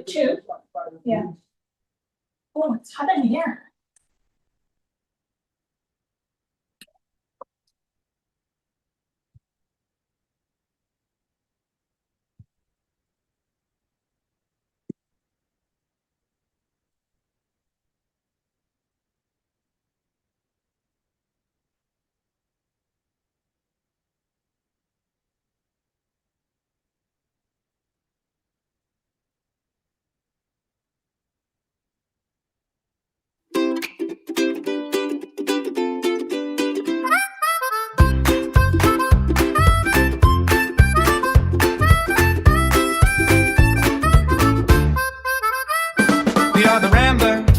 2. Yeah. Oh, it's hot in here.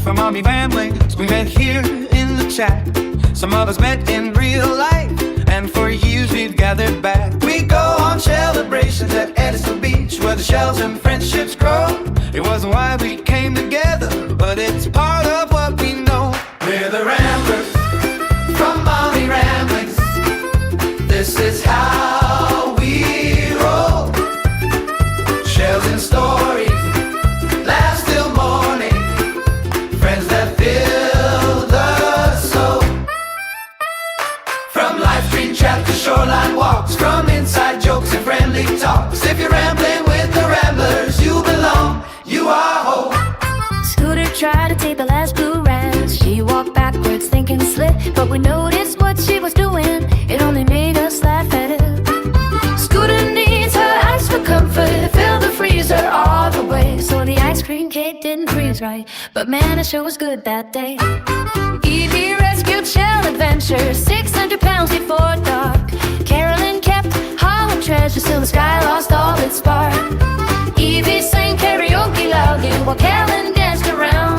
From Army families, we met here in the chat. Some of us met in real life, and for years we've gathered back. We go on celebrations at Edison Beach, where the shells and friendships grow. It wasn't why we came together, but it's part of what we know. We're the Ramblers, from Army Ramblings. This is how we roll. Shells and stories last till morning. Friends that fill the soul. From live stream chat to shoreline walks, from inside jokes and friendly talks. If you're rambling with the Ramblers, you belong, you are home. Scooter tried to take the last blue rise. She walked backwards thinking slick, but we noticed what she was doing. It only made us laugh at it. Scooter needs her ice for comfort. Fill the freezer all the way, so the ice cream cake didn't freeze right. But man, it sure was good that day. Evie rescued shell adventures, 600 pounds before dark. Carolyn kept hollow treasures till the sky lost all its spark. Evie sang karaoke loudly while Carolyn danced around.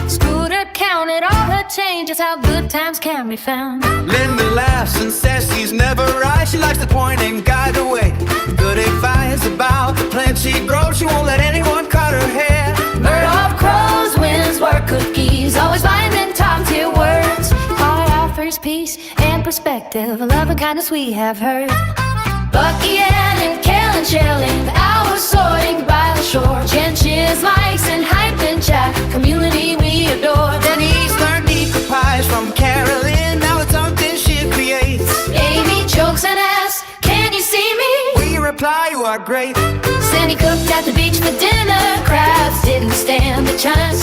Scooter counted all her changes, how good times can be found. Linda laughs and says she's never right. She likes to point and guide the way. Good advice about the plant she grows. She won't let anyone cut her hair. Murdoch crows, winds were cookies, always finding top tier words. Our offers peace and perspective, love and kindness we have heard. Bucky, Ann, and Kellen shelling, hours soaring by the shore. Trenches, mics, and hype and chat, community we adore. Denise learned eco pies from Carolyn, now it's something she creates. Amy jokes and asks, can you see me? We reply, you are great. Sandy cooked at the beach for dinner, crabs didn't stand a chance.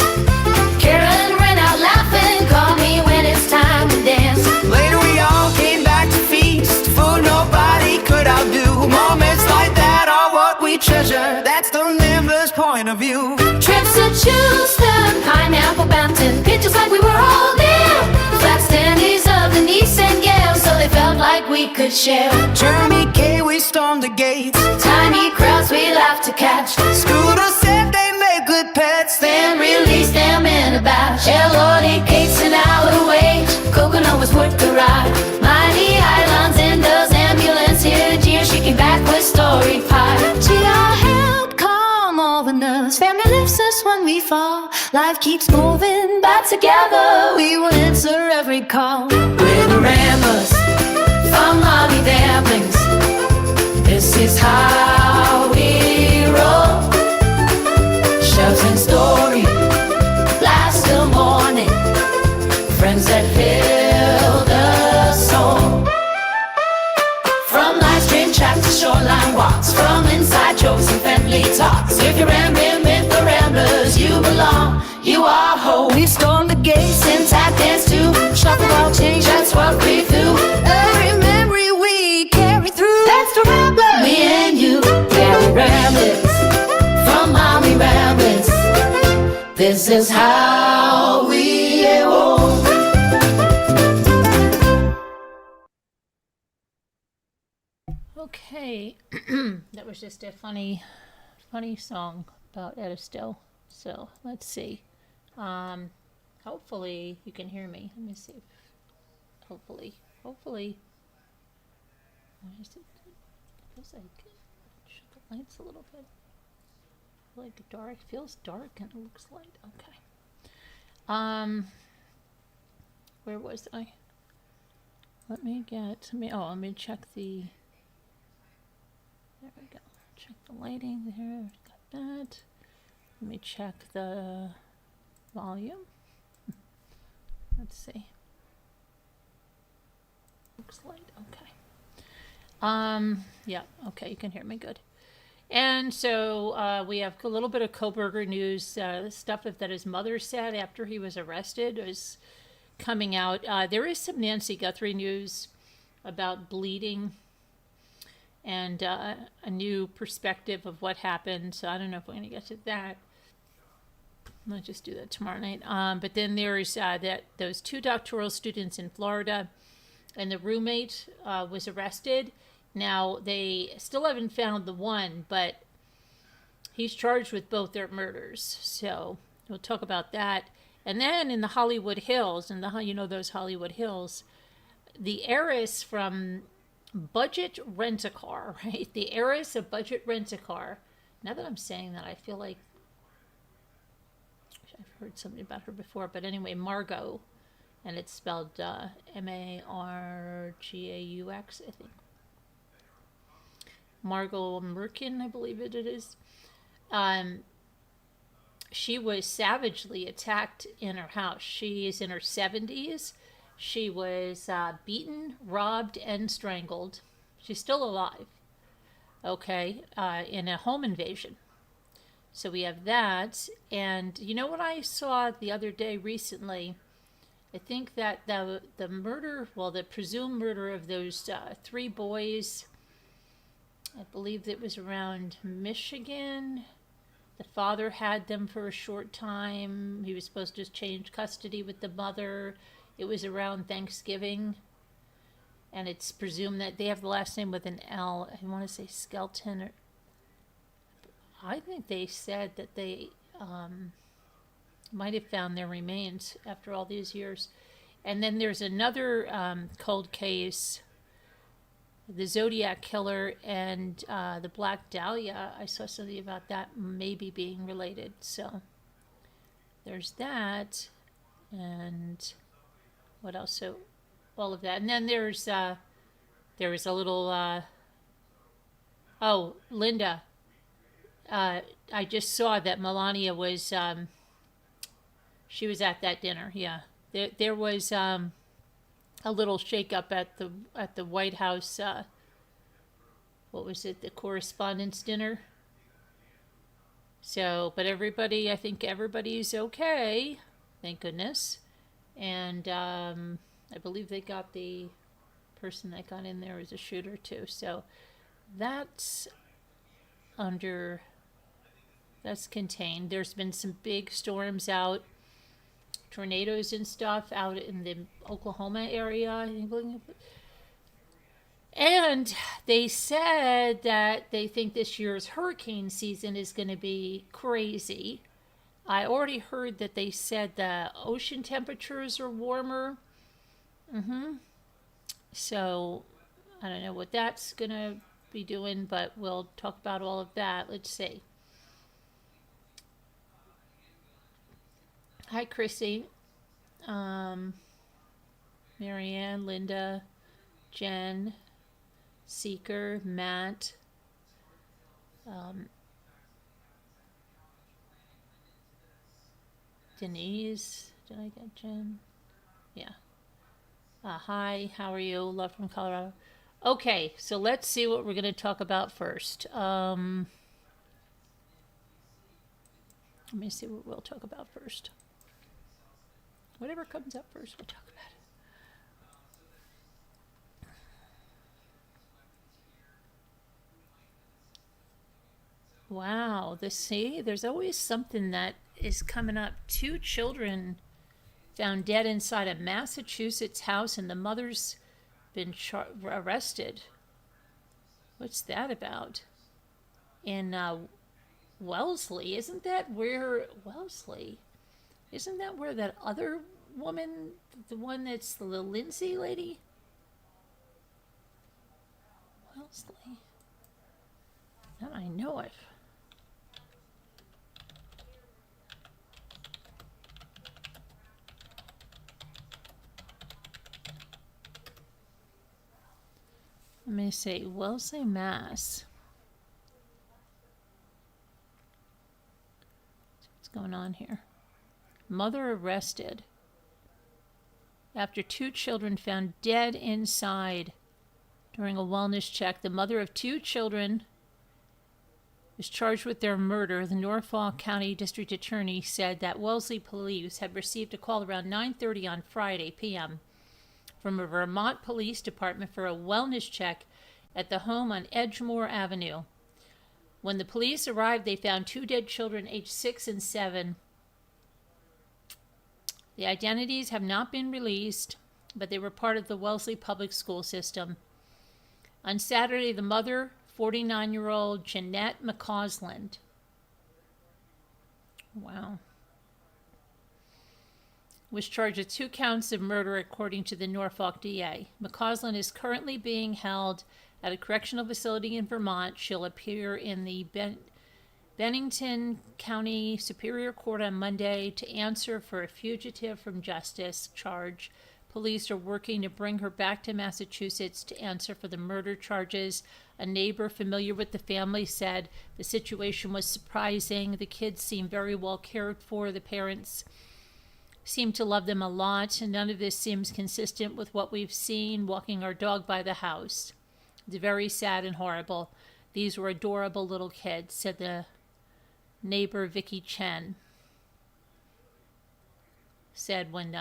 Carolyn ran out laughing, call me when it's time to dance. Later we all came back to feast, food nobody could outdo. Moments like that are what we treasure, that's the Ramblers' point of view. Trips to Houston, Pineapple Mountain, pictures like we were all there. Flat standees of the niece and Gale, so they felt like we could share. Jeremy K, we stormed the gates. Tiny crowds we laughed to catch. Scooter said they made good pets, Then released them in a batch. Lordy cakes an hour wage, Coconut was worth the ride. Mighty Highlands in those ambulance here, Gia, she came back with storied pie. Gia helped calm all the nerves, family lifts us when we fall. Life keeps moving, but together we will answer every call. We're the Ramblers, From Army Ramblings, this is how we roll. shells and story, last till morning. Friends that fill the soul. From live stream chat to shoreline walks, from inside jokes and friendly talks. If you're rambling with the Ramblers, you belong, you are home. We stormed the gates and tap dance too. Shuffle ball change, that's what we do. Every memory we carry through. That's the Ramblers. Me and you, yeah, we're Ramblers. From Army Ramblers, this is how we roll. Okay, that was just a funny song about Edistone. So let's see. Hopefully you can hear me. Let me see. Hopefully. Why is it? Feels like shut the lights a little bit. Like dark. Feels dark and it looks light. Okay. Where was I? Let me check the. There we go. Check the lighting there. Got that. Let me check the volume. Let's see. Looks light. Okay. Yeah. Okay, you can hear me good. And so we have a little bit of Coberger news. Stuff that his mother said after he was arrested is coming out. There is some Nancy Guthrie news about bleeding and a new perspective of what happened. So I don't know if we're going to get to that. I'll just do that tomorrow night. But then there's those 2 doctoral students in Florida, and the roommate was arrested. Now, they still haven't found the one, but he's charged with both their murders. So we'll talk about that. And then in the Hollywood Hills, those Hollywood Hills, the heiress from Budget Rental Car, right? The heiress of Budget Rental Car. Now that I'm saying that, I feel like I've heard something about her before. But anyway, Margot, and it's spelled Margaaux, I think. Margot Merkin, I believe it is. She was savagely attacked in her house. She is in her 70s. She was beaten, robbed, and strangled. She's still alive, okay, in a home invasion. So we have that. And you know what I saw the other day recently? I think that the presumed murder of those 3 boys, I believe it was around Michigan. The father had them for a short time. He was supposed to change custody with the mother. It was around Thanksgiving. And it's presumed that they have the last name with an L. I want to say Skelton. Or I think they said that they might have found their remains after all these years. And then there's another cold case, the Zodiac Killer and the Black Dahlia. I saw something about that maybe being related. So there's that. And what else? So all of that. And then there was a little, Linda. I just saw that Melania was, she was at that dinner. Yeah. There was a little shakeup at the White House. What was it? The Correspondents' Dinner. So, but I think everybody's okay. Thank goodness. And I believe they got the person that got in there as a shooter too. So that's contained. There's been some big storms out. Tornadoes and stuff out in the Oklahoma area, I think. And they said that they think this year's hurricane season is going to be crazy. I already heard that they said the ocean temperatures are warmer. So I don't know what that's going to be doing, but we'll talk about all of that. Let's see. Hi, Chrissy, Marianne, Linda, Jen, Seeker, Matt, Denise. Did I get Jen? Yeah. Hi, how are you? Love from Colorado. Okay, so let's see what we're going to talk about first. Let me see what we'll talk about first. Whatever comes up first, we'll talk about it. Wow, there's always something that is coming up. 2 children found dead inside a Massachusetts house, and the mother's been arrested. What's that about? In Wellesley, isn't that where that other woman, the one that's the Lindsay lady? Wellesley. That I know of. Let me see, Wellesley, Mass. going on here? Mother arrested after 2 children found dead inside during a wellness check. The mother of 2 children was charged with their murder. The Norfolk County District Attorney said that Wellesley police had received a call around 9:30 on Friday p.m. from a Vermont Police Department for a wellness check at the home on Edgemore Avenue. When the police arrived, they found 2 dead children aged 6 and 7. The identities have not been released, but they were part of the Wellesley public school system. On Saturday, the mother, 49-year-old Jeanette McCausland, was charged with 2 counts of murder, according to the Norfolk DA. McCausland is currently being held at a correctional facility in Vermont. She'll appear in the Bennington County Superior Court on Monday to answer for a fugitive from justice charge. Police are working to bring her back to Massachusetts to answer for the murder charges. A neighbor familiar with the family said the situation was surprising. The kids seem very well cared for. The parents seem to love them a lot, and none of this seems consistent with what we've seen walking our dog by the house. It's very sad and horrible. These were adorable little kids, said the neighbor Vicky Chen. Said when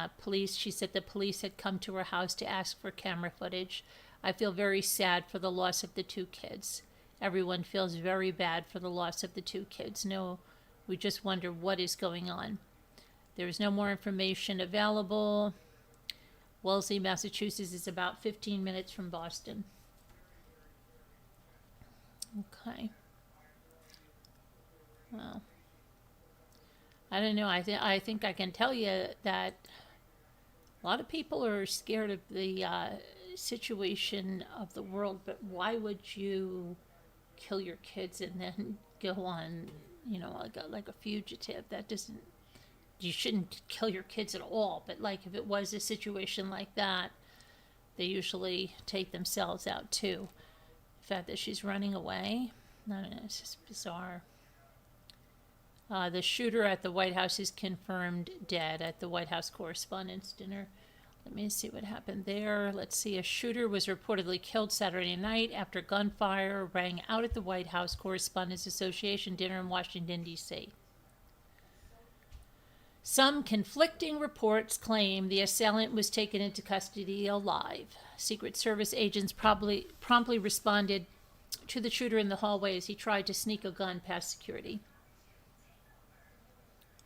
she said the police had come to her house to ask for camera footage. I feel very sad for the loss of the 2 kids. Everyone feels very bad for the loss of the 2 kids. No, we just wonder what is going on. There is no more information available. Wellesley, Massachusetts is about 15 minutes from Boston. Okay. Well, I don't know. I think I can tell you that a lot of people are scared of the situation of the world, but why would you kill your kids and then go on, like a fugitive? That doesn't. You shouldn't kill your kids at all. But like if it was a situation like that, they usually take themselves out too. The fact that she's running away, I don't know. It's just bizarre. The shooter at the White House is confirmed dead at the White House Correspondents' Dinner. Let me see what happened there. Let's see. A shooter was reportedly killed Saturday night after gunfire rang out at the White House Correspondents' Association dinner in Washington, D.C. Some conflicting reports claim the assailant was taken into custody alive. Secret Service agents promptly responded to the shooter in the hallway as he tried to sneak a gun past security.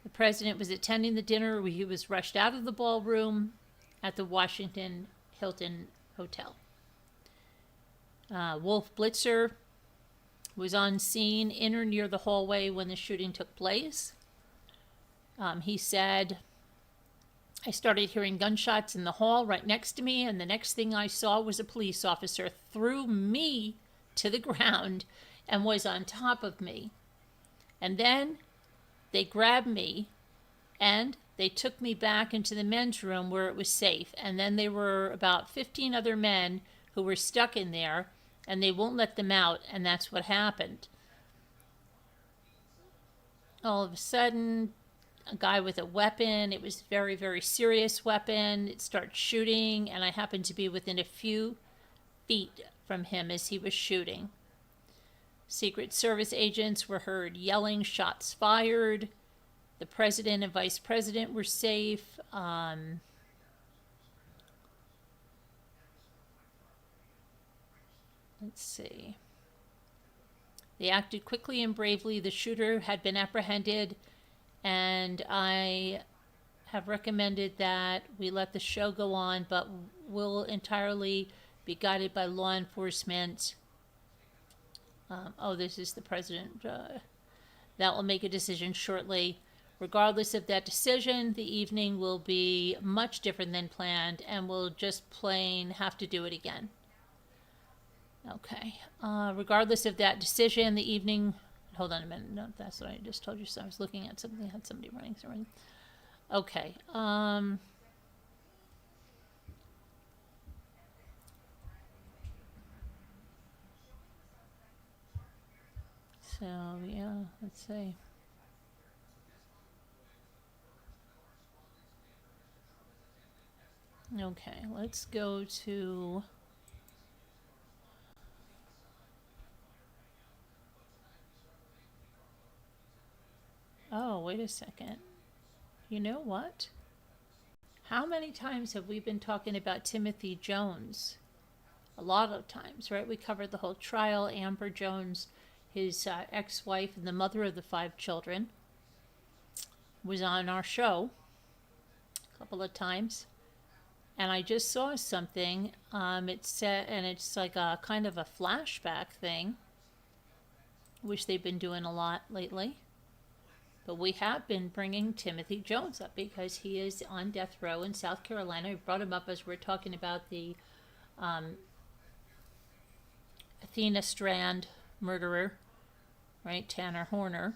The president was attending the dinner where he was rushed out of the ballroom at the Washington Hilton Hotel. Wolf Blitzer was on scene in or near the hallway when the shooting took place. He said, I started hearing gunshots in the hall right next to me, and the next thing I saw was a police officer threw me to the ground and was on top of me. And then they grabbed me and they took me back into the men's room where it was safe. And then there were about 15 other men who were stuck in there, and they won't let them out, and that's what happened. All of a sudden, a guy with a weapon, it was a very, very serious weapon, it started shooting, and I happened to be within a few feet from him as he was shooting. Secret Service agents were heard yelling, shots fired. The president and vice president were safe. Let's see. They acted quickly and bravely. The shooter had been apprehended, and I have recommended that we let the show go on, but will entirely be guided by law enforcement. This is the president. That will make a decision shortly. Regardless of that decision, the evening will be much different than planned, and we'll just plain have to do it again. Okay. Regardless of that decision, the evening... Hold on a minute. No, that's what I just told you. So I was looking at something. I had somebody running somewhere. Okay. So, yeah, let's see. Okay, let's go to... Oh, wait a second. You know what? How many times have we been talking about Timothy Jones? A lot of times, right? We covered the whole trial. Amber Jones, his ex-wife and the mother of the 5 children, was on our show a couple of times. And I just saw something. It said, and it's like a kind of a flashback thing, which they've been doing a lot lately. But we have been bringing Timothy Jones up because he is on death row in South Carolina. I brought him up as we're talking about the Athena Strand murderer, right? Tanner Horner.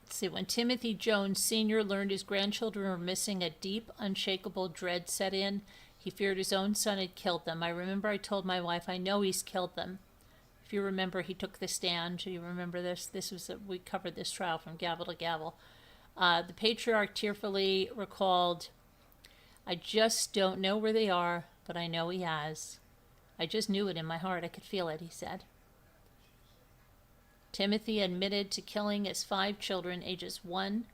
Let's see. When Timothy Jones Sr. learned his grandchildren were missing, a deep, unshakable dread set in. He feared his own son had killed them. I remember I told my wife, I know he's killed them. If you remember, he took the stand. Do you remember this? We covered this trial from gavel to gavel. The patriarch tearfully recalled, I just don't know where they are, but I know he has. I just knew it in my heart. I could feel it, he said. Timothy admitted to killing his 5 children, ages 1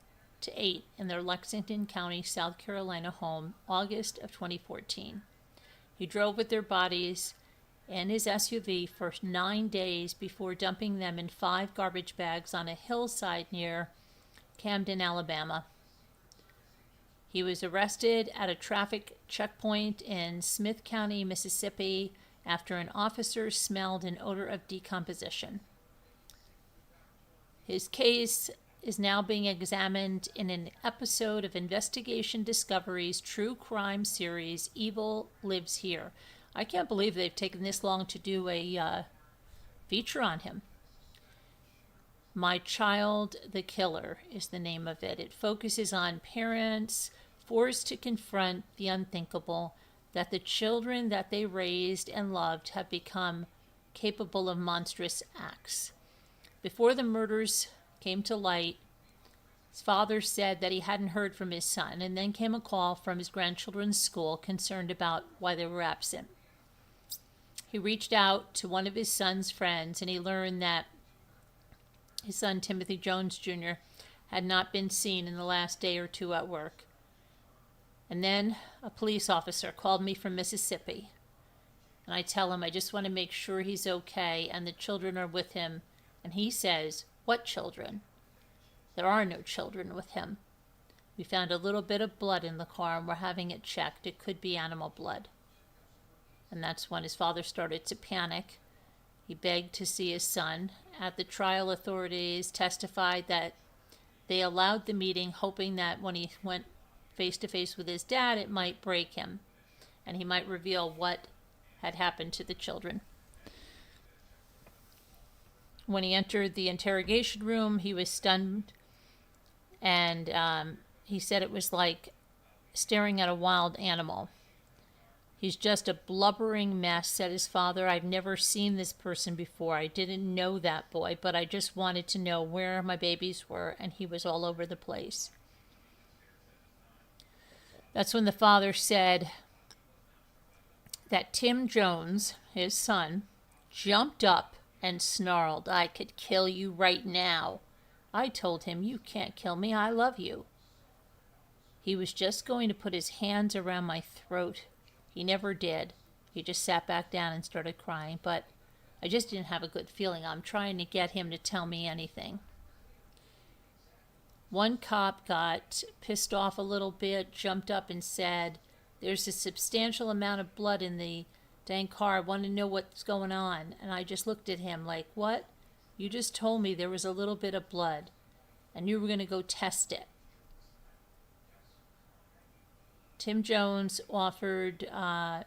to 8, in their Lexington County, South Carolina home, August of 2014. He drove with their bodies in his SUV for 9 days before dumping them in 5 garbage bags on a hillside near Camden, Alabama. He was arrested at a traffic checkpoint in Smith County, Mississippi, after an officer smelled an odor of decomposition. His case is now being examined in an episode of Investigation Discovery's true crime series, Evil Lives Here. I can't believe they've taken this long to do a feature on him. My Child the Killer is the name of it. It focuses on parents forced to confront the unthinkable, that the children that they raised and loved have become capable of monstrous acts. Before the murders came to light, his father said that he hadn't heard from his son, and then came a call from his grandchildren's school concerned about why they were absent. He reached out to one of his son's friends, and he learned that his son, Timothy Jones Jr., had not been seen in the last day or 2 at work. And then a police officer called me from Mississippi, and I tell him I just want to make sure he's okay and the children are with him. And he says, what children? There are no children with him. We found a little bit of blood in the car and we're having it checked. It could be animal blood. And that's when his father started to panic. He begged to see his son. At the trial, authorities testified that they allowed the meeting, hoping that when he went face-to-face with his dad, it might break him, and he might reveal what had happened to the children. When he entered the interrogation room, he was stunned, and he said it was like staring at a wild animal. He's just a blubbering mess, said his father. I've never seen this person before. I didn't know that boy, but I just wanted to know where my babies were, and he was all over the place. That's when the father said that Tim Jones, his son, jumped up and snarled, I could kill you right now. I told him, you can't kill me. I love you. He was just going to put his hands around my throat. He never did. He just sat back down and started crying, but I just didn't have a good feeling. I'm trying to get him to tell me anything. One cop got pissed off a little bit, jumped up and said, there's a substantial amount of blood in the dang car. I want to know what's going on. And I just looked at him like, what? You just told me there was a little bit of blood, and you were going to go test it. Tim Jones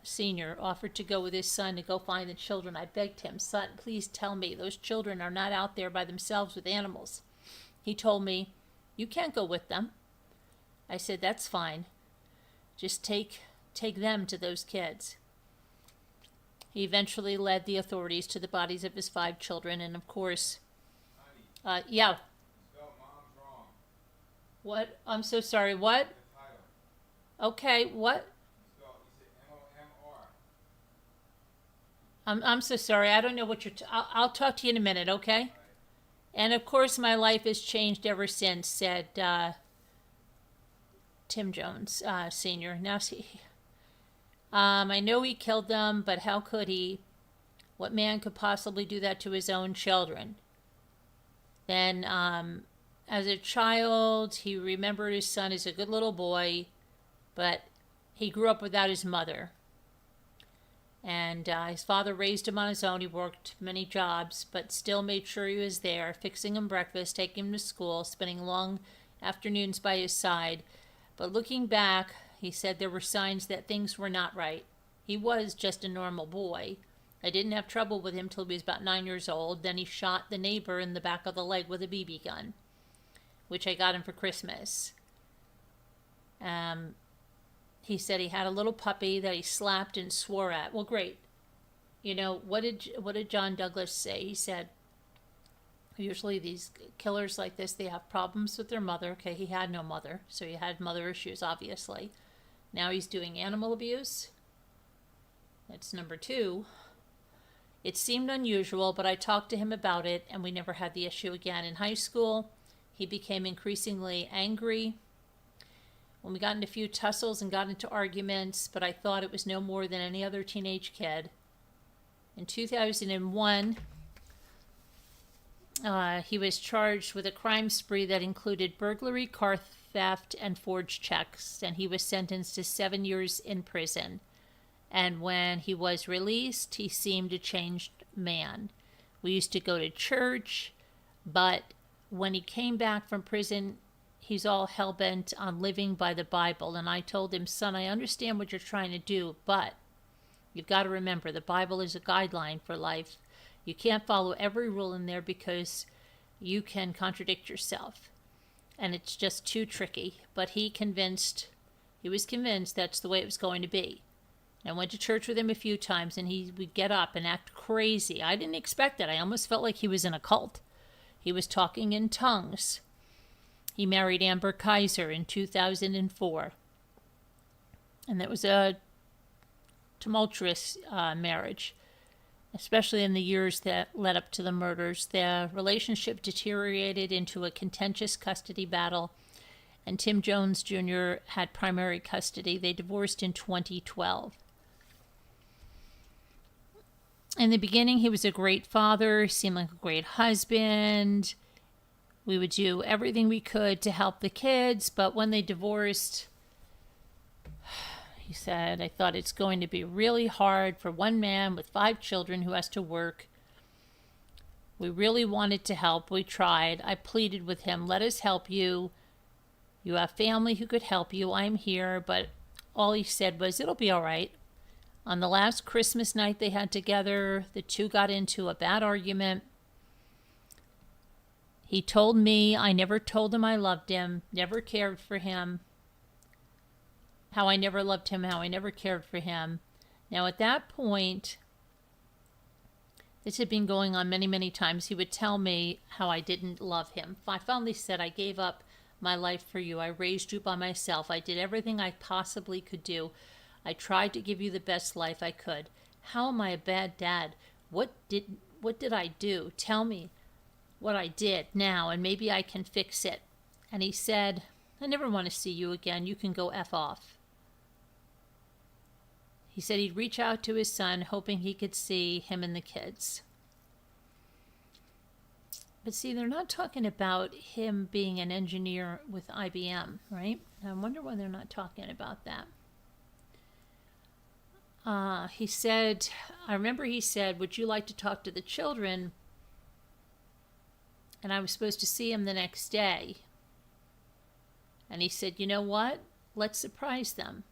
Sr. offered to go with his son to go find the children. I begged him, son, please tell me those children are not out there by themselves with animals. He told me, you can't go with them. I said, that's fine. Just take them to those kids. He eventually led the authorities to the bodies of his 5 children, and of course, yeah. What? I'm so sorry. What? Okay, what? I'm so sorry. I don't know what you're. I'll talk to you in a minute, okay? And of course, my life has changed ever since," said Tim Jones, Sr. Now, see, I know he killed them, but how could he? What man could possibly do that to his own children? Then, as a child, he remembered his son as a good little boy, but he grew up without his mother. And his father raised him on his own. He worked many jobs, but still made sure he was there, fixing him breakfast, taking him to school, spending long afternoons by his side. But looking back, he said there were signs that things were not right. He was just a normal boy. I didn't have trouble with him till he was about 9 years old. Then he shot the neighbor in the back of the leg with a BB gun, which I got him for Christmas. He said he had a little puppy that he slapped and swore at. Well, great. You know, what did John Douglas say? He said, usually these killers like this, they have problems with their mother. Okay, he had no mother, so he had mother issues, obviously. Now he's doing animal abuse. That's number 2. It seemed unusual, but I talked to him about it, and we never had the issue again. In high school, he became increasingly angry when we got into a few tussles and got into arguments, but I thought it was no more than any other teenage kid. In 2001, he was charged with a crime spree that included burglary, car theft, and forged checks, and he was sentenced to 7 years in prison. And when he was released, he seemed a changed man. We used to go to church, but when he came back from prison, he's all hell-bent on living by the Bible. And I told him, "Son, I understand what you're trying to do, but you've got to remember the Bible is a guideline for life. You can't follow every rule in there because you can contradict yourself. And it's just too tricky." But he was convinced that's the way it was going to be. I went to church with him a few times, and he would get up and act crazy. I didn't expect it. I almost felt like he was in a cult. He was talking in tongues. He married Amber Kaiser in 2004. And that was a tumultuous marriage, especially in the years that led up to the murders. Their relationship deteriorated into a contentious custody battle, and Tim Jones Jr. had primary custody. They divorced in 2012. In the beginning, he was a great father, seemed like a great husband. We would do everything we could to help the kids, but when they divorced, he said, "I thought it's going to be really hard for one man with 5 children who has to work. We really wanted to help. We tried. I pleaded with him, 'Let us help you. You have family who could help you. I'm here.' But all he said was, 'It'll be all right.' On the last Christmas night they had together, the two got into a bad argument. He told me I never told him I loved him, never cared for him, how I never loved him, how I never cared for him. Now at that point, this had been going on many, many times. He would tell me how I didn't love him. I finally said, 'I gave up my life for you. I raised you by myself. I did everything I possibly could do. I tried to give you the best life I could. How am I a bad dad? What did I do? Tell me what I did now, and maybe I can fix it.' And he said, 'I never want to see you again. You can go F off.' He said he'd reach out to his son, hoping he could see him and the kids. But see, they're not talking about him being an engineer with IBM, right? I wonder why they're not talking about that. He said, I remember he said, 'Would you like to talk to the children?' And I was supposed to see him the next day. And he said, 'You know what? Let's surprise them.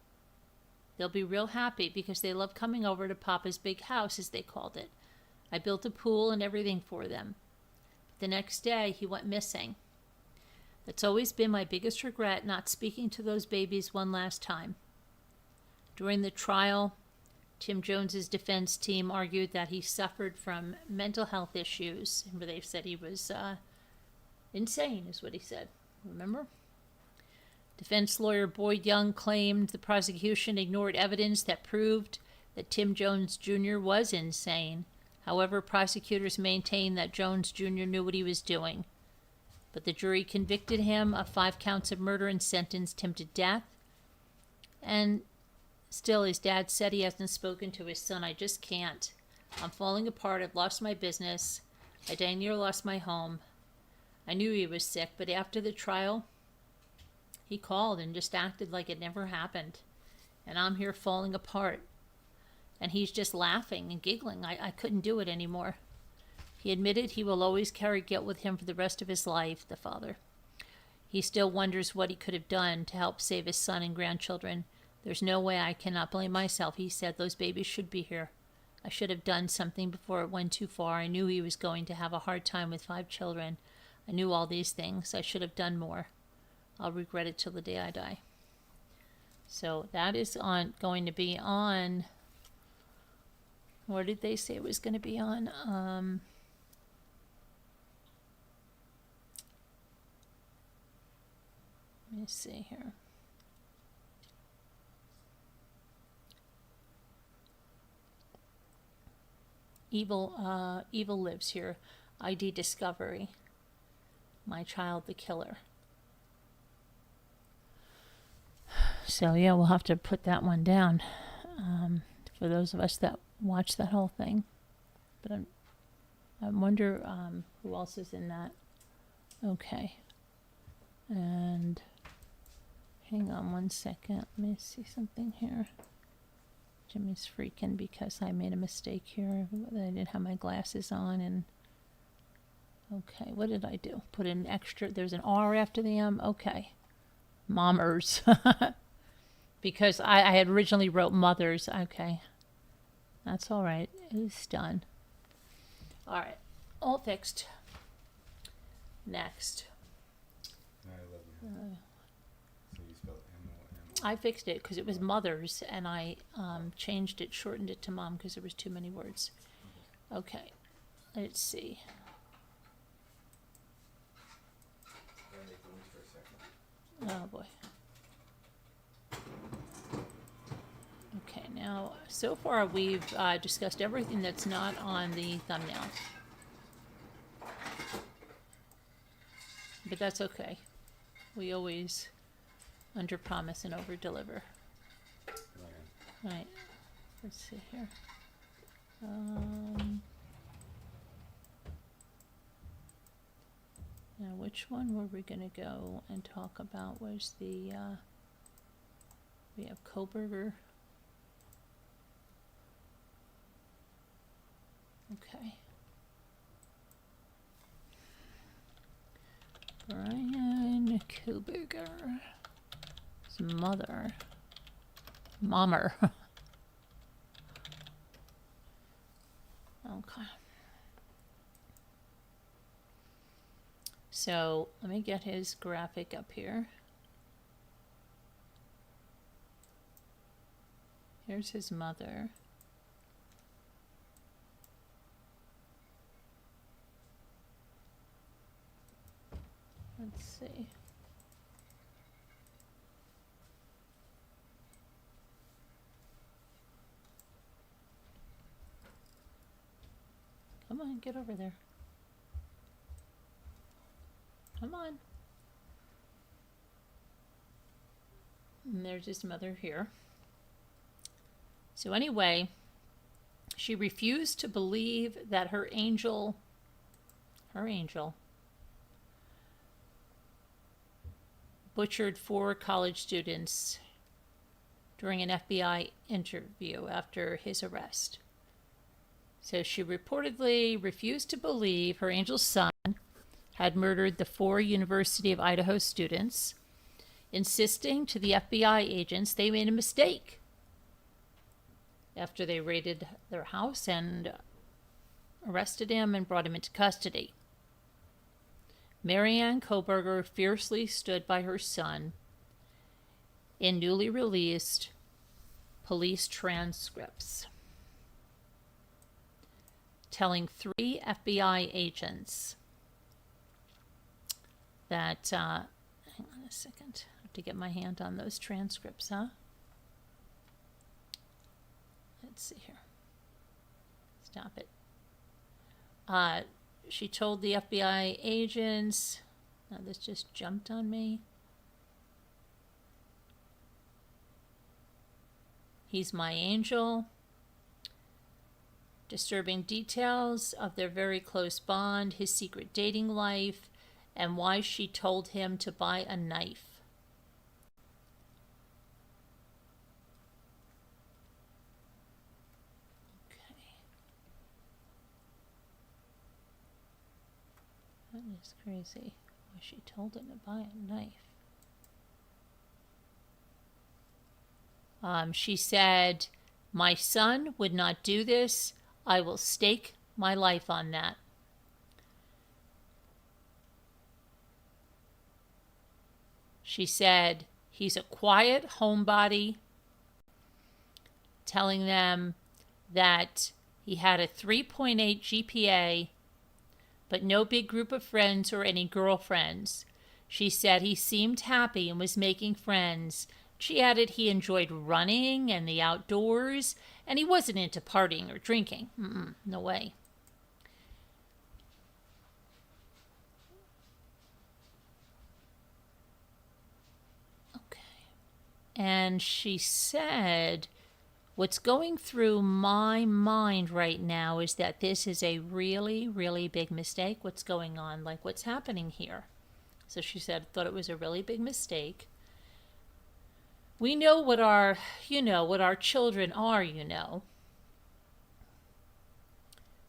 They'll be real happy because they love coming over to Papa's big house,' as they called it. I built a pool and everything for them.' The next day, he went missing. That's always been my biggest regret, not speaking to those babies one last time." During the trial, Tim Jones's defense team argued that he suffered from mental health issues, and they said he was insane, is what he said. Remember? Defense lawyer Boyd Young claimed the prosecution ignored evidence that proved that Tim Jones Jr. was insane. However, prosecutors maintained that Jones Jr. knew what he was doing. But the jury convicted him of 5 counts of murder and sentenced him to death. And still, his dad said he hasn't spoken to his son. I just can't. I'm falling apart. I've lost my business. I dang near lost my home. I knew he was sick, but after the trial, he called and just acted like it never happened. And I'm here falling apart. And he's just laughing and giggling. I couldn't do it anymore. He admitted he will always carry guilt with him for the rest of his life, the father. He still wonders what he could have done to help save his son and grandchildren. There's no way I cannot blame myself, he said. Those babies should be here. I should have done something before it went too far. I knew he was going to have a hard time with 5 children. I knew all these things. I should have done more. I'll regret it till the day I die. So that is going to be on... Where did they say it was going to be on? Let me see here. Evil Lives here. ID Discovery. My Child the Killer. So yeah, we'll have to put that one down for those of us that watch that whole thing. But I wonder who else is in that. Okay. And hang on one second. Let me see something here. Jimmy's freaking because I made a mistake here. I didn't have my glasses on. And okay, what did I do? Put in extra. There's an R after the M. Okay. Mommers. Because I had originally wrote mothers. Okay. That's all right. It's done. All right. All fixed. Next. I love you. So you spell M-O-M. I fixed it because it was mothers, and I changed it, shortened it to mom because there was too many words. Okay. Let's see. Oh, boy. Okay, now, so far we've discussed everything that's not on the thumbnail. But that's okay. We always under-promise and over-deliver. Right. Let's see here. Now, which one were we going to go and talk about? Was the, we have Coberger. Okay. Bryan Kohberger. His mother. Mommer. Okay. So let me get his graphic up here. Here's his mother. Let's see. Come on, get over there. Come on. And there's his mother here. So anyway, she refused to believe that her angel butchered 4 college students during an FBI interview after his arrest. So she reportedly refused to believe her angel's son had murdered the 4 University of Idaho students, insisting to the FBI agents they made a mistake after they raided their house and arrested him and brought him into custody. Bryan Kohberger fiercely stood by her son in newly released police transcripts, telling 3 FBI agents that hang on a second. I have to get my hand on those transcripts, huh? Let's see here. Stop it. She told the FBI agents, now this just jumped on me. He's my angel. Disturbing details of their very close bond, his secret dating life, and why she told him to buy a knife. That is crazy. Why she told him to buy a knife. She said, "My son would not do this. I will stake my life on that." She said, "He's a quiet homebody," telling them that he had a 3.8 GPA, but no big group of friends or any girlfriends. She said he seemed happy and was making friends. She added he enjoyed running and the outdoors, and he wasn't into partying or drinking. No way. Okay. And she said, "What's going through my mind right now is that this is a really, really big mistake. What's going on? Like, what's happening here?" So she said, thought it was a really big mistake. We know what our children are,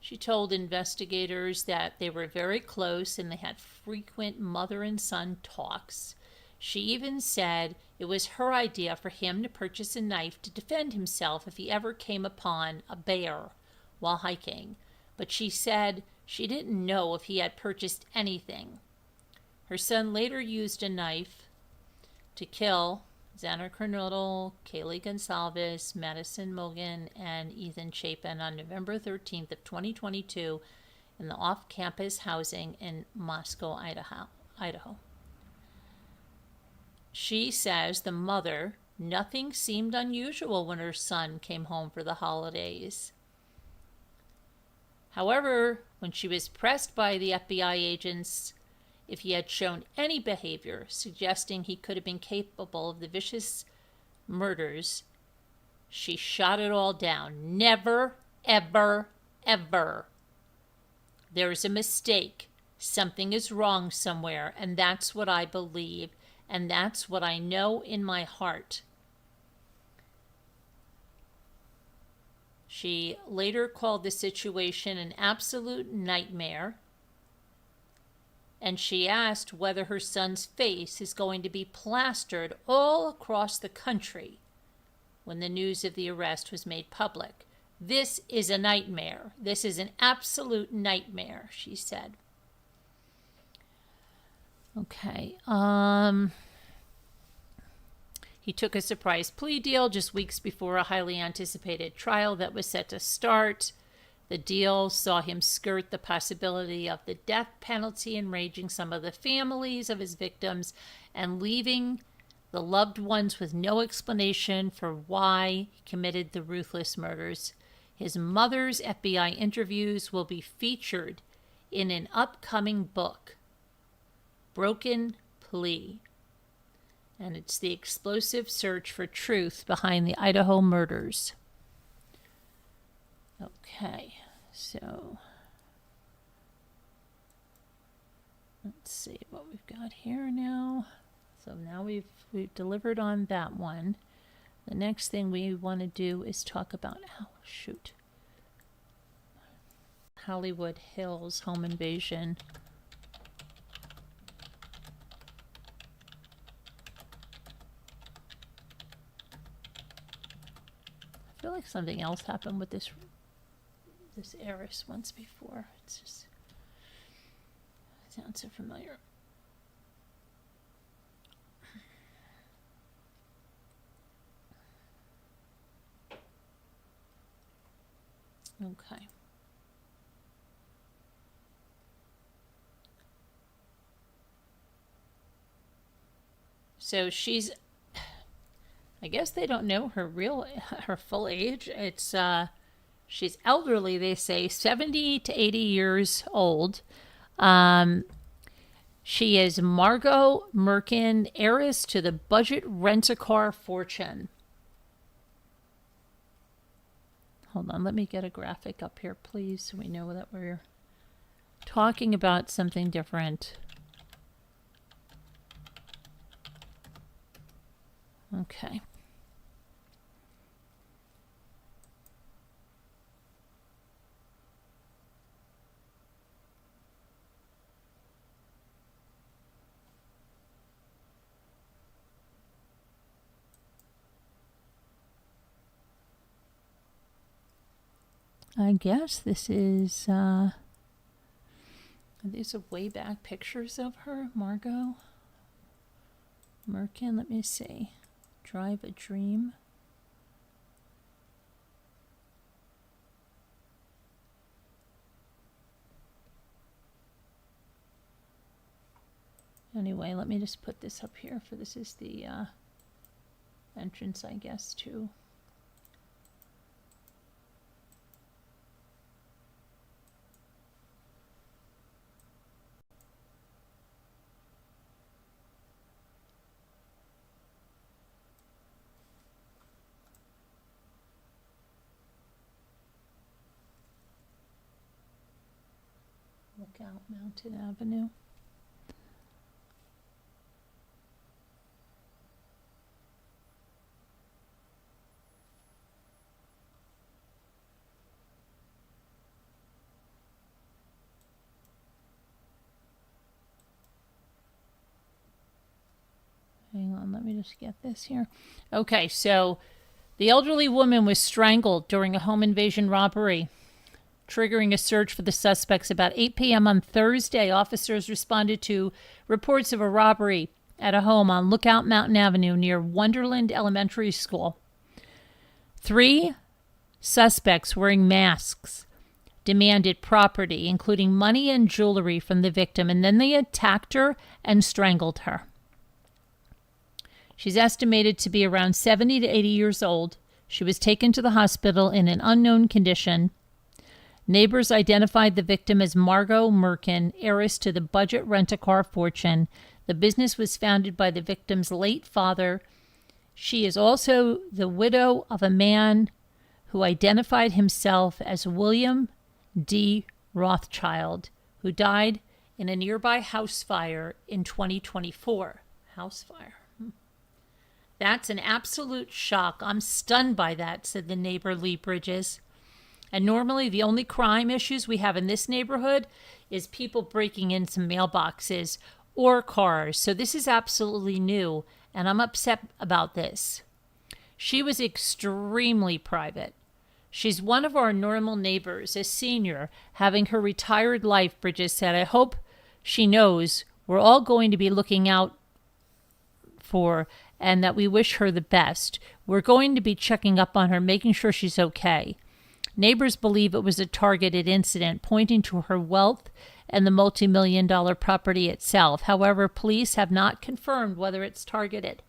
She told investigators that they were very close and they had frequent mother and son talks. She even said it was her idea for him to purchase a knife to defend himself if he ever came upon a bear while hiking. But she said she didn't know if he had purchased anything. Her son later used a knife to kill Xander Kernodle, Kaylee Gonsalves, Madison Mogan, and Ethan Chapin on November 13th of 2022 in the off-campus housing in Moscow, Idaho. She says the mother, nothing seemed unusual when her son came home for the holidays. However, when she was pressed by the FBI agents if he had shown any behavior suggesting he could have been capable of the vicious murders, she shot it all down. Never, ever, ever. There's a mistake. Something is wrong somewhere, and that's what I believe, and that's what I know in my heart. She later called the situation an absolute nightmare, and she asked whether her son's face is going to be plastered all across the country when the news of the arrest was made public. "This is a nightmare. This is an absolute nightmare," she said. Okay. He took a surprise plea deal just weeks before a highly anticipated trial that was set to start. The deal saw him skirt the possibility of the death penalty, enraging some of the families of his victims and leaving the loved ones with no explanation for why he committed the ruthless murders. His mother's FBI interviews will be featured in an upcoming book, Broken Plea. And it's the explosive search for truth behind the Idaho murders. Okay, so let's see what we've got here now. So now we've delivered on that one. The next thing we want to do is talk about, Hollywood Hills home invasion. I feel like something else happened with this heiress once before. It sounds so familiar. Okay. So she's, I guess they don't know her full age. It's, she's elderly, they say, 70 to 80 years old. She is Margot Merkin, heiress to the Budget Rental Car fortune. Hold on, let me get a graphic up here, please, so we know that we're talking about something different. Okay. I guess this is, these are way back pictures of her, Margot Merkin. Let me see. Drive a Dream. Anyway, let me just put this up here, for this is the entrance, I guess, to Lookout Mountain Avenue. Hang on, let me just get this here. Okay, so the elderly woman was strangled during a home invasion robbery, triggering a search for the suspects. About 8 p.m. on Thursday, officers responded to reports of a robbery at a home on Lookout Mountain Avenue near Wonderland Elementary School. 3 suspects wearing masks demanded property, including money and jewelry, from the victim, and then they attacked her and strangled her. She's estimated to be around 70 to 80 years old. She was taken to the hospital in an unknown condition. Neighbors identified the victim as Margot Merkin, heiress to the Budget Rental Car fortune. The business was founded by the victim's late father. She is also the widow of a man who identified himself as William D. Rothschild, who died in a nearby house fire in 2024. House fire. That's an absolute shock. I'm stunned by that, said the neighbor, Lee Bridges. And normally the only crime issues we have in this neighborhood is people breaking into mailboxes or cars. So this is absolutely new, and I'm upset about this. She was extremely private. She's one of our normal neighbors, a senior, having her retired life, Bridges said. I hope she knows we're all going to be looking out for, and that we wish her the best. We're going to be checking up on her, making sure she's okay. Neighbors believe it was a targeted incident, pointing to her wealth and the multi-million-dollar property itself. However, police have not confirmed whether it's targeted.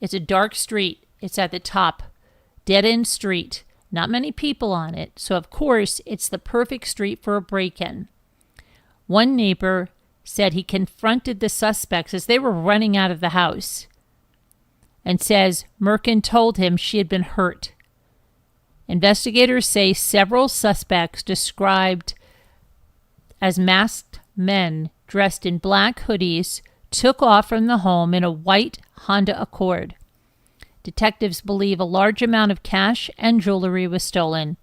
It's a dark street. It's at the top. Dead-end street. Not many people on it. So, of course, it's the perfect street for a break-in. One neighbor said he confronted the suspects as they were running out of the house and says Merkin told him she had been hurt. Investigators say several suspects, described as masked men dressed in black hoodies, took off from the home in a white Honda Accord. Detectives believe a large amount of cash and jewelry was stolen.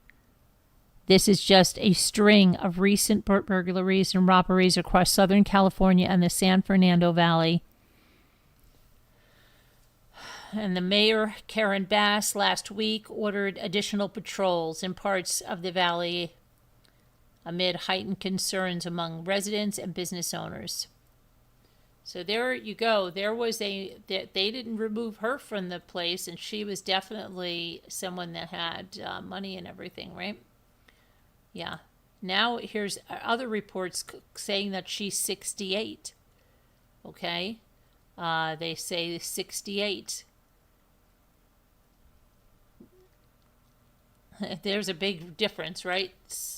This is just a string of recent burglaries and robberies across Southern California and the San Fernando Valley. And the mayor, Karen Bass, last week ordered additional patrols in parts of the valley amid heightened concerns among residents and business owners. So there you go. There was they didn't remove her from the place, and she was definitely someone that had money and everything, right? Yeah. Now here's other reports saying that she's 68. Okay. They say 68. There's a big difference, right?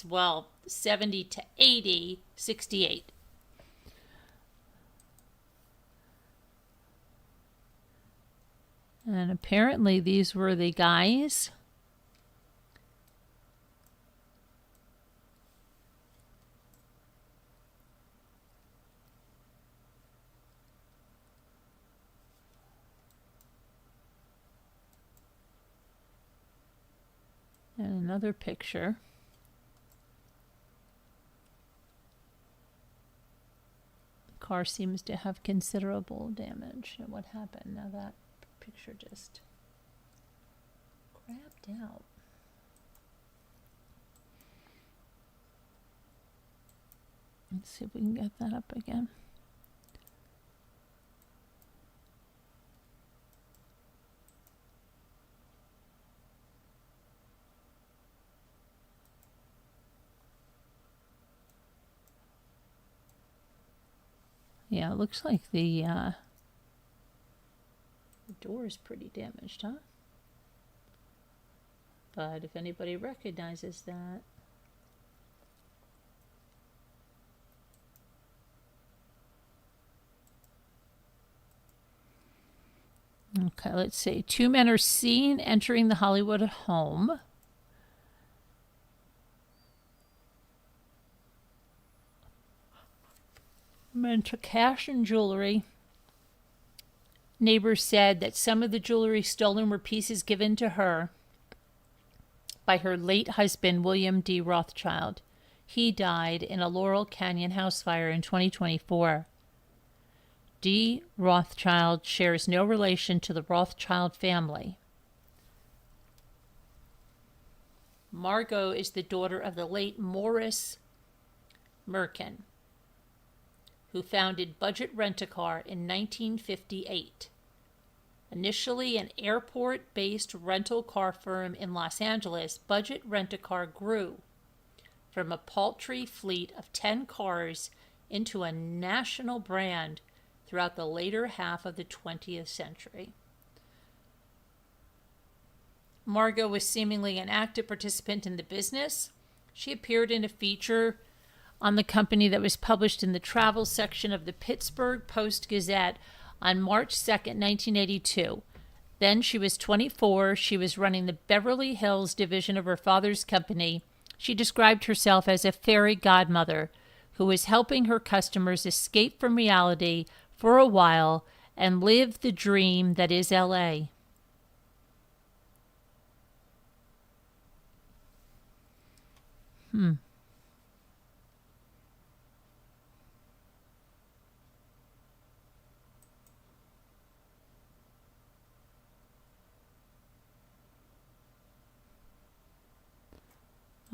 Well, 70 to 80, 68. And apparently these were the guys. And another picture. The car seems to have considerable damage. And what happened? Now that picture just crapped out. Let's see if we can get that up again. Yeah, it looks like the door is pretty damaged, huh? But if anybody recognizes that. Okay, let's see. 2 men are seen entering the Hollywood home. Men took cash and jewelry. Neighbors said that some of the jewelry stolen were pieces given to her by her late husband, William D. Rothschild. He died in a Laurel Canyon house fire in 2024. D. Rothschild shares no relation to the Rothschild family. Margot is the daughter of the late Morris Merkin, who founded Budget Rental Car in 1958. Initially an airport-based rental car firm in Los Angeles, Budget Rental Car grew from a paltry fleet of 10 cars into a national brand throughout the later half of the 20th century. Margot was seemingly an active participant in the business. She appeared in a feature on the company that was published in the travel section of the Pittsburgh Post-Gazette on March 2nd, 1982. Then she was 24. She was running the Beverly Hills division of her father's company. She described herself as a fairy godmother who was helping her customers escape from reality for a while and live the dream that is LA.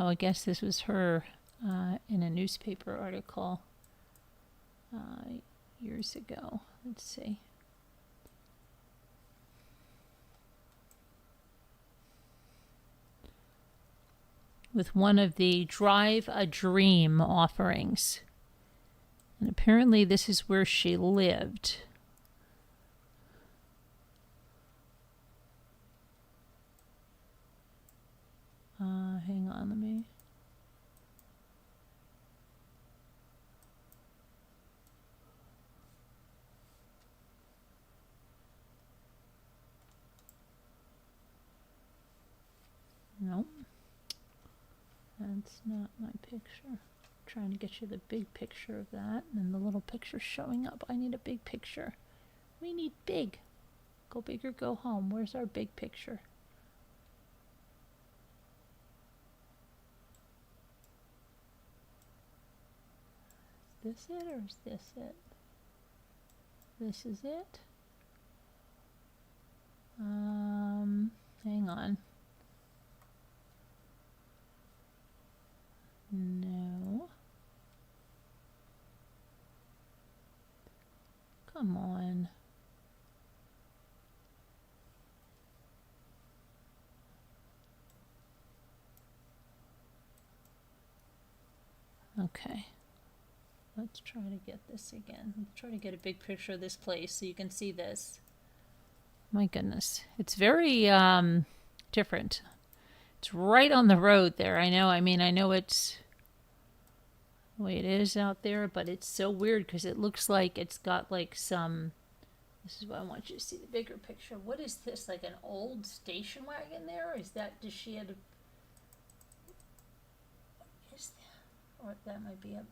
Oh, I guess this was her in a newspaper article years ago. Let's see. With one of the Drive a Dream offerings. And apparently this is where she lived. Hang on, let me... Nope. That's not my picture. I'm trying to get you the big picture of that, and the little picture showing up. I need a big picture. We need big. Go big or go home. Where's our big picture? Is this it or is this it? This is it. Hang on. No. Come on. Okay. Let's try to get this again. Let's try to get a big picture of this place so you can see this. My goodness. It's very different. It's right on the road there. I know. I mean, I know it's the way it is out there, but it's so weird because it looks like it's got like some... This is what I want you to see, the bigger picture. What is this? Like an old station wagon there? Is that... Does she have a... What is that? Or that might be a...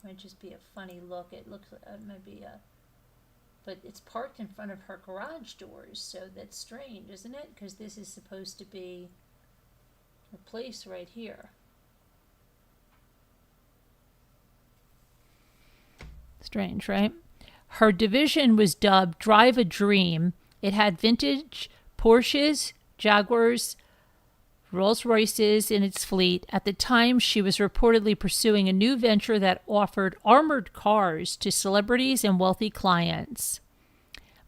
Might just be a funny look. It looks like it might be a... But it's parked in front of her garage doors, so that's strange, isn't it? Because this is supposed to be a place right here. Strange, right? Her division was dubbed Drive a Dream. It had vintage Porsches, Jaguars, Rolls Royces in its fleet. At the time, she was reportedly pursuing a new venture that offered armored cars to celebrities and wealthy clients.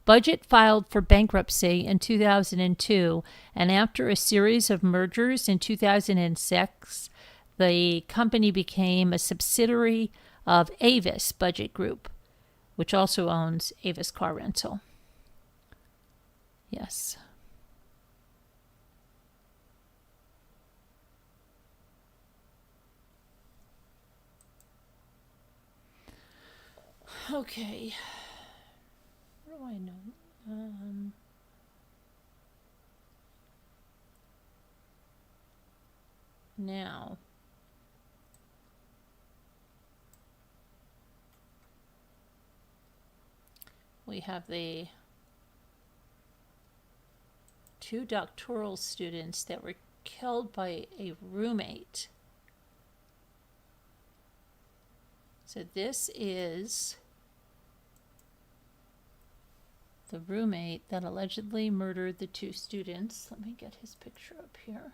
Budget filed for bankruptcy in 2002, and after a series of mergers in 2006, the company became a subsidiary of Avis Budget Group, which also owns Avis Car Rental. Yes. Okay. What do I know? Now. We have the 2 doctoral students that were killed by a roommate. So this is the roommate that allegedly murdered the 2 students. Let me get his picture up here.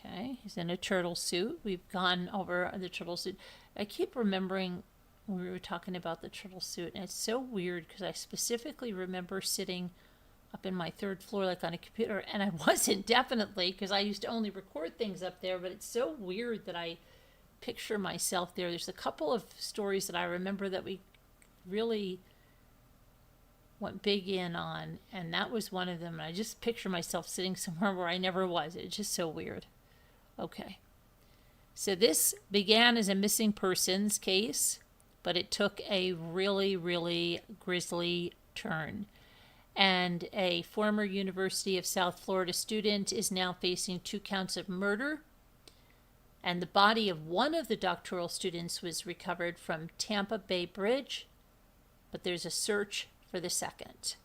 Okay, he's in a turtle suit. We've gone over the turtle suit. I keep remembering when we were talking about the turtle suit, and it's so weird because I specifically remember sitting up in my 3rd floor like on a computer, and I wasn't definitely because I used to only record things up there, but it's so weird that I picture myself there. There's a couple of stories that I remember that we really went big in on, and that was one of them. And I just picture myself sitting somewhere where I never was. It's just so weird. Okay. So this began as a missing persons case, but it took a really, really grisly turn. And a former University of South Florida student is now facing 2 counts of murder. And the body of one of the doctoral students was recovered from Tampa Bay Bridge, but there's a search for the second.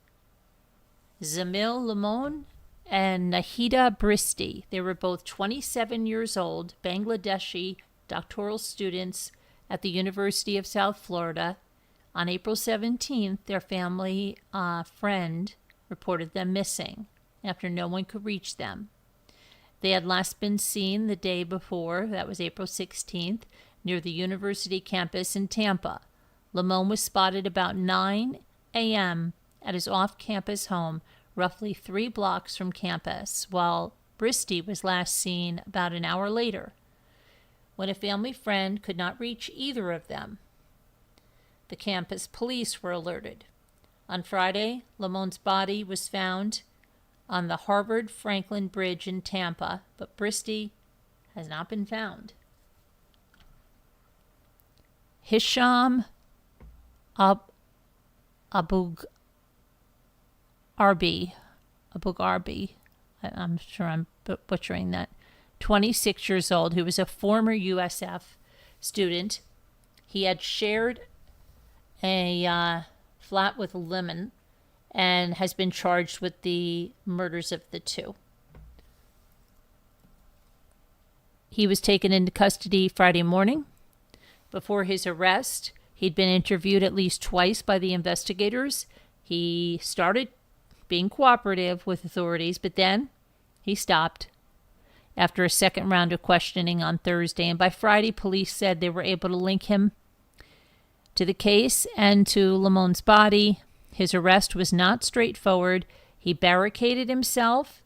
Zamil Limon and Nahida Bristi, they were both 27 years old, Bangladeshi doctoral students at the University of South Florida. On April 17th, their family friend reported them missing after no one could reach them. They had last been seen the day before, that was April 16th, near the university campus in Tampa. Limon was spotted about 9 a.m. at his off-campus home, roughly 3 blocks from campus, while Bristi was last seen about an hour later, when a family friend could not reach either of them. The campus police were alerted. On Friday, Limon's body was found on the Harvard-Franklin Bridge in Tampa, but Bristi has not been found. Hisham Abu Arbi, I'm sure I'm butchering that, 26 years old, who was a former USF student. He had shared a flat with Lemon and has been charged with the murders of the 2. He was taken into custody Friday morning. Before his arrest, he'd been interviewed at least twice by the investigators. He started being cooperative with authorities, but then he stopped after a second round of questioning on Thursday. And by Friday, police said they were able to link him to the case and to Limon's body. His arrest was not straightforward. He barricaded himself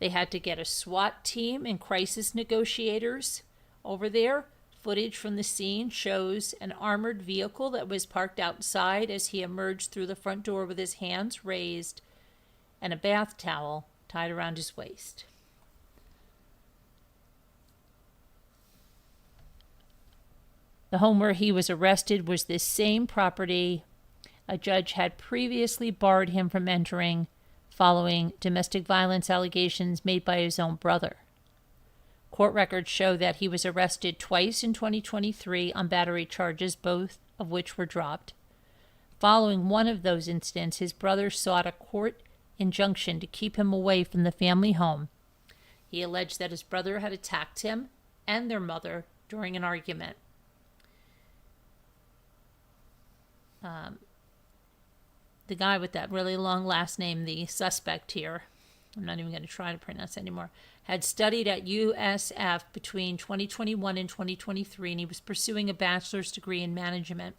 They had to get a SWAT team and crisis negotiators over there. Footage from the scene shows an armored vehicle that was parked outside as he emerged through the front door with his hands raised and a bath towel tied around his waist. The home where he was arrested was this same property a judge had previously barred him from entering following domestic violence allegations made by his own brother. Court records show that he was arrested twice in 2023 on battery charges, both of which were dropped. Following one of those incidents, his brother sought a court injunction to keep him away from the family home. He alleged that his brother had attacked him and their mother during an argument. The guy with that really long last name, the suspect here, I'm not even going to try to pronounce it anymore, had studied at USF between 2021 and 2023, and he was pursuing a bachelor's degree in management.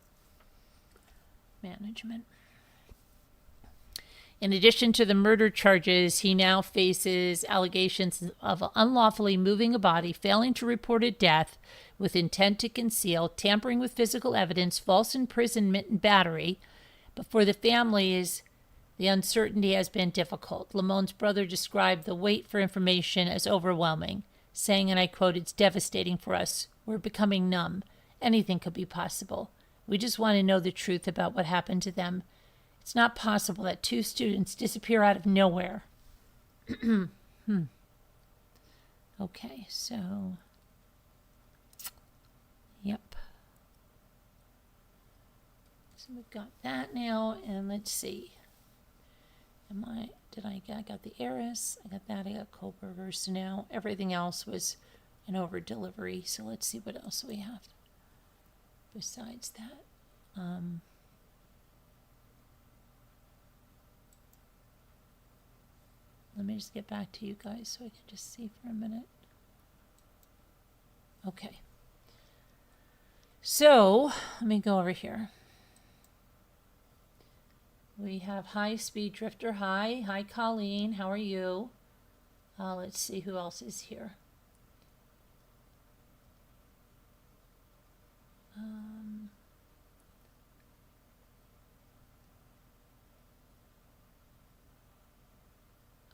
In addition to the murder charges, he now faces allegations of unlawfully moving a body, failing to report a death with intent to conceal, tampering with physical evidence, false imprisonment, and battery. But for the families, the uncertainty has been difficult. Lamone's brother described the wait for information as overwhelming, saying, and I quote, "It's devastating for us. We're becoming numb. Anything could be possible. We just want to know the truth about what happened to them. It's not possible that 2 students disappear out of nowhere." Okay, so, yep. So we've got that now, and let's see. I got the heiress, I got that, I got Coberger, so now everything else was an over delivery, so let's see what else we have besides that. Let me just get back to you guys so I can just see for a minute. Okay. So, let me go over here. We have High Speed Drifter. Hi. Hi, Colleen. How are you? Let's see who else is here.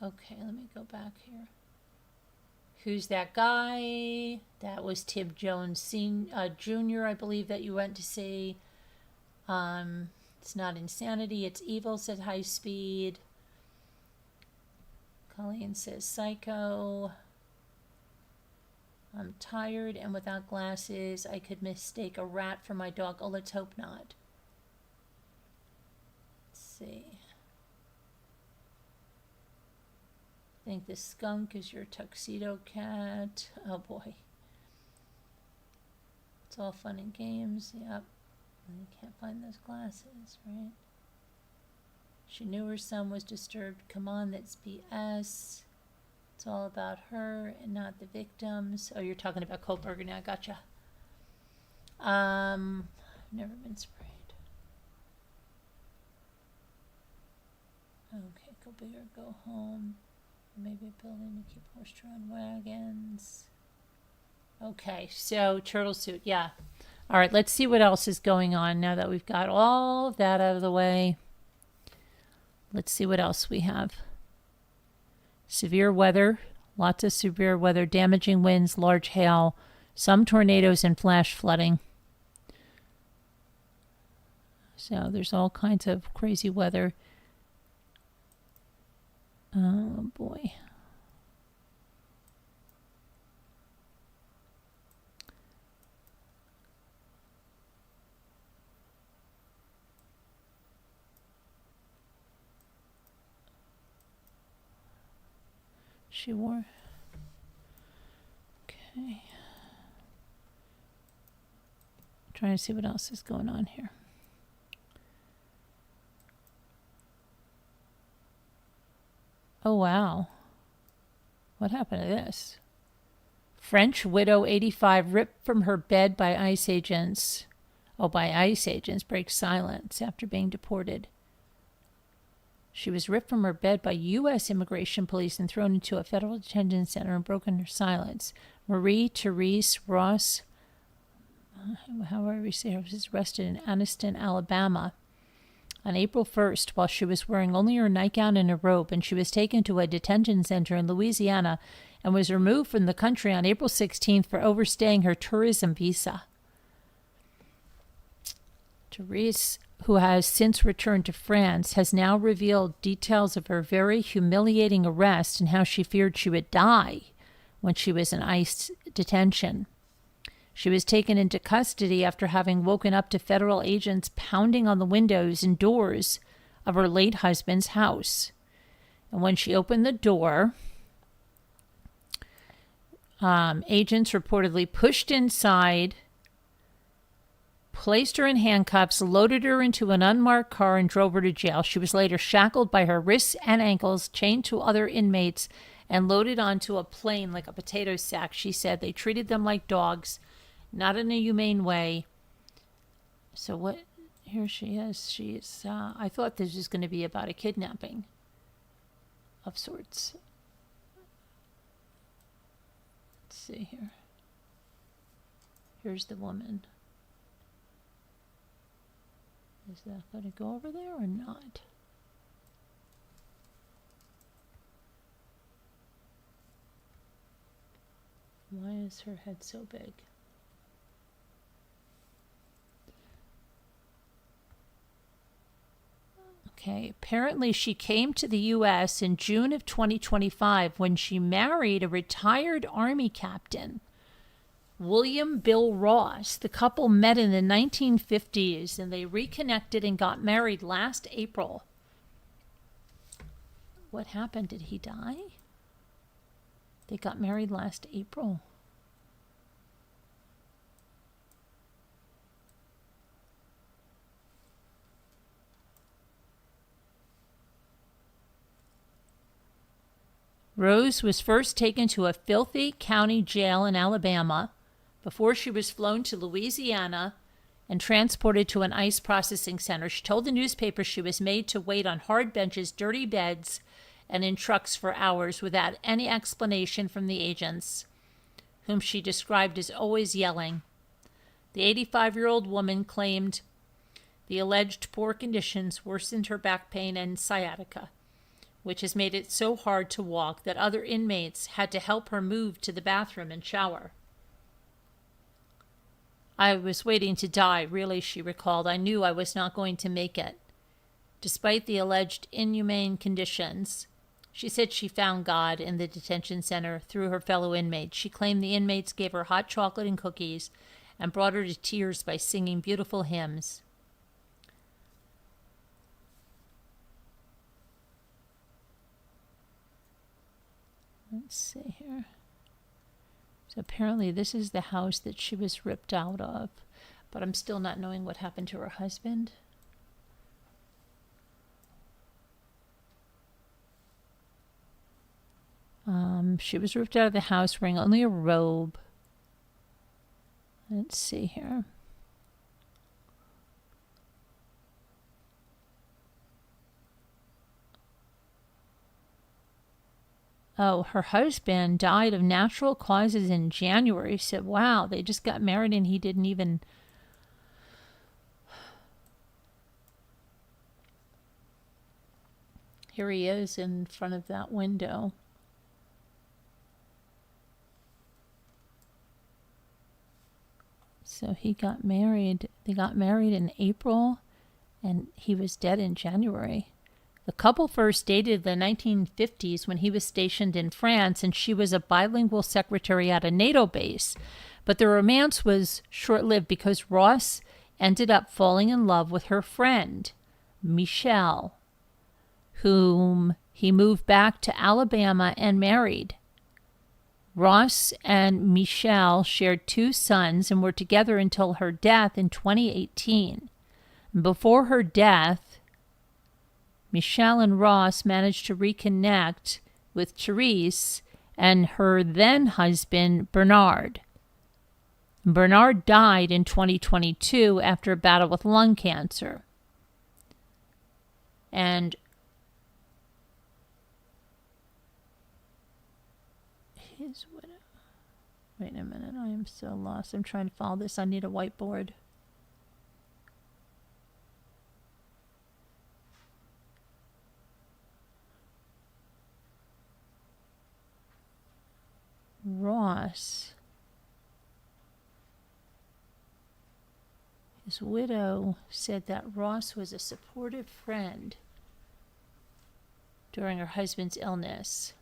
Okay, let me go back here. Who's that guy? That was Tim Jones Jr., I believe, that you went to see. It's not insanity, it's evil, said High Speed. Colleen says psycho. I'm tired and without glasses. I could mistake a rat for my dog. Oh, let's hope not. Let's see. I think the skunk is your tuxedo cat. Oh boy. It's all fun and games. Yep. You can't find those glasses, right? She knew her son was disturbed. Come on, that's BS. It's all about her and not the victims. Oh, you're talking about Coberger now. Gotcha. Never been sprayed. Okay, Coberger, go home. Maybe a building to keep horse-drawn wagons. Okay, so turtle suit, yeah. All right, let's see what else is going on now that we've got all of that out of the way. Let's see what else we have. Severe weather, lots of severe weather, damaging winds, large hail, some tornadoes and flash flooding. So there's all kinds of crazy weather. Oh boy. She wore. Okay. Trying to see what else is going on here. Oh, wow. What happened to this? French widow 85 ripped from her bed by ICE agents. Oh, by ICE agents, breaks silence after being deported. She was ripped from her bed by U.S. immigration police and thrown into a federal detention center and broken her silence. Marie Therese Ross, however you say her, was arrested in Anniston, Alabama on April 1st while she was wearing only her nightgown and a robe, and she was taken to a detention center in Louisiana and was removed from the country on April 16th for overstaying her tourism visa. Therese, who has since returned to France, has now revealed details of her very humiliating arrest and how she feared she would die when she was in ICE detention. She was taken into custody after having woken up to federal agents pounding on the windows and doors of her late husband's house. And when she opened the door, agents reportedly pushed inside, placed her in handcuffs, loaded her into an unmarked car, and drove her to jail. She was later shackled by her wrists and ankles, chained to other inmates, and loaded onto a plane like a potato sack. She said they treated them like dogs, not in a humane way. So what? Here she is. She's. I thought this was going to be about a kidnapping of sorts. Let's see here. Here's the woman. Is that going to go over there or not? Why is her head so big? Okay, apparently she came to the U.S. in June of 2025 when she married a retired Army captain, William Bill Ross. The couple met in the 1950s and they reconnected and got married last April. What happened? Did he die? They got married last April. Rose was first taken to a filthy county jail in Alabama before she was flown to Louisiana and transported to an ICE processing center. She told the newspaper she was made to wait on hard benches, dirty beds, and in trucks for hours without any explanation from the agents, whom she described as always yelling. The 85-year-old woman claimed the alleged poor conditions worsened her back pain and sciatica, which has made it so hard to walk that other inmates had to help her move to the bathroom and shower. I was waiting to die, really, she recalled. I knew I was not going to make it. Despite the alleged inhumane conditions, she said she found God in the detention center through her fellow inmates. She claimed the inmates gave her hot chocolate and cookies and brought her to tears by singing beautiful hymns. Let's see here. So apparently this is the house that she was ripped out of, but I'm still not knowing what happened to her husband. She was ripped out of the house wearing only a robe. Let's see here. Oh, her husband died of natural causes in January. She said, wow, they just got married and he didn't even... Here he is in front of that window. So he got married. They got married in April and he was dead in January. The couple first dated in the 1950s when he was stationed in France and she was a bilingual secretary at a NATO base. But the romance was short-lived because Ross ended up falling in love with her friend, Michelle, whom he moved back to Alabama and married. Ross and Michelle shared 2 sons and were together until her death in 2018. Before her death, Michelle and Ross managed to reconnect with Therese and her then husband, Bernard. Bernard died in 2022 after a battle with lung cancer. And Wait a minute, I am so lost. I'm trying to follow this. I need a whiteboard. Ross. His widow said that Ross was a supportive friend during her husband's illness.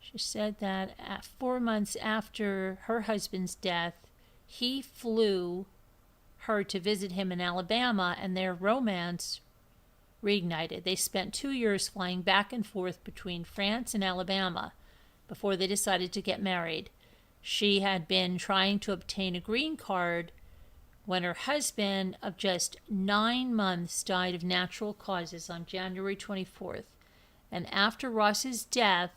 She said that 4 months after her husband's death, he flew her to visit him in Alabama, and their romance reignited. They spent 2 years flying back and forth between France and Alabama before they decided to get married. She had been trying to obtain a green card when her husband of just 9 months died of natural causes on January 24th. And after Ross's death,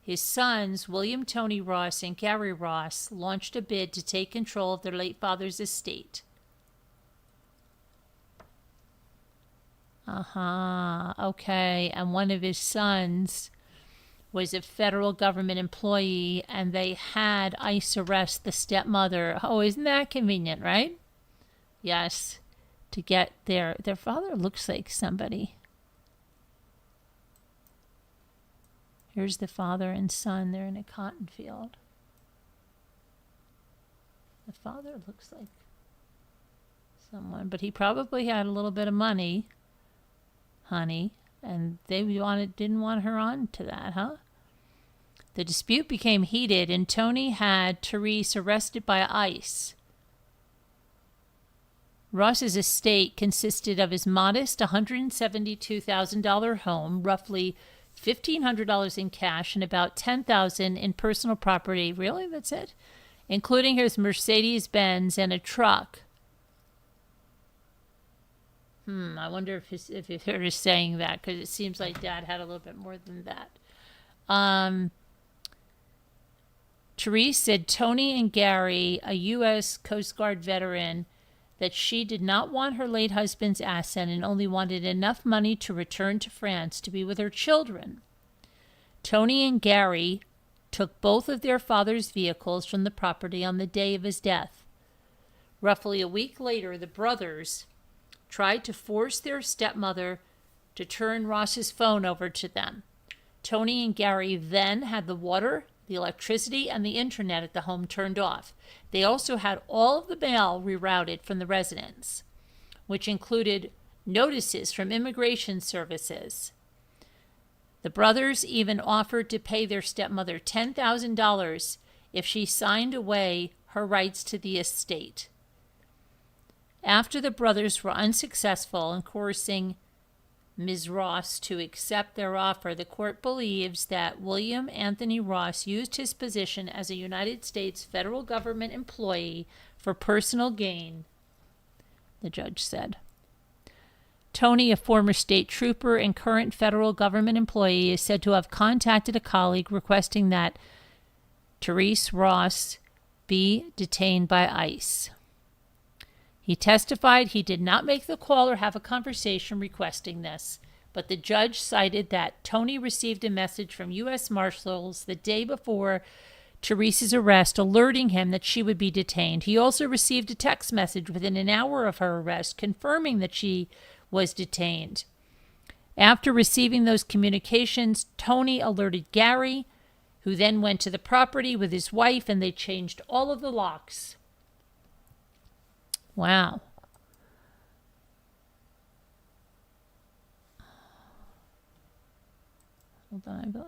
his sons, William Tony Ross and Gary Ross, launched a bid to take control of their late father's estate. Okay. And one of his sons was a federal government employee, and they had ICE arrest the stepmother. Oh, isn't that convenient, right? Yes. To get their father looks like somebody. Here's the father and son. They're in a cotton field. The father looks like someone, but he probably had a little bit of money, honey, and they didn't want her on to that, huh? The dispute became heated, and Tony had Therese arrested by ICE. Ross's estate consisted of his modest $172,000 home, roughly $1,500 in cash, and about $10,000 in personal property. Really? That's it? Including his Mercedes-Benz and a truck. I wonder if they're just saying that, because it seems like Dad had a little bit more than that. Therese said Tony and Gary, a U.S. Coast Guard veteran, that she did not want her late husband's asset and only wanted enough money to return to France to be with her children. Tony and Gary took both of their father's vehicles from the property on the day of his death. Roughly a week later, the brothers tried to force their stepmother to turn Ross's phone over to them. Tony and Gary then had the water, the electricity, and the internet at the home turned off. They also had all of the mail rerouted from the residence, which included notices from immigration services. The brothers even offered to pay their stepmother $10,000 if she signed away her rights to the estate. After the brothers were unsuccessful in coercing Ms. Ross to accept their offer, the court believes that William Anthony Ross used his position as a United States federal government employee for personal gain, the judge said. Tony, a former state trooper and current federal government employee, is said to have contacted a colleague requesting that Therese Ross be detained by ICE. He testified he did not make the call or have a conversation requesting this, but the judge cited that Tony received a message from U.S. Marshals the day before Therese's arrest alerting him that she would be detained. He also received a text message within an hour of her arrest confirming that she was detained. After receiving those communications, Tony alerted Gary, who then went to the property with his wife, and they changed all of the locks. Wow. Hold on.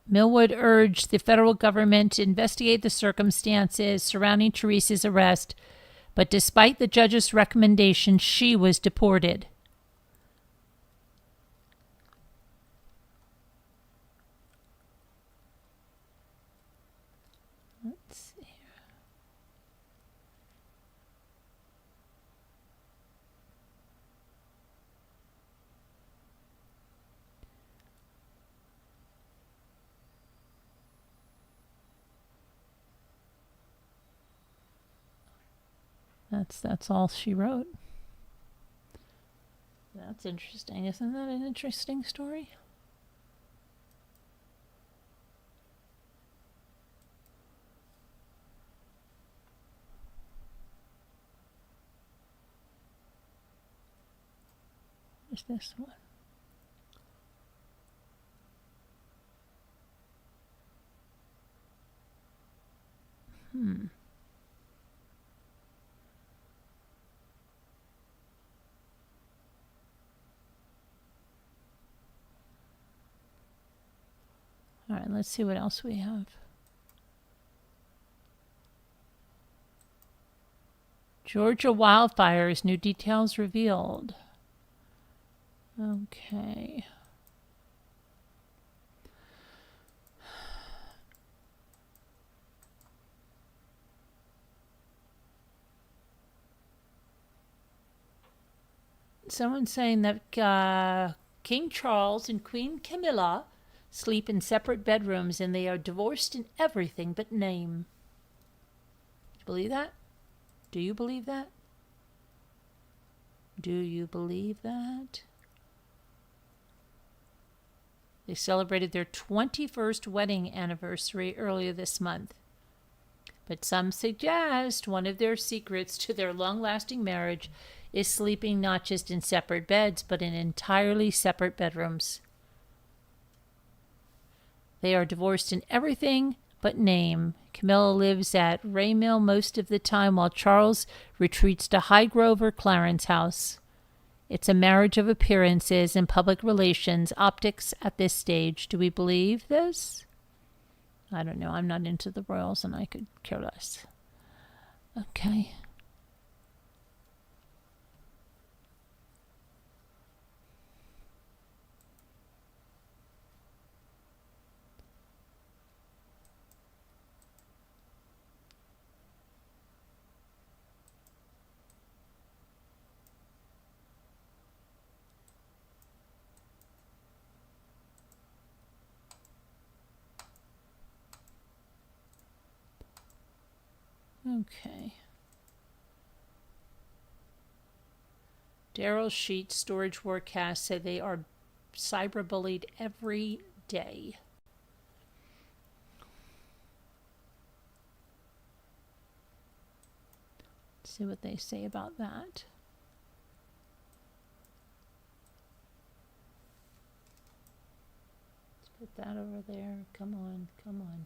Millwood urged the federal government to investigate the circumstances surrounding Therese's arrest, but despite the judge's recommendation, she was deported. Let's see here. That's all she wrote. That's interesting. Isn't that an interesting story? Where's this one? All right, let's see what else we have. Georgia wildfires, new details revealed. Okay. Someone's saying that King Charles and Queen Camilla sleep in separate bedrooms and they are divorced in everything but name. Do you believe that? Do you believe that? Do you believe that? They celebrated their 21st wedding anniversary earlier this month. But some suggest one of their secrets to their long-lasting marriage is sleeping not just in separate beds, but in entirely separate bedrooms. They are divorced in everything but name. Camilla lives at Raymill most of the time, while Charles retreats to Highgrove or Clarence House. It's a marriage of appearances and public relations, optics at this stage. Do we believe this? I don't know. I'm not into the royals and I could care less. Okay. Okay. Daryl Sheets, Storage Forecast, said they are cyberbullied every day. Let's see what they say about that. Let's put that over there. Come on, come on.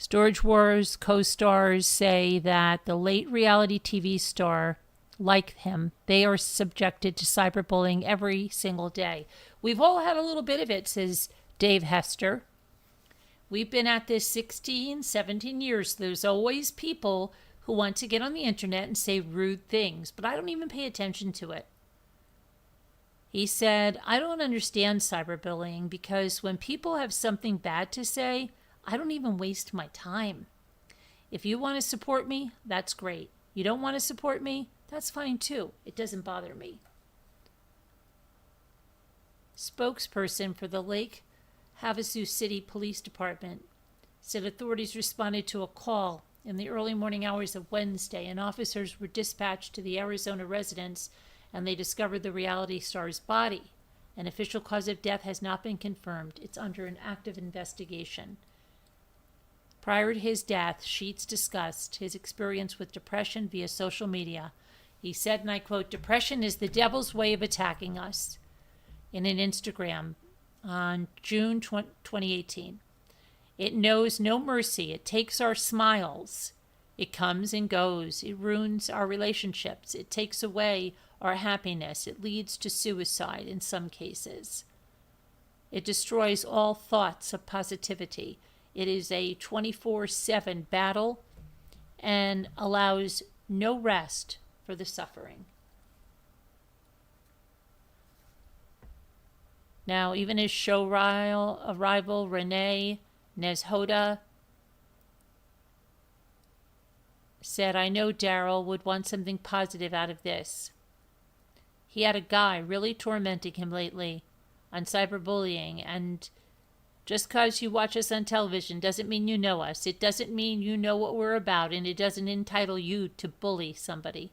Storage Wars co-stars say that the late reality TV star, like him, they are subjected to cyberbullying every single day. We've all had a little bit of it, says Dave Hester. We've been at this 16, 17 years. There's always people who want to get on the internet and say rude things, but I don't even pay attention to it. He said, I don't understand cyberbullying because when people have something bad to say, I don't even waste my time. If you want to support me, that's great. You don't want to support me, that's fine too. It doesn't bother me. Spokesperson for the Lake Havasu City Police Department said authorities responded to a call in the early morning hours of Wednesday, and officers were dispatched to the Arizona residence, and they discovered the reality star's body. An official cause of death has not been confirmed. It's under an active investigation. Prior to his death, Sheets discussed his experience with depression via social media. He said, and I quote, "Depression is the devil's way of attacking us," in an Instagram on June 2018. It knows no mercy. It takes our smiles. It comes and goes. It ruins our relationships. It takes away our happiness. It leads to suicide in some cases. It destroys all thoughts of positivity. It is a 24/7 battle and allows no rest for the suffering. Now, even his show rival Renee Nezhoda said, I know Daryl would want something positive out of this. He had a guy really tormenting him lately on cyberbullying, and just because you watch us on television doesn't mean you know us. It doesn't mean you know what we're about, and it doesn't entitle you to bully somebody.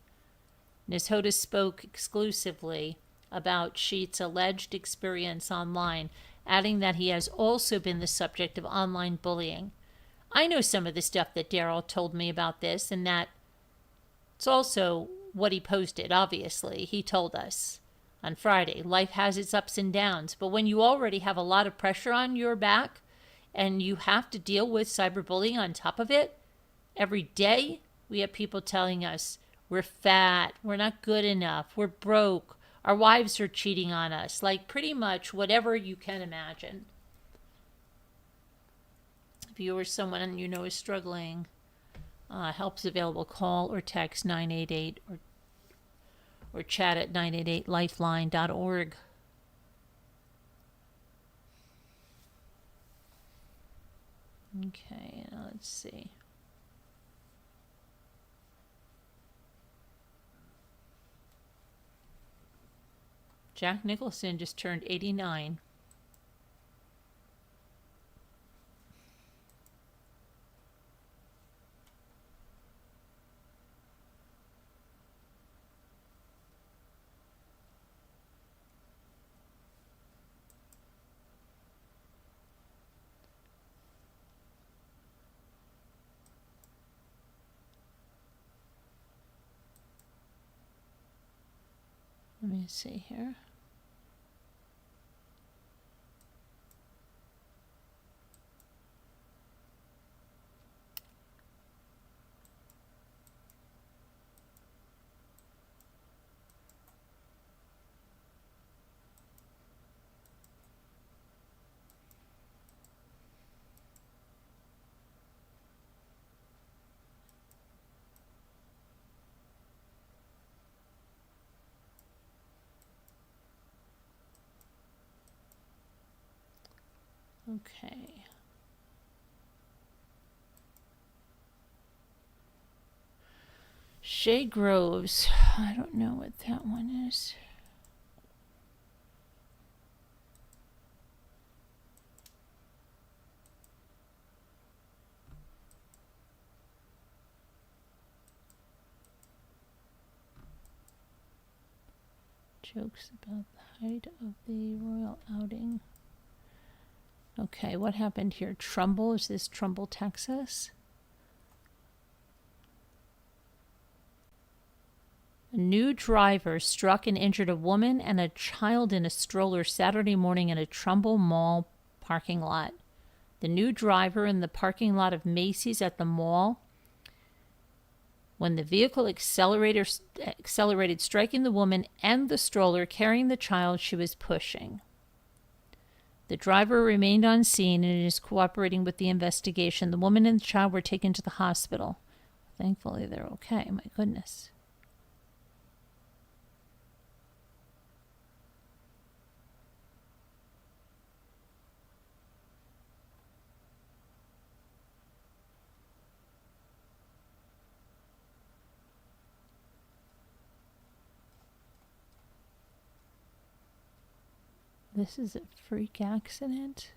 Nezhoda spoke exclusively about Sheets' alleged experience online, adding that he has also been the subject of online bullying. I know some of the stuff that Daryl told me about this, and that it's also what he posted, obviously. He told us. on Friday. Life has its ups and downs, but when you already have a lot of pressure on your back and you have to deal with cyberbullying on top of it, every day we have people telling us we're fat, we're not good enough, we're broke, our wives are cheating on us, like pretty much whatever you can imagine. If you or someone you know is struggling, help's available. Call or text 988 or chat at 988lifeline.org. Okay, now let's see. Jack Nicholson just turned 89. Let me see here. Okay. Shea Groves. I don't know what that one is. Jokes about the height of the royal outing. Okay, what happened here? Trumbull, is this Trumbull, Texas? A new driver struck and injured a woman and a child in a stroller Saturday morning in a Trumbull Mall parking lot. The new driver in the parking lot of Macy's at the mall, when the vehicle accelerated, striking the woman and the stroller carrying the child she was pushing. The driver remained on scene and is cooperating with the investigation. The woman and the child were taken to the hospital. Thankfully, they're okay. My goodness. This is a freak accident.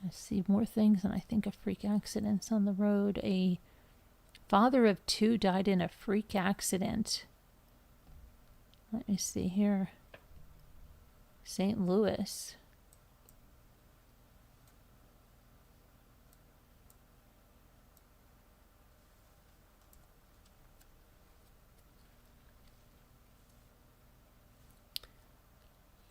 I see more things than I think of freak accidents on the road. A father of 2 died in a freak accident. Let me see here. St. Louis.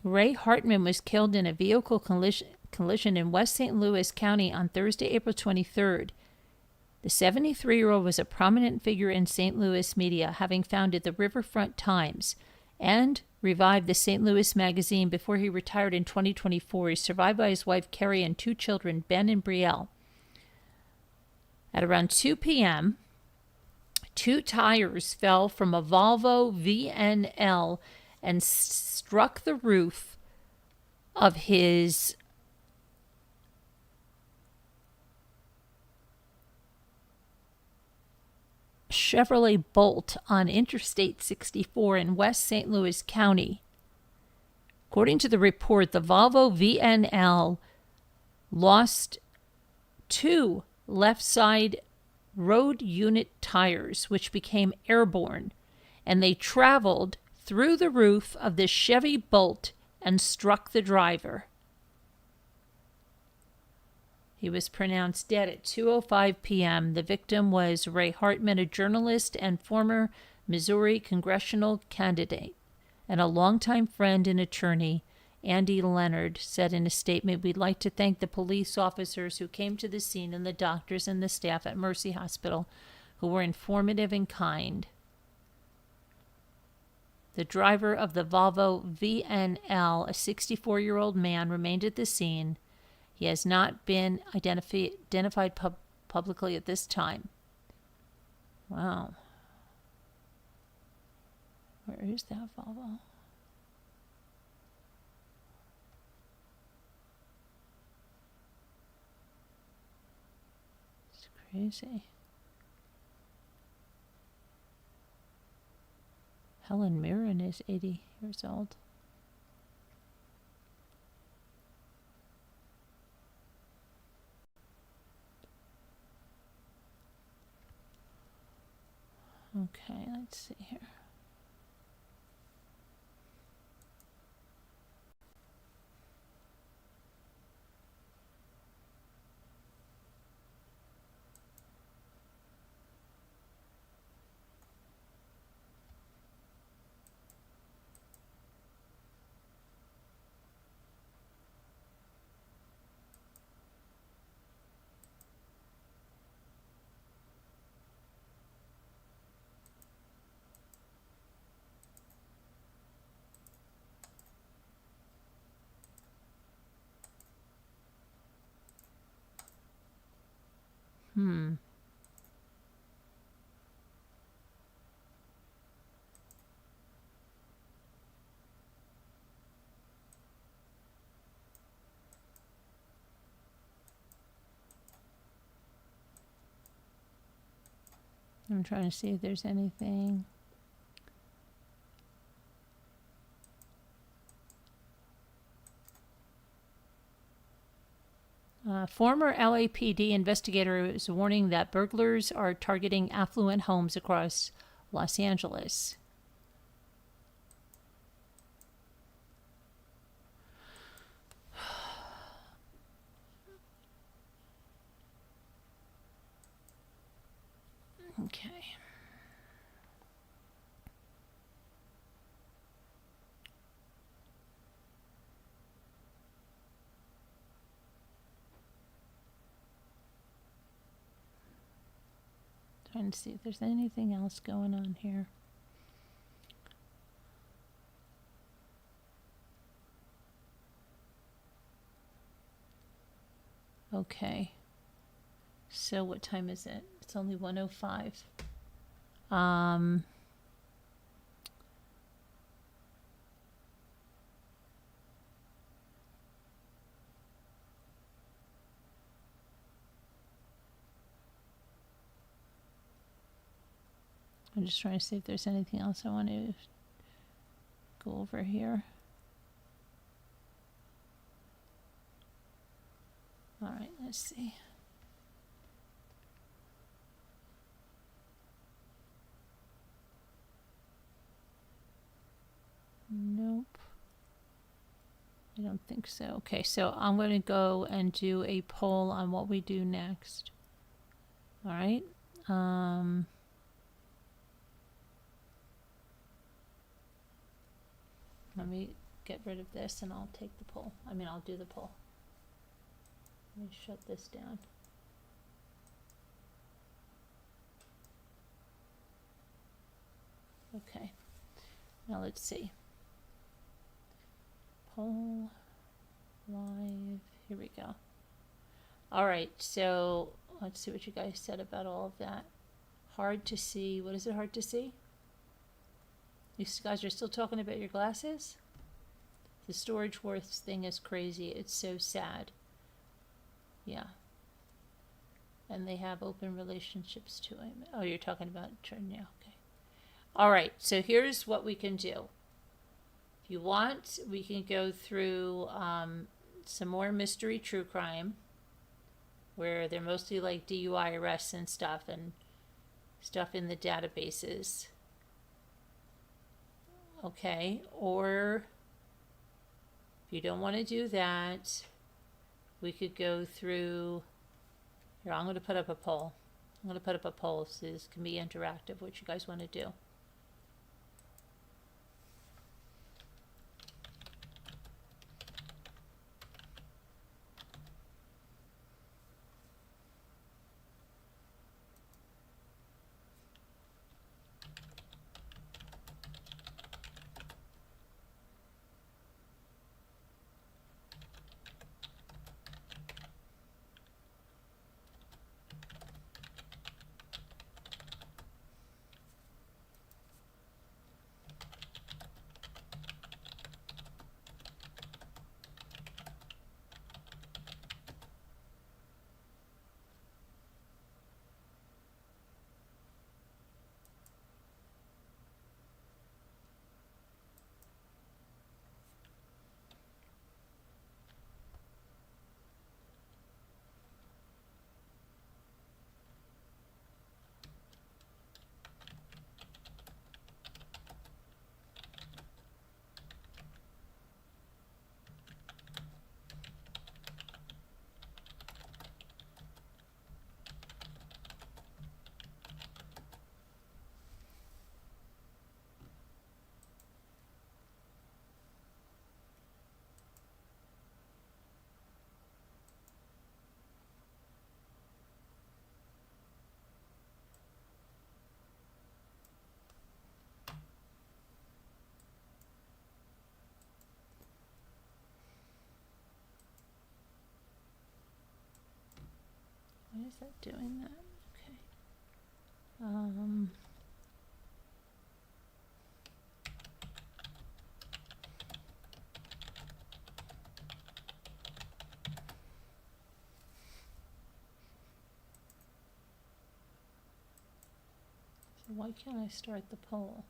Ray Hartman was killed in a vehicle collision in West St. Louis County on Thursday, April 23rd. The 73-year-old was a prominent figure in St. Louis media, having founded the Riverfront Times and revived the St. Louis Magazine before he retired in 2024. He's survived by his wife, Carrie, and 2 children, Ben and Brielle. At around 2 p.m., 2 tires fell from a Volvo VNL and struck the roof of his Chevrolet Bolt on Interstate 64 in West St. Louis County. According to the report, the Volvo VNL lost 2 left side road unit tires, which became airborne, and they traveled through the roof of the Chevy Bolt and struck the driver. He was pronounced dead at 2:05 p.m. The victim was Ray Hartman, a journalist and former Missouri congressional candidate. and a longtime friend and attorney, Andy Leonard, said in a statement, "We'd like to thank the police officers who came to the scene and the doctors and the staff at Mercy Hospital who were informative and kind." The driver of the Volvo VNL, a 64-year-old man, remained at the scene. He has not been identified publicly at this time. Wow. Where is that Volvo? It's crazy. Helen Mirren is 80 years old. Okay, let's see here. I'm trying to see if there's anything. Former LAPD investigator is warning that burglars are targeting affluent homes across Los Angeles. Okay. Trying to see if there's anything else going on here. Okay. So what time is it? It's only 1:05. I'm just trying to see if there's anything else I want to go over here. All right, let's see. Nope. I don't think so. Okay, so I'm going to go and do a poll on what we do next. All right. Let me get rid of this and I'll take the poll. I'll do the poll. Let me shut this down. Okay. Now let's see. Poll live. Here we go. All right. So let's see what you guys said about all of that. Hard to see. What is it hard to see? You guys are still talking about your glasses? The storage worth thing is crazy. It's so sad. Yeah. And they have open relationships too. Oh, you're talking about churn. Yeah, okay. All right. So here's what we can do. If you want, we can go through some more mystery true crime, where they're mostly like DUI arrests and stuff in the databases. Okay, or if you don't want to do that, we could go through, here, I'm going to put up a poll. I'm going to put up a poll so this can be interactive, what you guys want to do. Why is that doing that? Okay. So why can't I start the poll?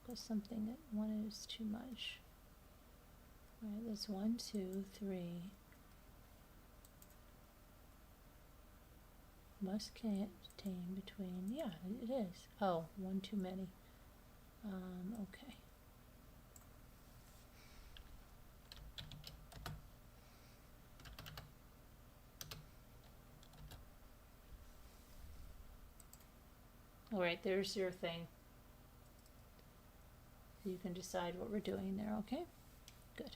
Because something that one is too much. All right, there's 1, 2, 3. Must contain between, yeah, it is. Oh, 1 too many. Okay. All right, there's your thing. So you can decide what we're doing there, okay? Good.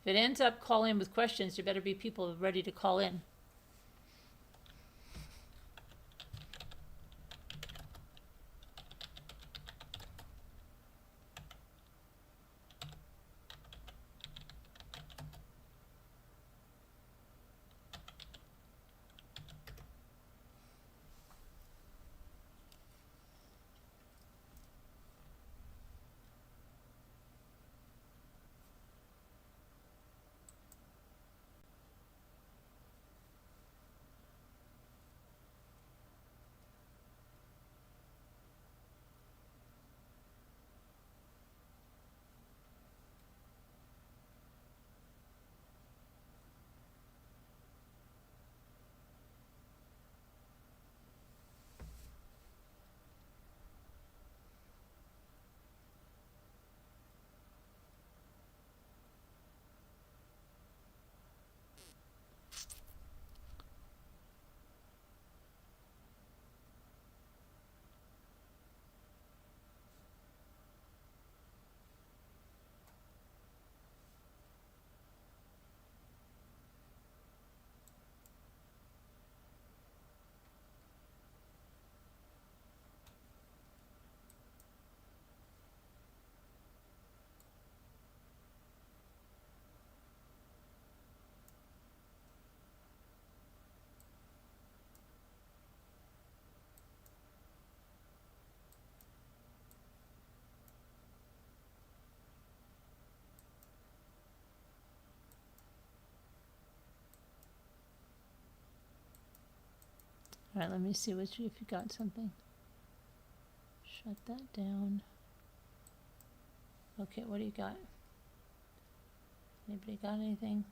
If it ends up calling with questions, there better be people ready to call in. All right, let me see if you got something. Shut that down. Okay, what do you got? Anybody got anything?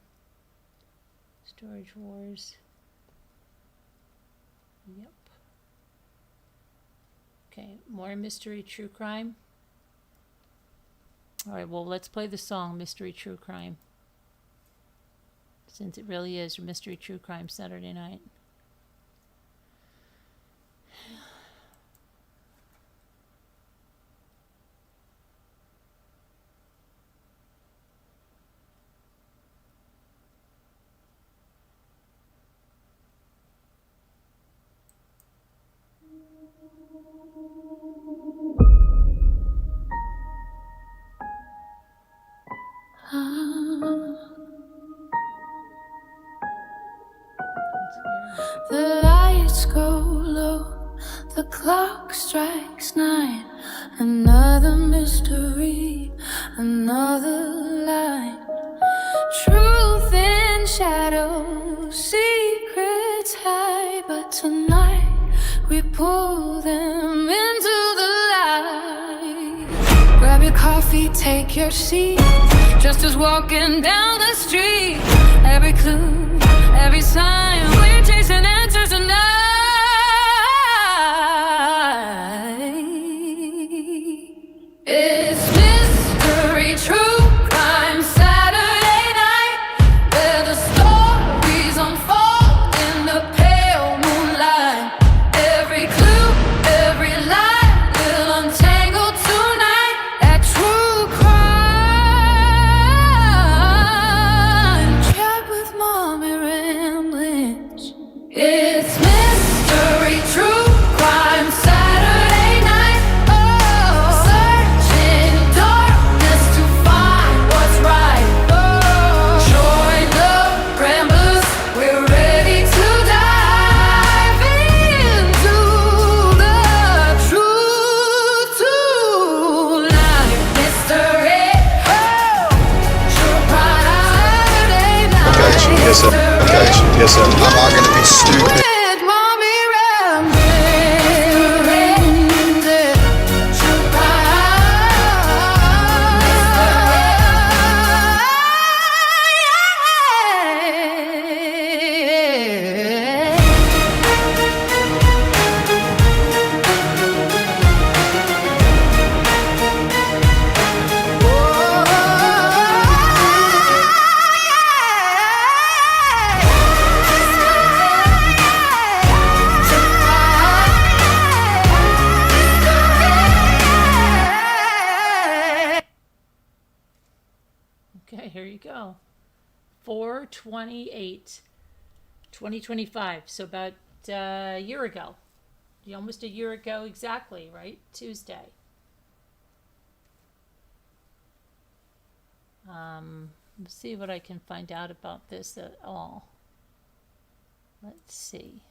Storage wars. Yep. Okay, more mystery true crime. All right, well, let's play the song Mystery True Crime, since it really is Mystery True Crime Saturday night. The lights go low, the clock strikes 9. Another mystery, another line. Truth in shadow, secrets hide. But tonight we pull them into the light. Grab your coffee, take your seat. Just as walking down the street. Every clue, every sign, we're chasing answers tonight. It's mystery, true crime, Saturday night, where the stories unfold in the pale moonlight. Every clue, every 4/28/2025. So about a year ago. Almost a year ago exactly, right? Tuesday. Let's see what I can find out about this at all. Let's see.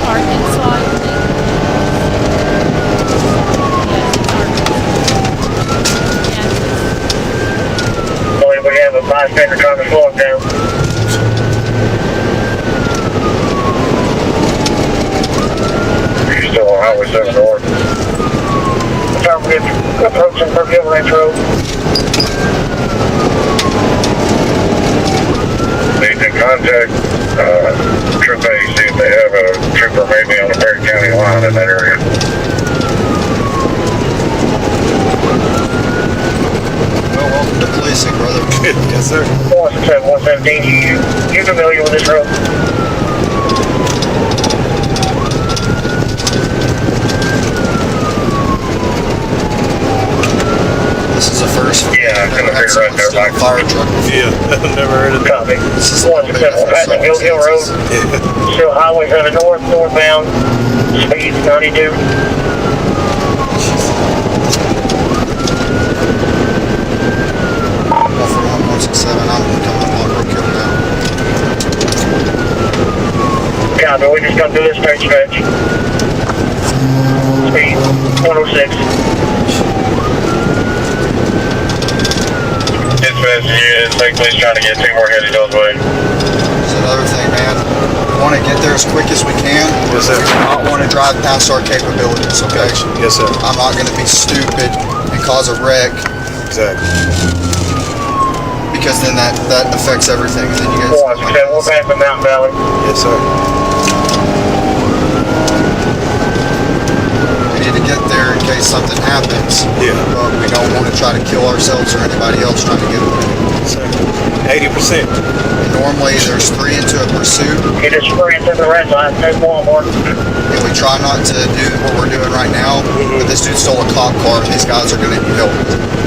Arkansas, I think. Yes, it's Arkansas. We have a bystander trying to slow him down. He's still on Highway 7 North. Time to get approaching Perkins Ranch Road. Need to contact Troop A, see if they have a trooper maybe on the Perry County line in that area. Well, welcome to policing, brother. Yes, sir. 117, you familiar with this road? This is the first. Yeah, I'm gonna be right there, Like Mike. fire truck. Yeah, I've never heard of that. Copy. This is 117, Patton Hill Road. Yeah. Still Highway 7 North, northbound. Speed 92. One for 1167. I'm coming on Brookhill now. Copy, we just come through this straight stretch. Speed 106. Dispatch, yeah, basically trying to get 2 more headed those way. That's another thing, man. We want to get there as quick as we can. Yes, sir. I want to drive past our capabilities, okay? Yes, sir. I'm not going to be stupid and cause a wreck, Exactly. because then that affects everything. And then you guys. 117, we're back to Mountain Valley. Yes, sir. We need to get there in case something happens. Yeah. But we don't want to try to kill ourselves or anybody else trying to get away. Sir. 80%. Normally there's 3 into a pursuit, He just spraying through the red light, take Walmart. and we try not to do what we're doing right now. But this dude stole a cop car, and these guys are going to need help.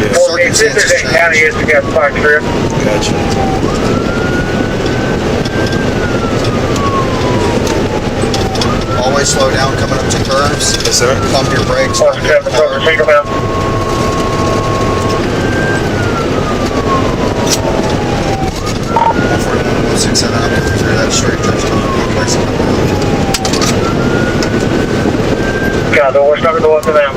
Yeah. Circumstances This is county change. is to get the park strip. Gotcha. Always slow down coming up to curves. Yes, sir. Pump your brakes. Don't get 117, approach the single mount. I'm coming through that straight stretch. Copy, we're starting to go up to them.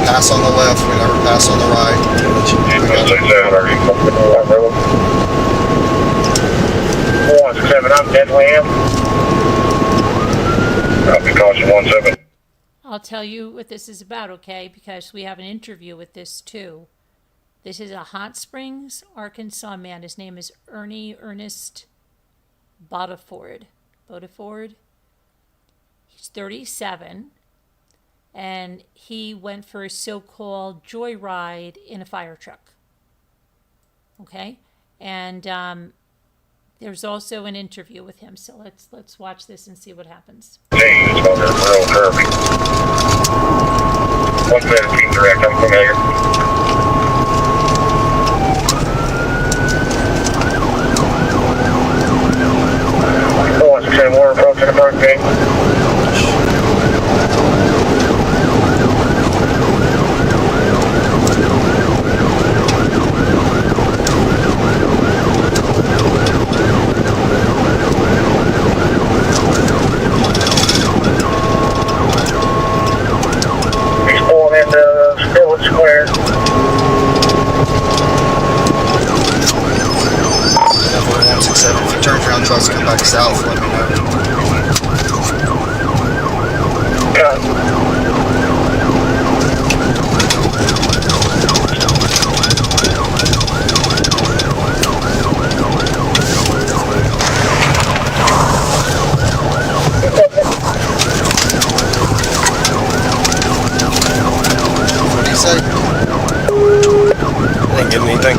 Pass on the left. We never pass on the right. Gotcha. 117, I'm definitely in. Copy, caution 17. I'll tell you what this is about, okay? Because we have an interview with this too. This is a Hot Springs, Arkansas man. His name is Ernest Bodiford. He's 37, and he went for a so-called joyride in a fire truck. Okay, and there's also an interview with him. So let's watch this and see what happens. Hey, it's going real curvy. 117 direct, I'm familiar. We're approaching the park gate. He's pulling into Village Square. Definitely 167. If he turns around and tries to come back south, let me know. Cut. What do you say? I didn't get anything.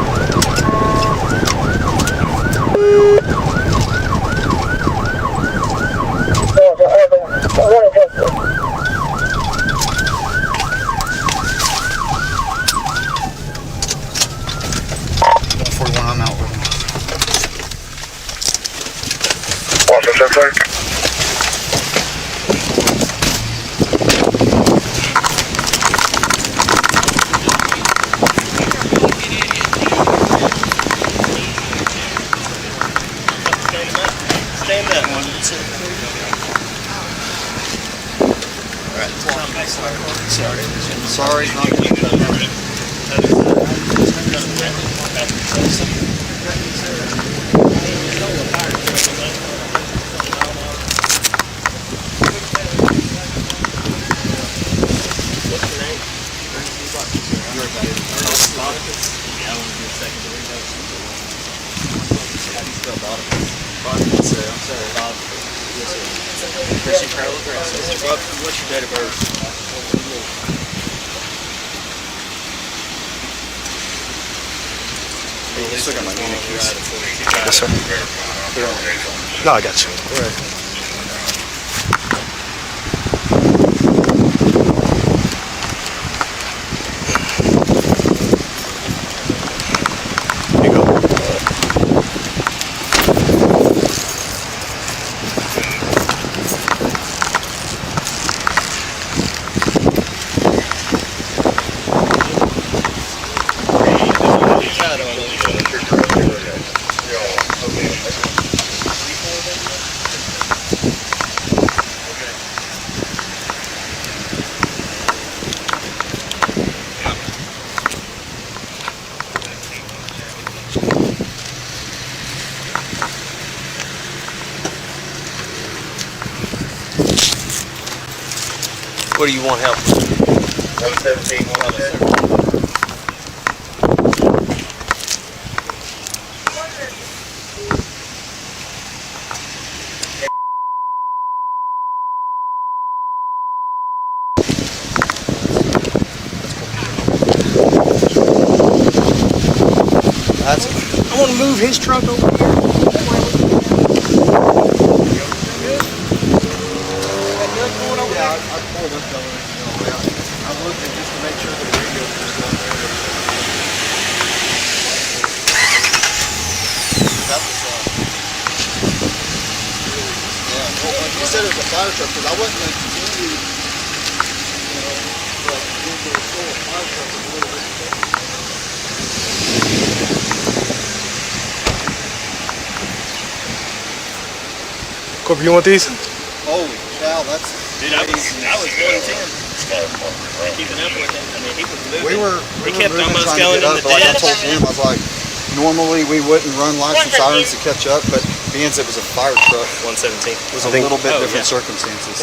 What's your date of birth? You still got my unit keys. Yes, sir. No, I got you. All right. Here you go. What do you want help with? 117. I want to move his truck over here. Yeah, I pulled up I'm looking just to make sure the radio is not there. That was, yeah, well, when you said it was a fire truck, because I wasn't going to continue, like, into the store, a fire truck was a little bit. Corby, you want these? Holy cow, that's Dude, I was 110. Keeping up with him. I mean, he was moving. we kept moving, almost trying to going get in up, the but like I ditch. told him, I was like, normally we wouldn't run lights and sirens to catch up, but being as it was a fire truck, 117. it was a little bit different circumstances.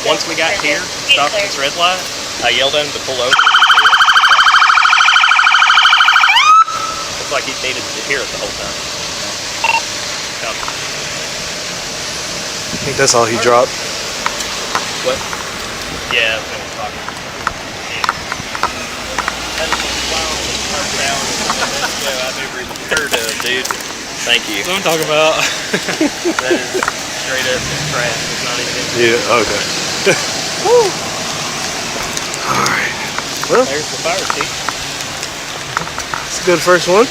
Once we got here, stopped at this red light, I yelled at him to pull over. It's like he needed to hear it the whole time. I think that's all he dropped. What? Yeah, I was gonna talk. I never even heard of, dude. Thank you. That's what I'm talking about. That is straight up trash. It's not even. Yeah, okay. Alright. Well, There's the fire chief. it's a good first one.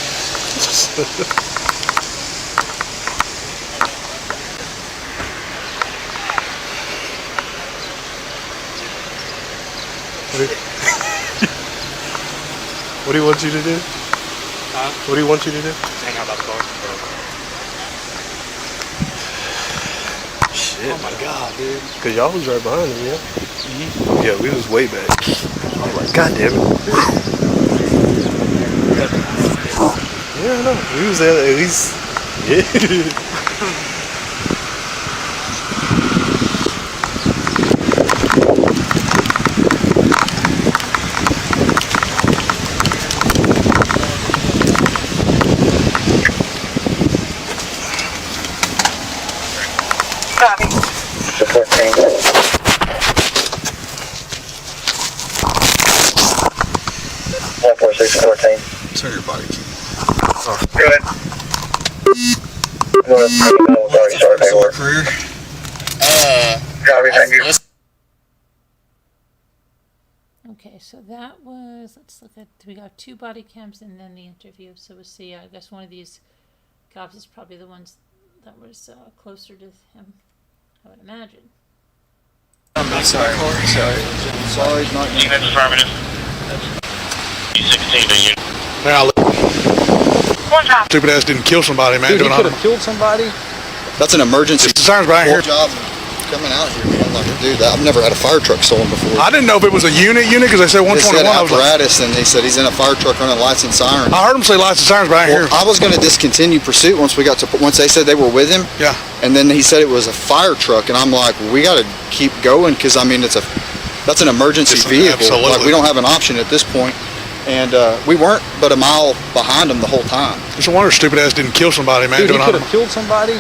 What do you want you to do? Huh? What do you want you to do? Hang out by the car. Shit. Oh my god, dude. Cause y'all was right behind him, yeah? Yeah, we was way back. I was like, god damn it. Yeah, I know. We was there at least. Yeah. Support team. 14614. Turn your body key. Go ahead. Sorry, paperwork. Career. Got everything you. Okay, so that was, let's look at, we got 2 body cams and then the interview. So we'll see, I guess one of these cops is probably the ones that was closer to him, I would imagine. Sorry, not you. Unit affirmative. E16 to you. Now, stupid ass didn't kill somebody, man. Dude, he Doing could have killed somebody. That's an emergency. It's the sirens behind here. Job. coming out here, man. Like, dude, I've never had a fire truck stolen before. I didn't know if it was a unit because they said 121. They said I was like, apparatus, and he said he's in a fire truck running lights and sirens. I heard him say lights and sirens, but I didn't hear him. I was going to discontinue pursuit once they said they were with him. Yeah. And then he said it was a fire truck, and I'm like, we got to keep going because I mean that's an emergency vehicle. Absolutely. Like, we don't have an option at this point. And we weren't but a mile behind him the whole time. It's a wonder stupid ass didn't kill somebody, man. Dude, he could have killed somebody.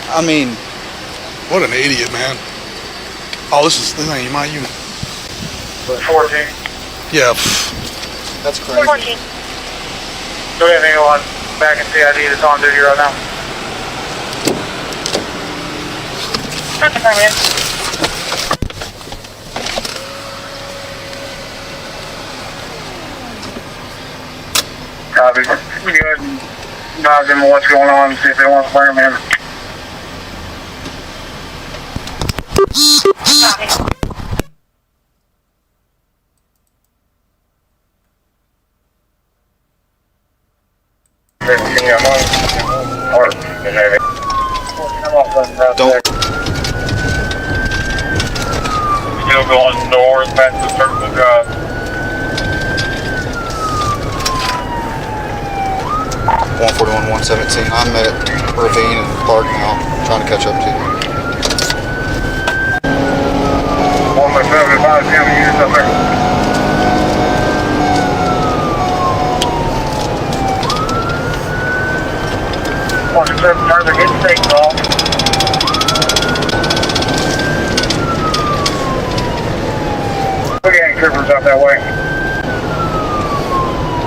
I mean, what an idiot, man. Oh, this ain't my unit. 14. Yeah. That's crazy. 14. Do anything on back in CID that's on duty right now? That's a man. Copy. You go ahead and advise them what's going on and see if they want to bring them in. Copy. Don't. Still going north past the Circle Drive. 141, 117. I'm at Ravine and Park now, trying to catch up to you. 175 county units up there. Once it's up further, get the state call. Look at any troopers out that way.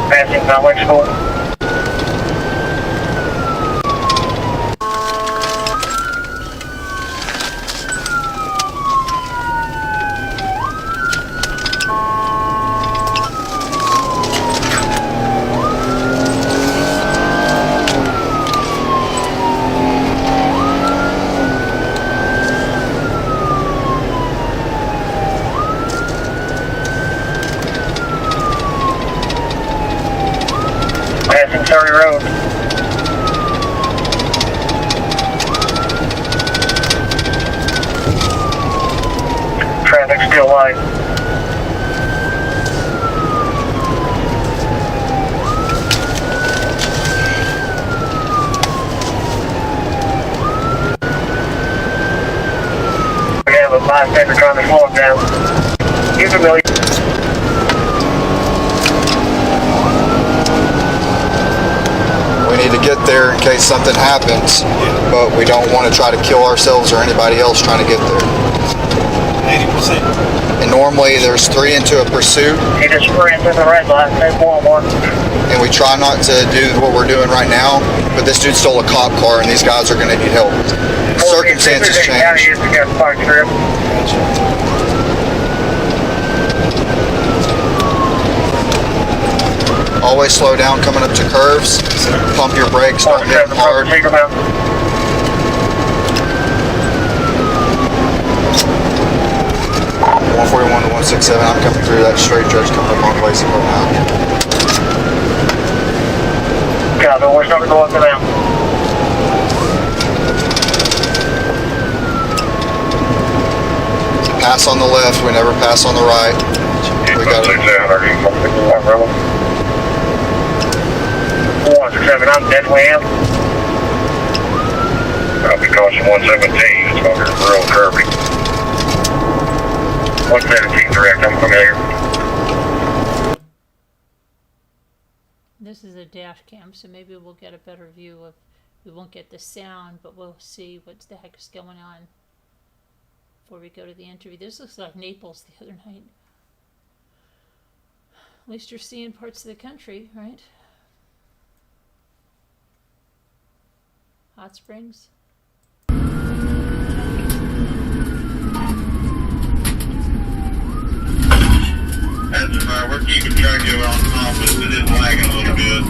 Passing Conway School. Passing Surrey Road. Traffic still light. We have a bystander trying to slow him down. Use a million. We need to get there in case something happens, but we don't want to try to kill ourselves or anybody else trying to get there. 80%. And normally there's 3 into a pursuit, He just ran through the red light, no one. and we try not to do what we're doing right now, but this dude stole a cop car and these guys are going to need help. Circumstances change. Always slow down coming up to curves. Pump your brakes, don't hit them hard. 141 to 167, I'm coming through that straight stretch coming up on Lacey Road now. Copy, we're starting to go up to them. Pass on the left, we never pass on the right. We got it. 167, I'm deadly in. Copy, caution 117, it's going to be real curvy. 117 direct, I'm familiar. This is a dash cam, so maybe we'll get a better view of, we won't get the sound, but we'll see what the heck is going on before we go to the interview. This looks like Naples the other night. At least you're seeing parts of the country, right? Hot Springs. We're keeping track of on office, it is lagging a little bit.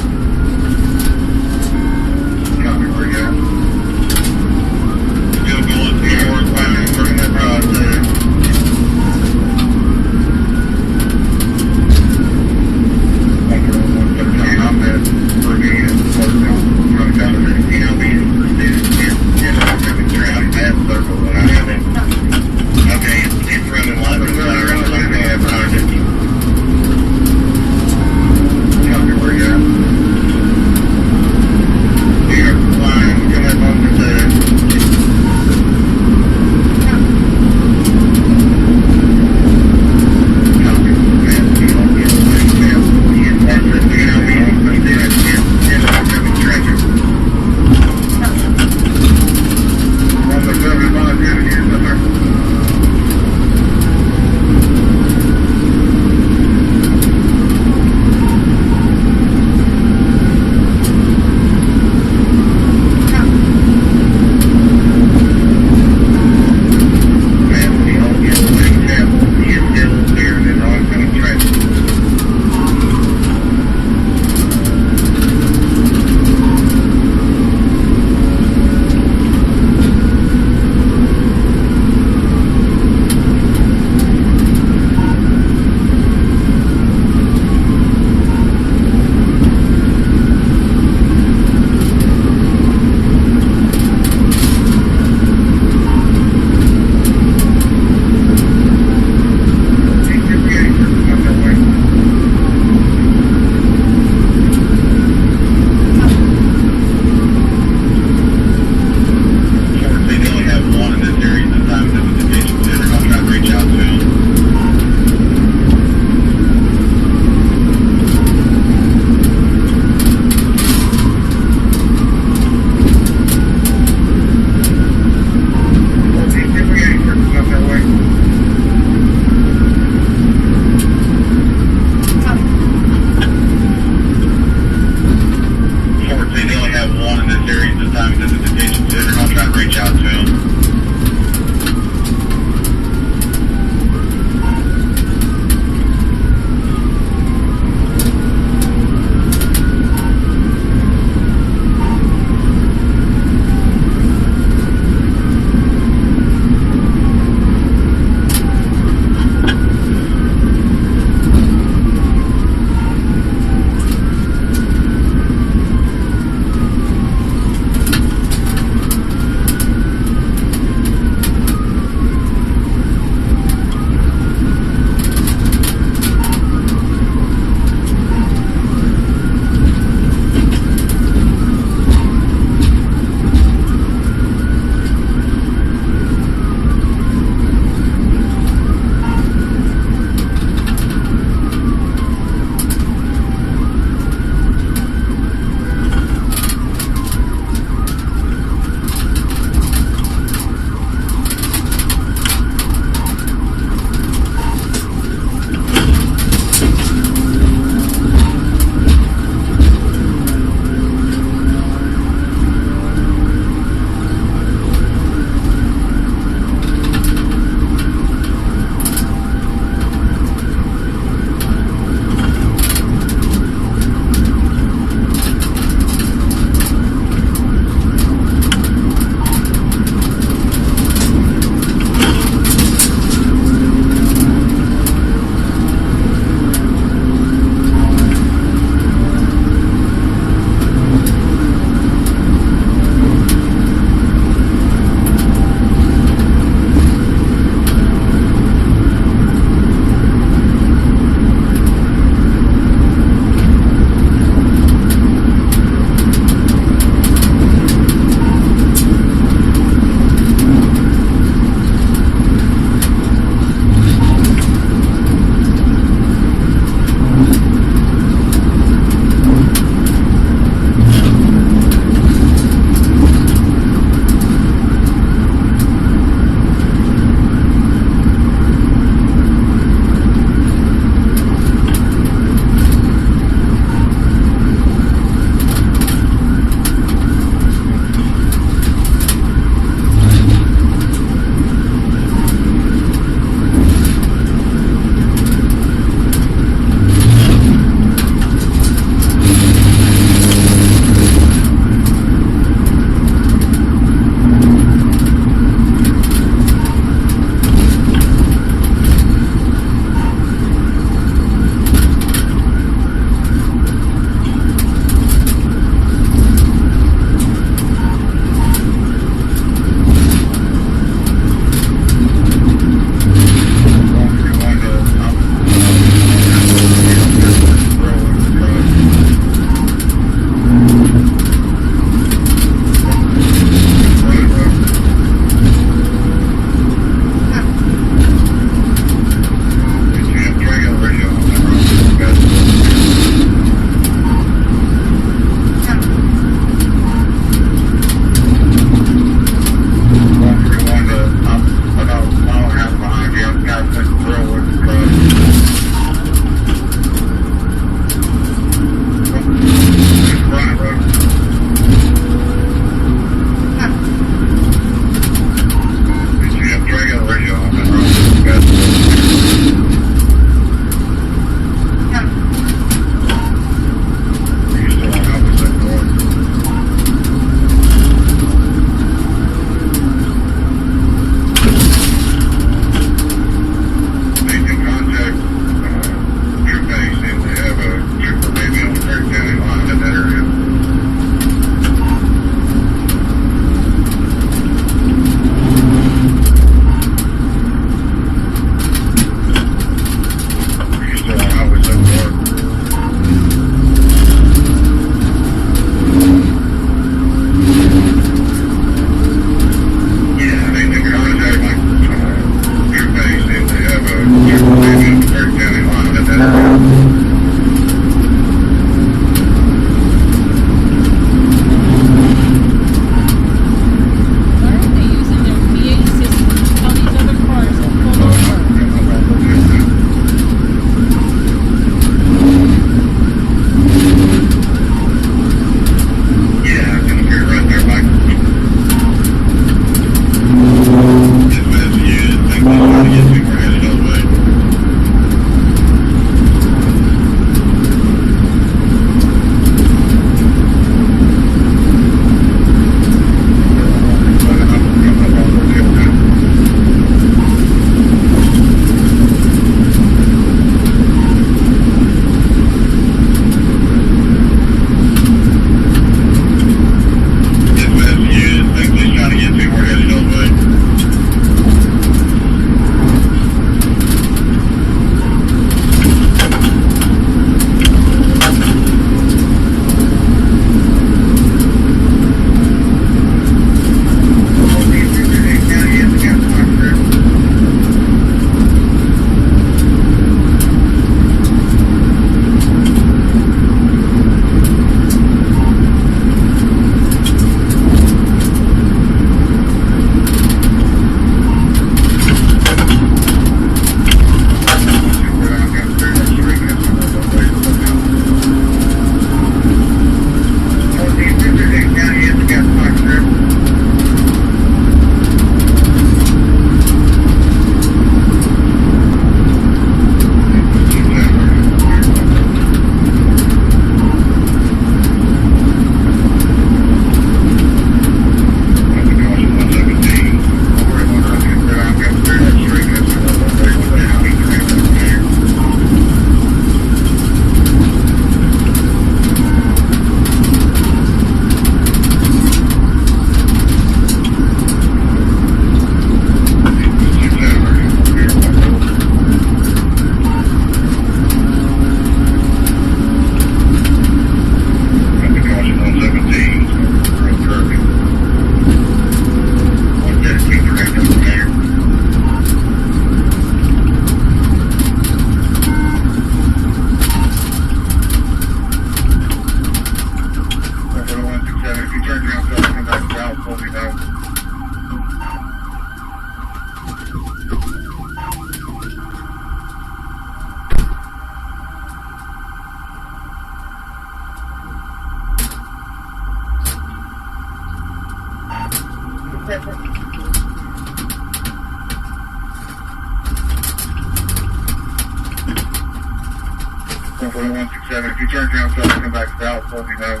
167. If you turn around, so come back south, let me know.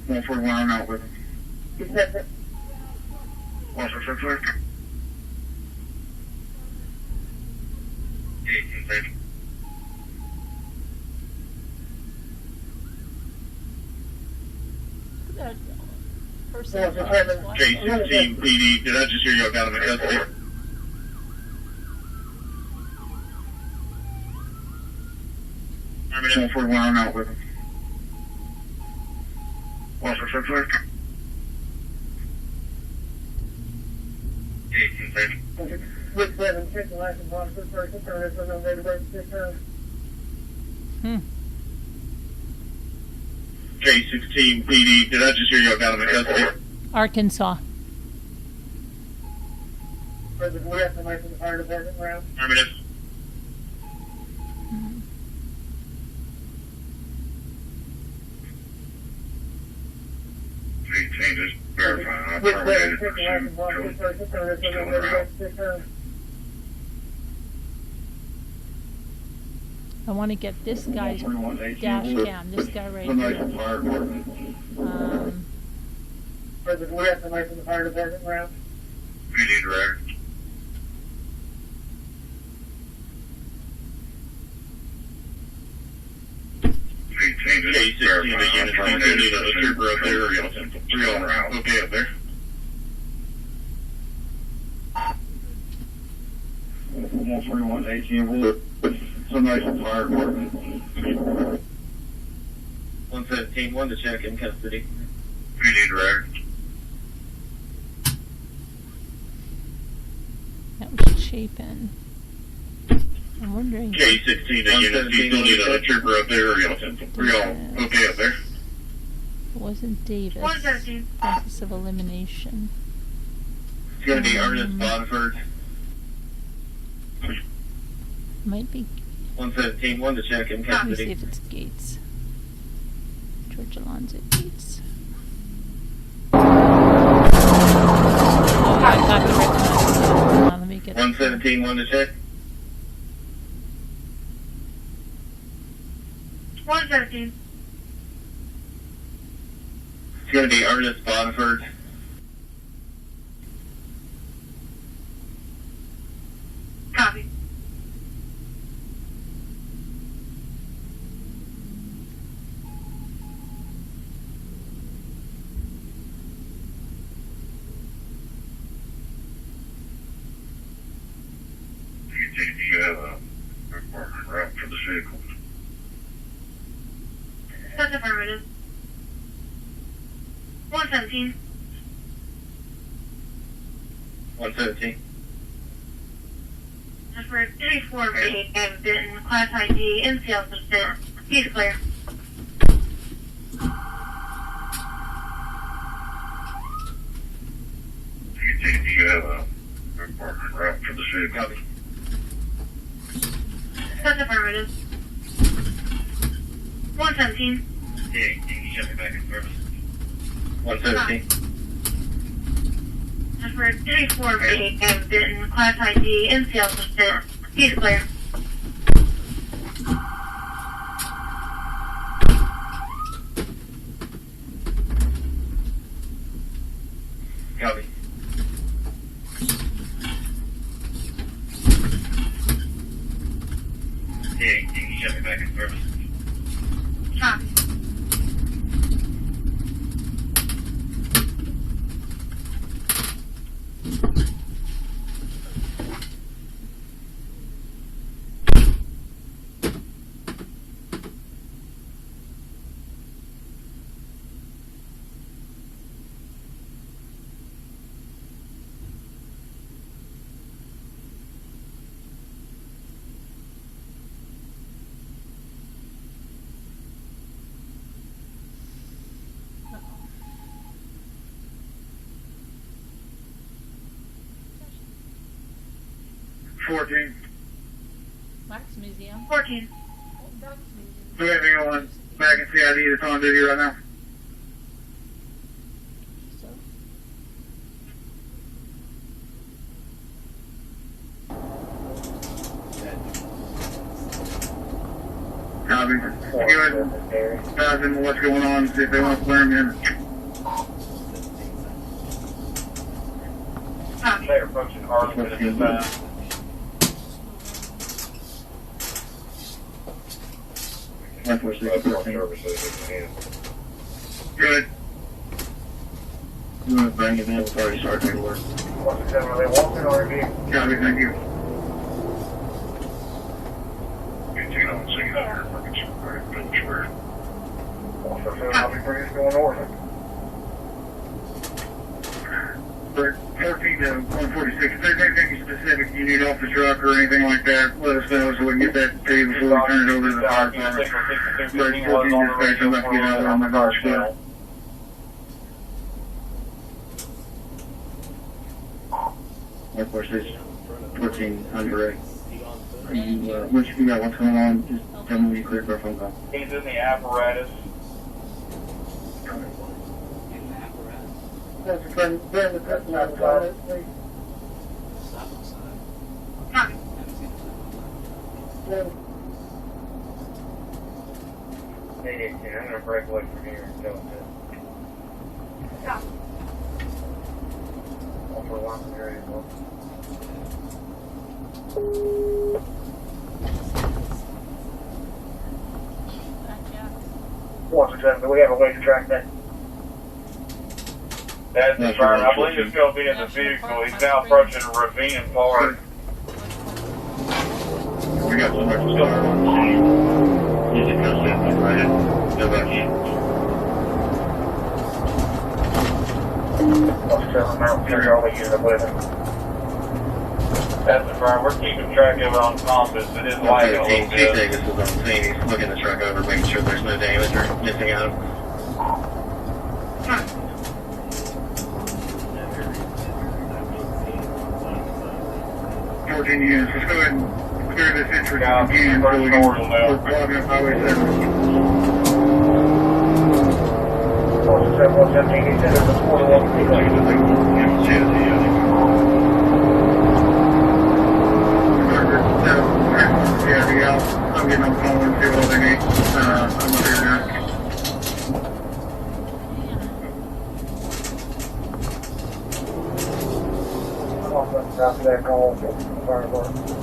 One 41, I'm out with him. 166. 1830. That person. J16 PD, did I just hear y'all got him in custody? I'm in 141, I'm out with him. 166. 1830. J16 PD, did I just hear y'all got him in custody? Arkansas. I'm in it. Changes, verifying, I terminated pursuit. Still around. I want to get this guy's dash cam. This guy right here. PD direct. Changes, verifying, I terminated pursuit. Real around. Okay, up there. Almost 41, 18. Somebody's on fire department. 117, 1 to check in custody. PD direct. That was Chapin. I'm wondering. J16 to unit. You still need a trooper up there, or y'all okay up there? It wasn't Davis. 117. Process of elimination. It's gonna be Ernest Bonford. Might be. 117, 1 to check in Let me see custody. if it's Gates. George Alonzo Gates. Oh, I got the right one. Hold on, let me get it. 117, 1 to check. 117. It's gonna be Ernest Bonford. Copy. You have a requirement route for the vehicle. That's affirmative. 117. 117. That's for 34B and Benton, Class ID, NCL subscript. He's clear. You have a requirement route for the vehicle. That's affirmative. 117. Yeah, you can shut me back in service. 117. That's for 34B and Benton, Class ID, NCL subscript. He's clear. Copy. Yeah, you can shut me back in service. Copy. 14. Wax Museum. 14. Wax Museum. Do we have anyone back in CID that's on duty right now? So, Copy. Go ahead and dive into what's going on, see if they want to clear them in. Copy. They're approaching Arlington at this time. That's what she's doing. Good. You want to bring it in before you start paperwork? What's the are they walking or being? Copy, thank you. I'll be pretty going north. For 14 to 146, if there's anything specific you need off the truck or anything like that, let us know so we can get that to you before we turn it over to the fire department. But 14 dispatch, I'm about to get out there on my car still. Of course, it's 14 under Are you, once you figure out what's going on, just tell me when you clear for a phone call. He's in the apparatus. Copy. Hey, I'm gonna break away from here and tell him this. Copy. I'll put one from here as well. gotcha. Do we have a way to track that? That's the firm. I believe it's going to be in the vehicle. He's now approaching a ravine part. We got so much stuff on the scene. You just come sit and right in. Go back in. What's the amount of all we use it with him? That's the firm. We're keeping track of it on compass. It is light a little bit. Davis is on the scene. He's looking the truck over, making sure there's no damage or missing out. Copy. 14 units. Let's go ahead and clear this entrance Yeah, again so we can we're clogging up Highway 7. What's the 7117? He said it was 41. I'm getting on the phone and see what they need. I'm up here now. After that call, fire department.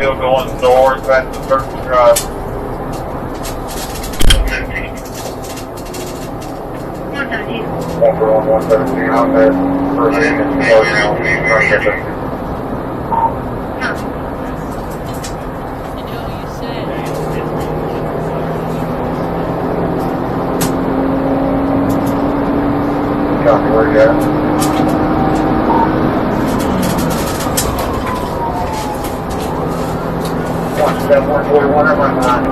Still going north, that's the Turkey Drive. 117. Walker on 117 out there. First name is Coberger. Copy. You know, you said. Copy, where you at? Watch that 141 or my line.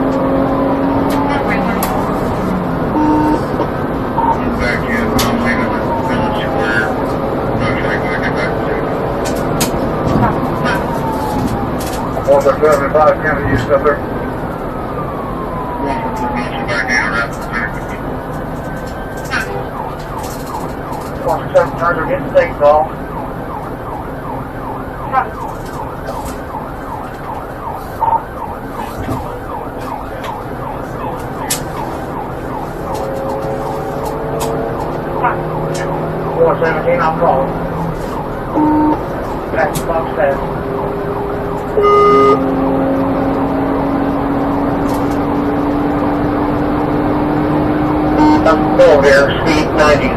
Back in. I'm leaving the village square. I'm trying to get back to 175 county use up there. back in around Watch the 7 turns are getting stakes off. Four 17, I'm calling. Back to box 7. I'm full here, speed 90.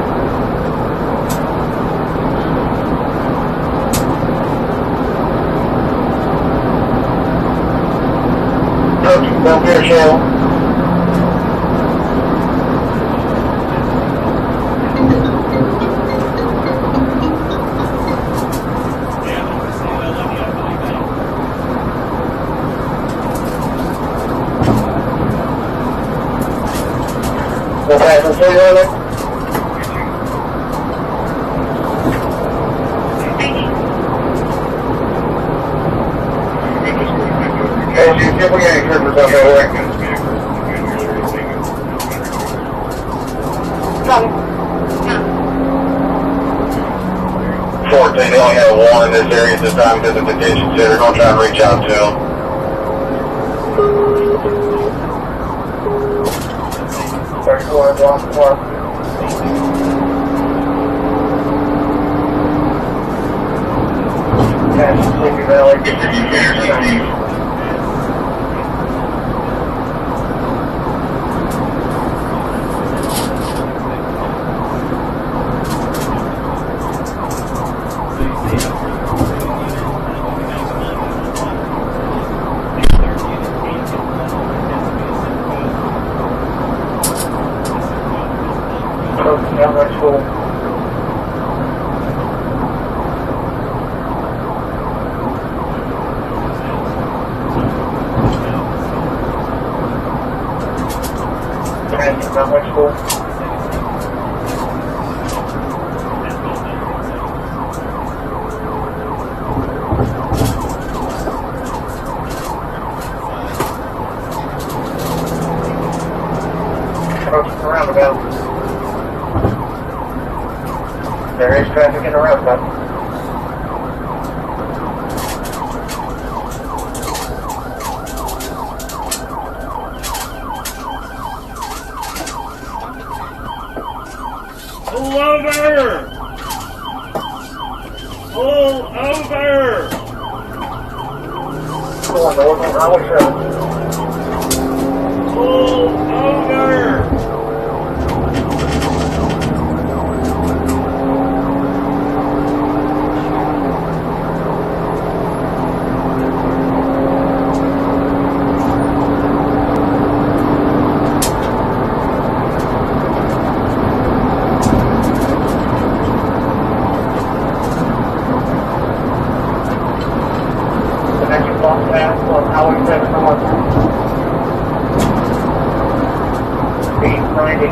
clear channel. No passing through on it. Okay, see if we got any troopers up there. 14, they only have one in this area at this time because of the detention center. They're going to try and reach out to them. Sleepy Valley. Not much school. Not much school. Approaching the roundabout. There is traffic in the roundabout. Pull over! Pull over! Pull on north on Highway 7. Pull over! On Highway 7 north. Speed 90.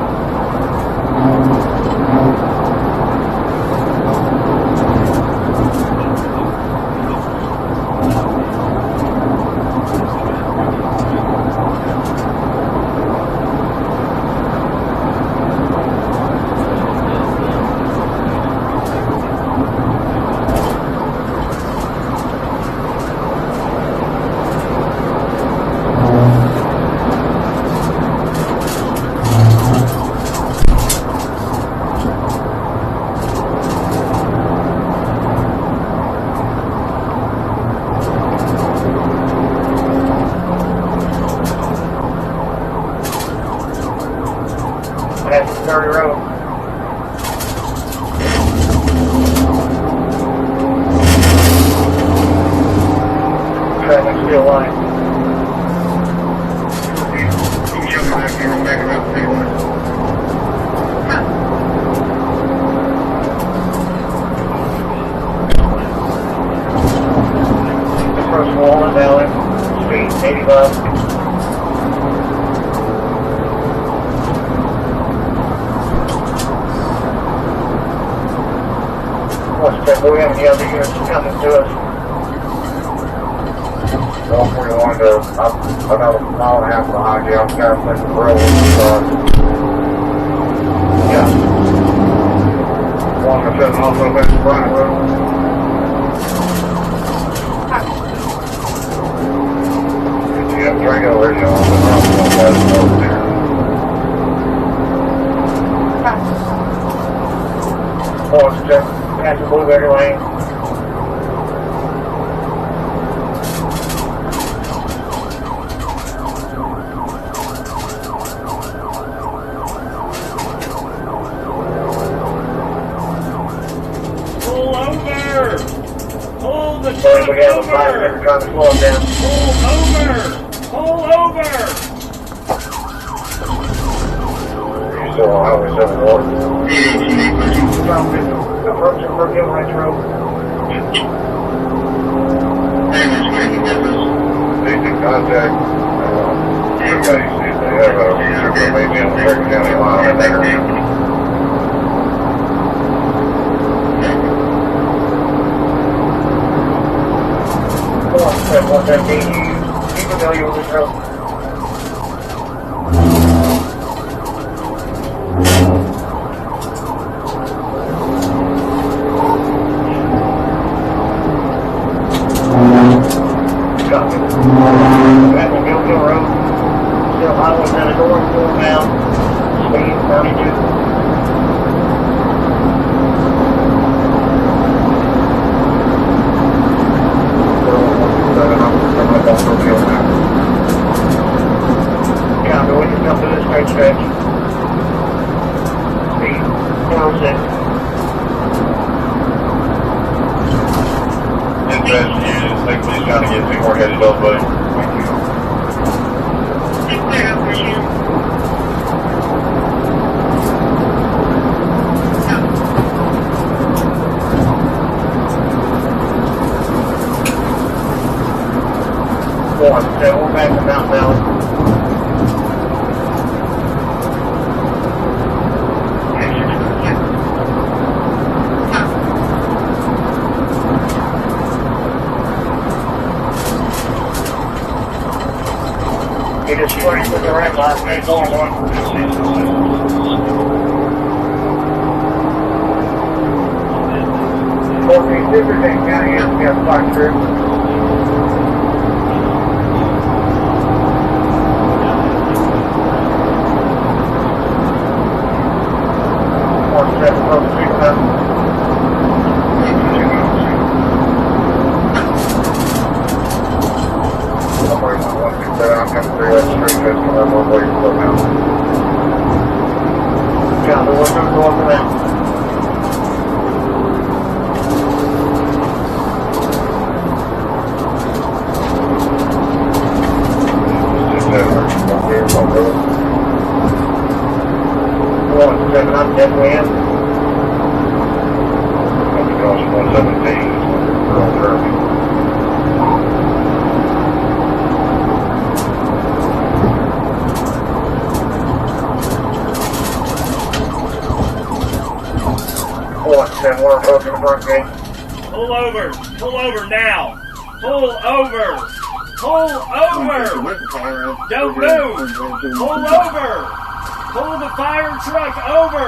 That's Dirty Road. Traffic still line. You can show me back here and back it up to you. First Walnut Valley, speed 85. Do we have any other units coming to us? Well, 41 to, I'm about a mile and a half behind you. I'm trying to think of the railroad. Yeah. One to 7 also back to Bryan Road. You have Drango radio on the road there. Oh, it's just past the Blueberry Lane. Pull over! Pull the Sorry, truck we have a over! fire trying to slow them down. Pull over! Pull over! still on Highway 71. Basic contact. You guys see if they have a maybe on the American County line in there. What that means, you familiar with this road? Copy. At the Gilville Road, still highway 94, northbound, speed 32. Yeah, when you come to this straight stretch, speed 106. Dispatch, you just think please trying to get 2 more headed up, buddy. Thank you. Clear over you. One, so we're back to Mount Valley. You just square to the right last name, going one. Okay, Superton County, we have 5 trips. I'm definitely in. Probably cost 117. We're on Kirby. We're approaching the front gate. Pull over! Pull over now! Pull over! Pull over! Don't move! Pull over! Pull the fire truck over!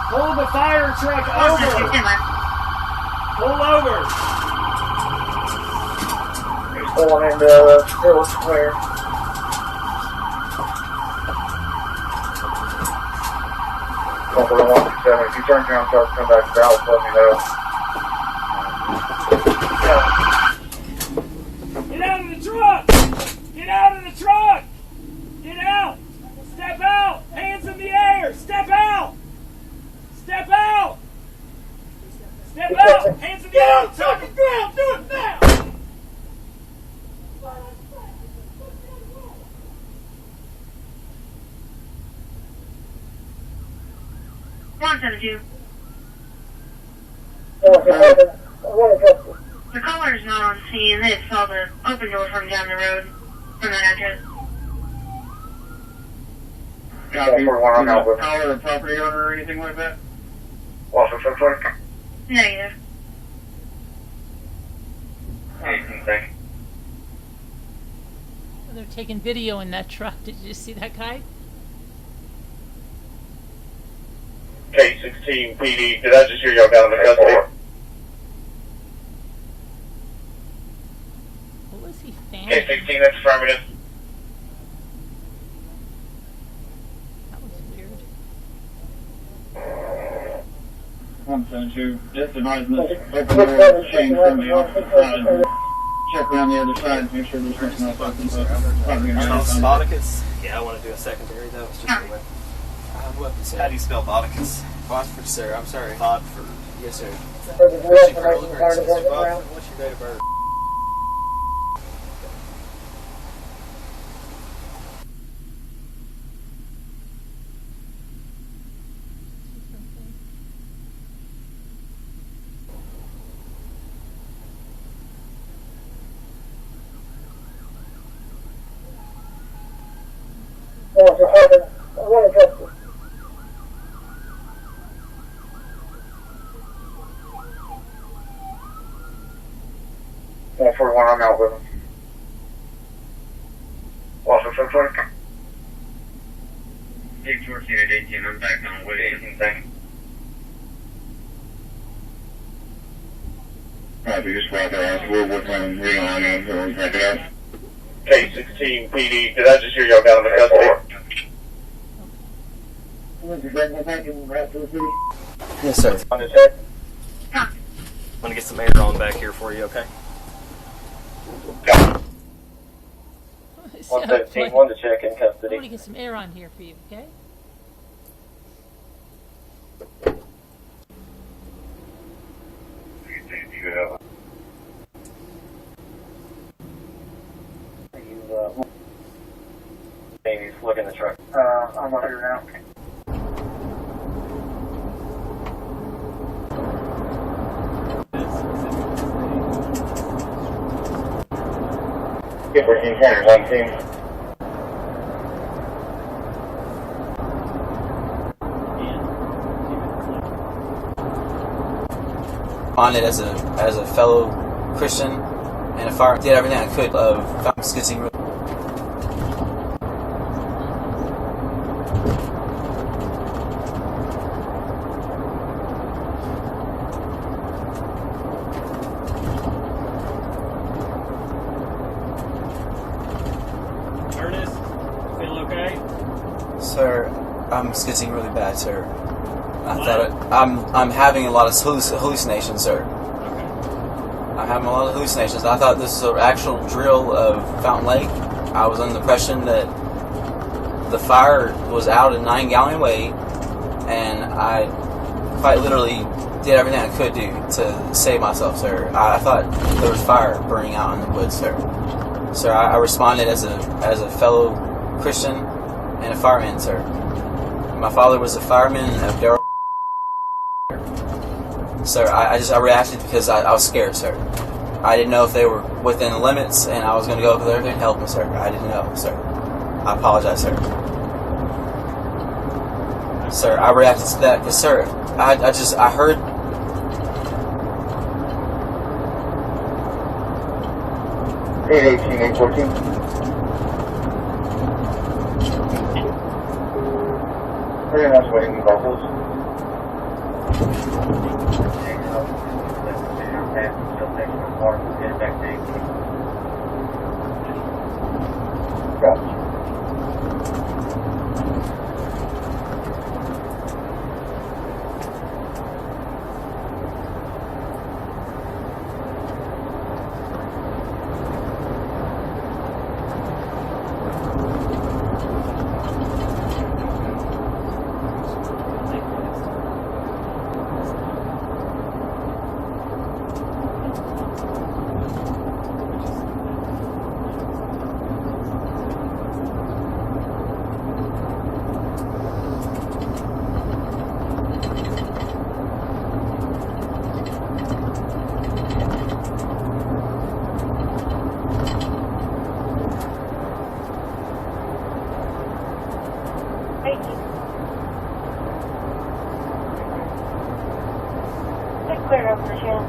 Pull the fire truck over! Pull over! He's pulling into Phillips Square. Couple of 127. If you turn around and start to come back to Dallas, let me know. Get out of the truck! Get out of the truck! Get out! Step out! Hands in the air! Step out! Step out! Step out! Hands in the air! Truck and ground! Do it now! The caller's not on scene. They saw the open door from down the road from that address. Copy. Caller, the property owner or anything like that? Also, so quick. Negative. Thank you. They're taking video in that truck. Did you see that guy? K-16 PD, did I just hear y'all got him in custody? What was he fanning? K-16, that's affirmative. That was weird. 172. Just advising this open door chain from the opposite side. Check around the other side to make sure there's nothing else open. Bodicus? Yeah, I want to do a secondary though. It's just a way. How do you spell Bodicus? Phosphor, sir. I'm sorry. Bodford. Yes, sir. What's your date of birth? 141, I'm out with him. What's the first one? 814 at 18, I'm back on way 18 seconds. Roger, just right there. We're working on realigning, so we'll take it out. K16 PD, did I just hear y'all got him in custody? Yes, sir. On his head? I'm gonna get some air on back here for you, okay? 117, 1 to check in I custody. want to get some air on here for you, okay? Amy's look in the truck. I'm out here now. Get 14 corners on team. On it as a fellow Christian and a fire, did everything I could of skitzing. Ernest, feel okay? Sir, I'm skitzing really bad, sir. I'm having a lot of hallucinations, sir. I'm having a lot of hallucinations. I thought this was an actual drill of Fountain Lake. I was under the impression that the fire was out a 9-gallon way, and I quite literally did everything I could do to save myself, sir. I thought there was fire burning out in the woods, sir. Sir, I responded as a fellow Christian and a fireman, sir. My father was a fireman of Darrell. Sir, I reacted because I was scared, sir. I didn't know if they were within the limits, and I was going to go over there and help them, sir. I didn't know, sir. I apologize, sir. Sir, I reacted to that because, sir, I heard. Eight 18, 814. Pretty much waiting in Buffalo's. Clear over the channel.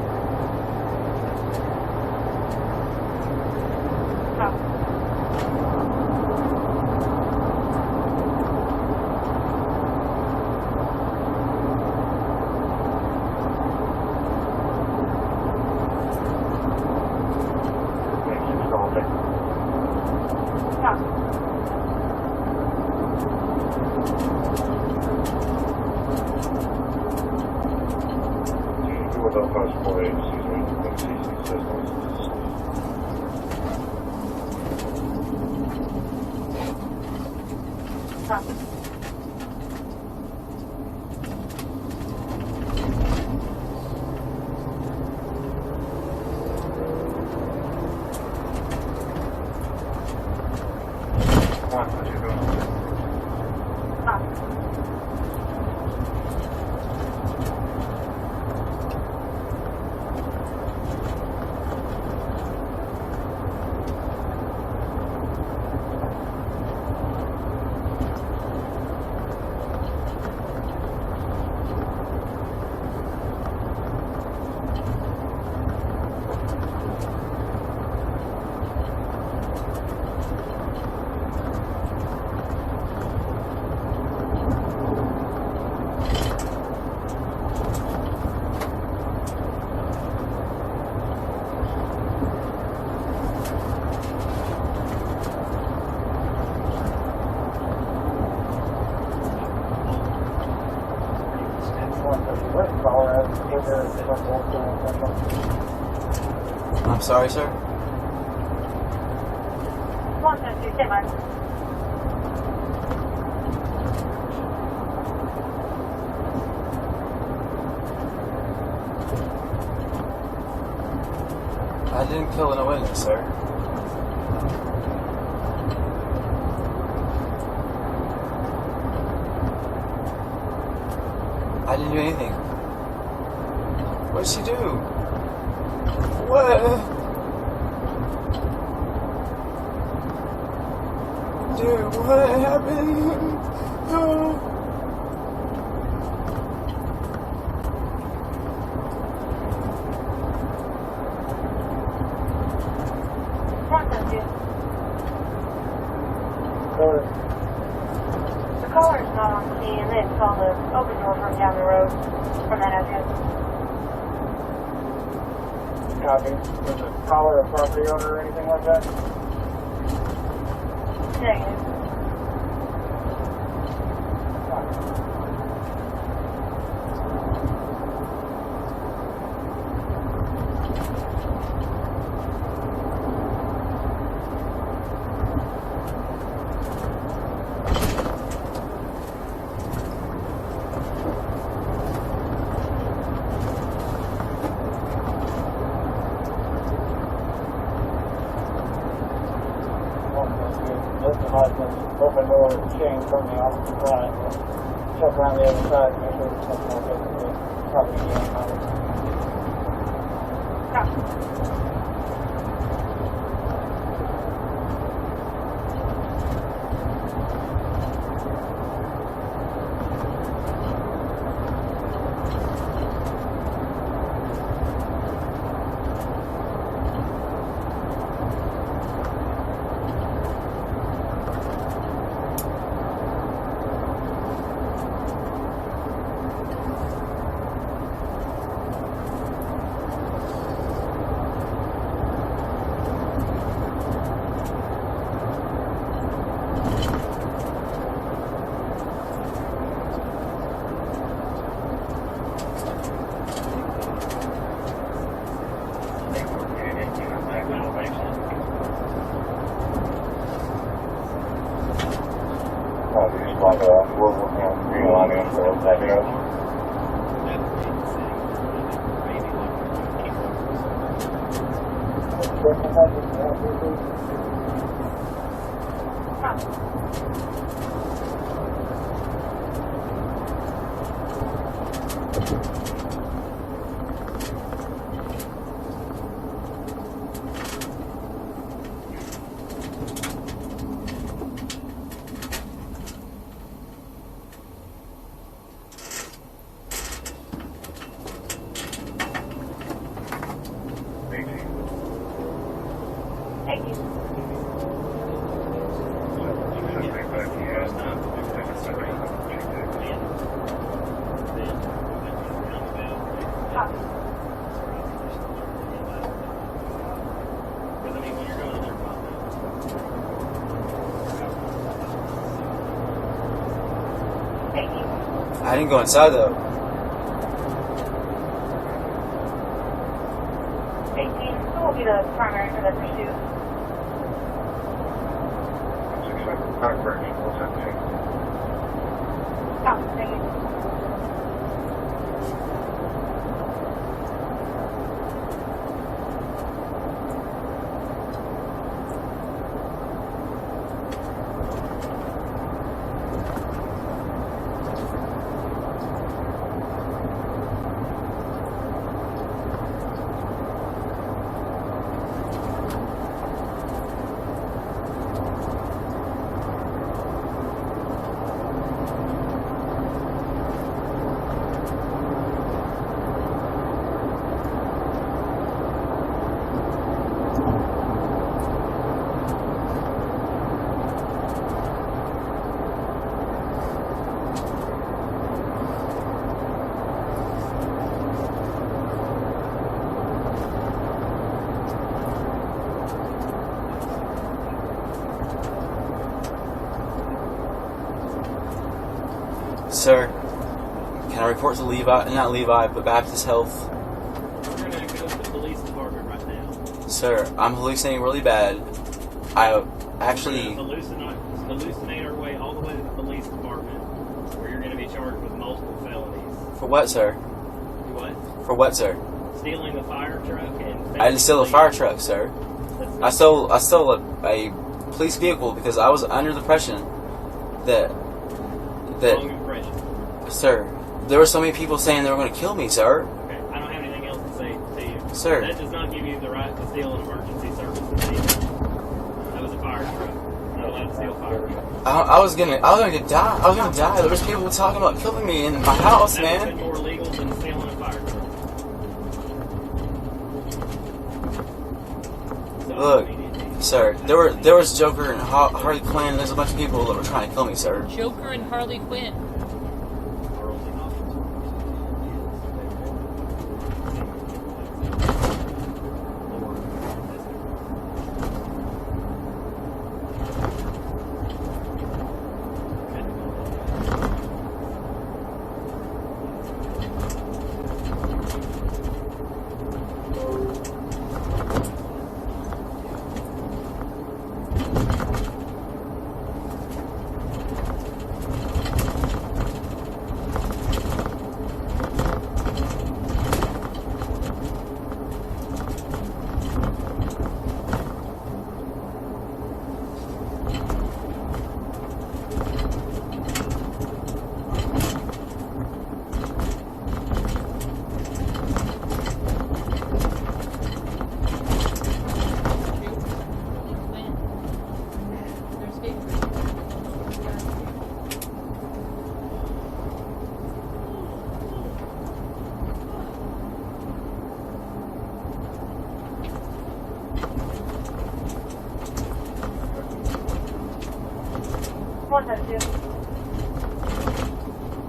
I'm sorry, sir. I didn't kill an witness, sir. I didn't do anything. What did she do? What? Dude, what happened? Oh. The caller's not on the scene, and they saw the open door from down the road from that address. Copy. Was the caller a property owner or anything like that? Negative. Open door chain from the opposite side. Check around the other side and make sure there's nothing else in the property game on it. We're working on realigning ourselves back up. Thank you. I didn't go inside though. 18, who will be the primary for the pursuit? Oh, thank you. Sir, Can I report to Levi? Not Levi, but Baptist Health. We're gonna go to the police department right now. Sir, I'm hallucinating really bad. I actually... Hallucinate our way all the way to the police department, where you're going to be charged with multiple felonies. For what, sir? What? For what, sir? Stealing the fire truck and... I didn't steal a fire truck, sir. I stole a police vehicle because I was under the impression that... Wrong impression. Sir, there were so many people saying they were going to kill me, sir. Okay, I don't have anything else to say to you. Sir. That does not give you the right to steal an emergency services vehicle. That was a fire truck. Not allowed to steal a fire truck. I was gonna die. I was gonna die. There was people talking about killing me in my house, man. That would be more legal than stealing a fire truck. Look, sir, there was Joker and Harley Quinn. There's a bunch of people that were trying to kill me, sir. Joker and Harley Quinn.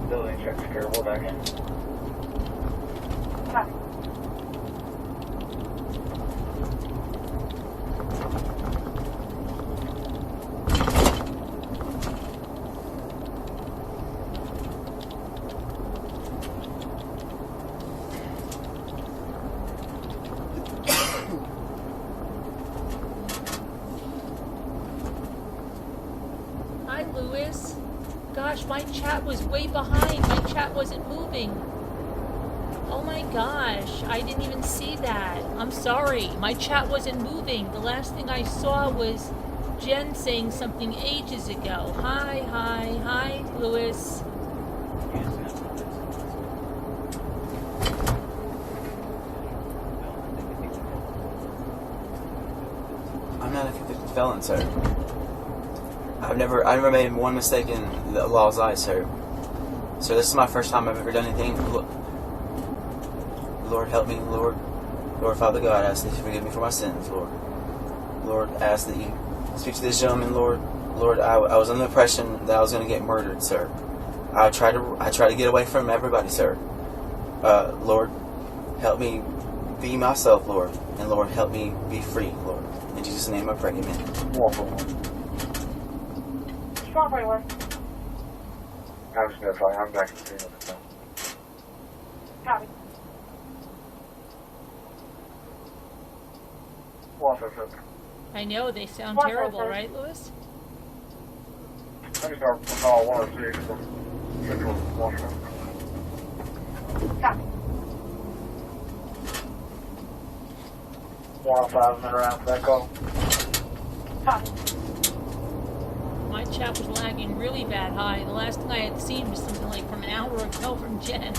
Building check secure, hold back in. Copy. Hi, Lewis. Gosh, my chat was way behind. My chat wasn't moving. Oh my gosh, I didn't even see that. I'm sorry. My chat wasn't moving. The last thing I saw was Jen saying something ages ago. Hi, Lewis. I'm not a convicted felon, sir. I've never made one mistake in the law's eyes, sir. So this is my first time I've ever done anything. Lord, help me, Lord. Lord, Father God, I ask that you forgive me for my sins, Lord. Lord, I ask that you speak to this gentleman, Lord. Lord, I was under the impression that I was going to get murdered, sir. I try to get away from everybody, sir. Lord, help me be myself, Lord. And Lord, help me be free, Lord. In Jesus' name I pray, amen. Strawberry one. I'm just gonna try, I'm back to the phone. Copy. I know, they sound terrible, right, Lewis? I just start from call 106 from Central Washington. Copy. 105 minute around for that call. Copy. My chat was lagging really bad high. The last thing I had seen was something like from an hour ago from Jen.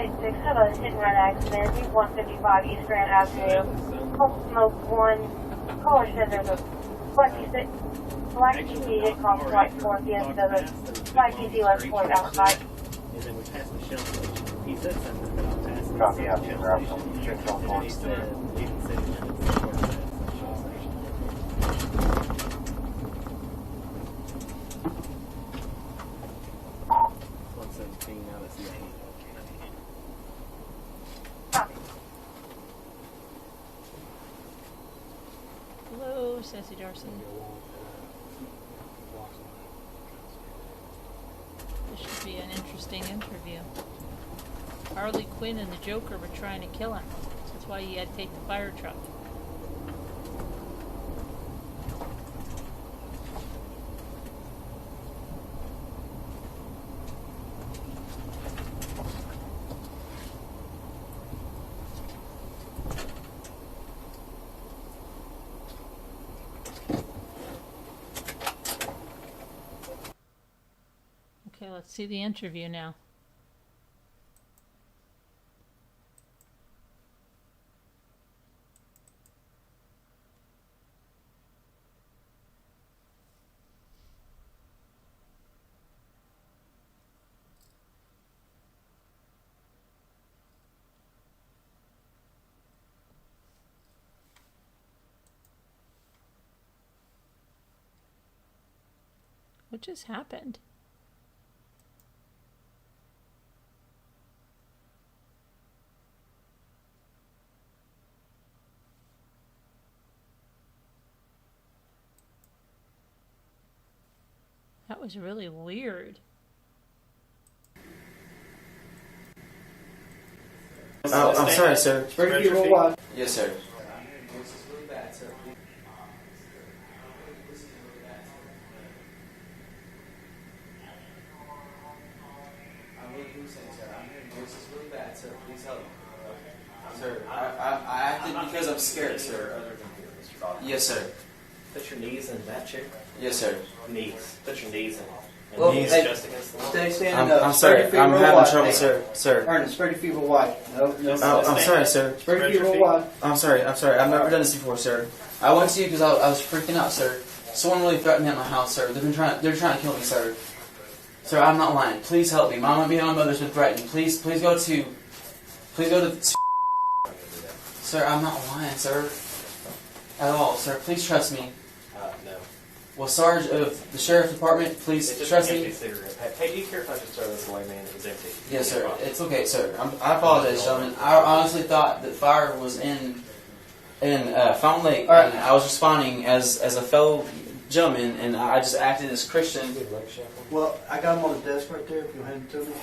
126, have a hit and run accident, Route 155 East Grand Avenue. Pulse Smoke 1. Caller said there's a black PC hit call flight 4 at the end of the black PC left port outside. And then we passed the Shell station. He said something about passing Copy, the out, Shell grab station. some shit on And then board. he said he didn't say anything about the Shell station. 117, now that's the 8. Copy. Hello, Sassy Darcy. This should be an interesting interview. Harley Quinn and the Joker were trying to kill him. That's why he had to take the fire truck. Okay, let's see the interview now. What just happened? That was really weird. Oh, I'm sorry, sir. Spread your feet. Yes, sir. Sir, I acted because I'm scared, sir. Yes, sir. Put your knees in that chair. Yes, sir. Knees. Put your knees in. And Well, knees hey, just against the wall. Stay standing up. I'm Spread your sorry. feet I'm real having wide. trouble, Hey, sir. Sir. Ernest, spread your feet real wide. No. Oh, I'm sorry, sir. Spread your feet real wide. I'm sorry. I've never done this before, sir. I went to you because I was freaking out, sir. Someone really threatened me at my house, sir. They're trying to kill me, sir. Sir, I'm not lying. Please help me. My mother's been threatened. Please go to. Sir, I'm not lying, sir. At all, sir. Please trust me. No. Well, Sarge of the Sheriff's Department, please It's just trust an me. empty cigarette pack. Hey, do you care if I just throw this away, man? It was empty. Yes, sir. It's okay, sir. I apologize, gentlemen. I honestly thought that fire was in Fountain Lake, and I was responding as a fellow gentleman, and I just acted as Christian. Well, I got them on the desk right there. If you'll hand them to me.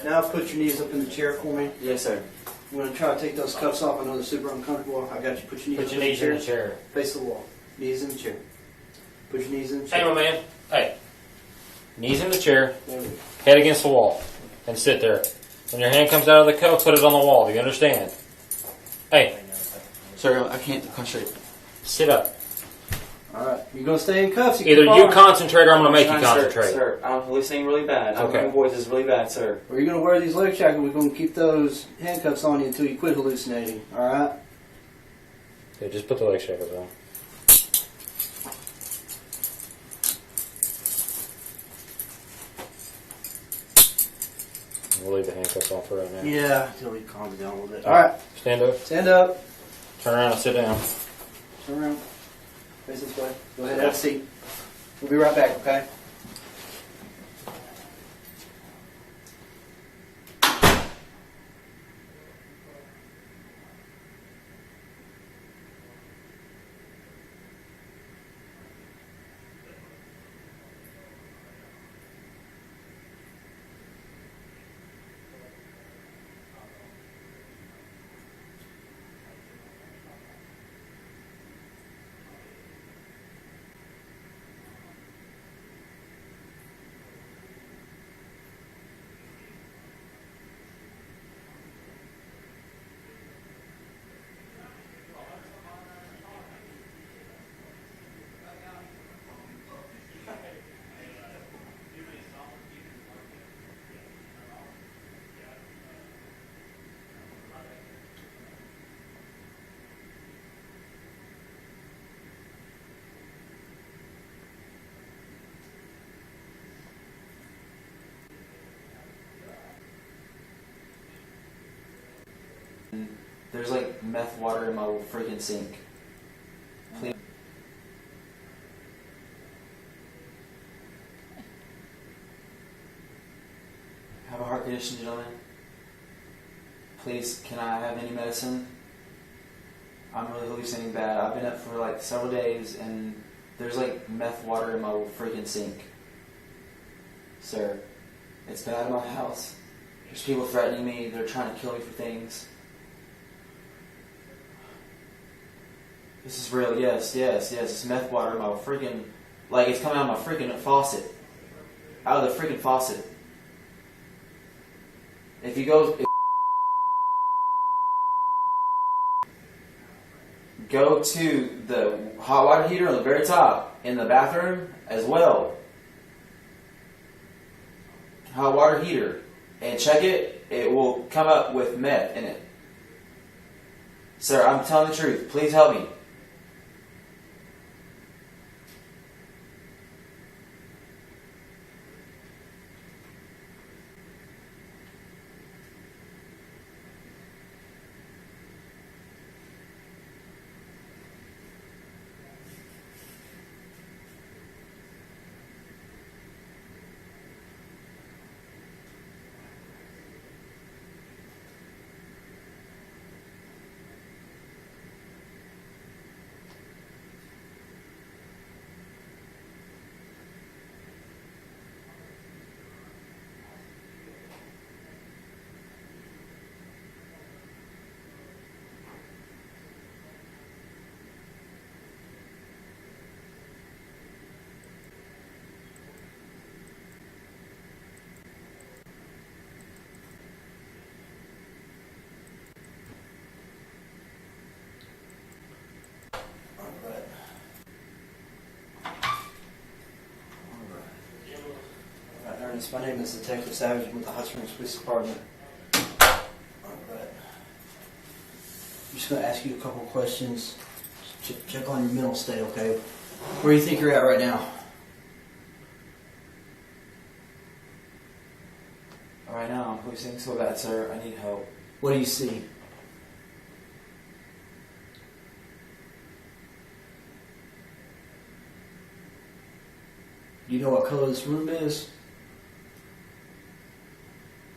Now put your knees up in the chair for me. Yes, sir. I'm going to try to take those cuffs off. I know they're super uncomfortable. I got you. Put your knees Put your knees in the chair. Face the wall. Knees in the chair. Put your knees in the chair. Hey, my man. Hey. Knees in the chair, There we go. head against the wall, and sit there. When your hand comes out of the cup, put it on the wall. Do you understand? Hey. Sir, I can't concentrate. Sit up. All right. You're going to stay in cuffs. Either you concentrate or I'm going to make you Sir, concentrate. Sir, I'm listening really bad. Okay. My voice is really bad, sir. Or you're going to wear these leg shackles. We're going to keep those handcuffs on you until you quit hallucinating. All right? Okay, just put the leg shackles on. We'll leave the handcuffs on for right now. Yeah, until he calms down a little bit. All right. Stand up. Stand up. Turn around and sit down. Turn around. Face this way. Go ahead, have a seat. We'll be right back, okay? There's like meth water in my freaking sink. Please. Have a heart condition, gentlemen. Please, can I have any medicine? I'm really hallucinating bad. I've been up for like several days and there's like meth water in my freaking sink. Sir, it's bad in my house. There's people threatening me. They're trying to kill me for things. This is real. Yes. It's meth water in my freaking... Like, it's coming out of my freaking faucet. Out of the freaking faucet. If you go... Go to the hot water heater on the very top in the bathroom as well. Hot water heater. And check it. It will come up with meth in it. Sir, I'm telling the truth. Please help me. My name is Detective Savage with the Hot Springs Police Department. Alright. I'm just going to ask you a couple of questions. Check on your mental state, okay? Where do you think you're at right now? Right now, I'm hallucinating so bad, sir. I need help. What do you see? Do you know what color this room is?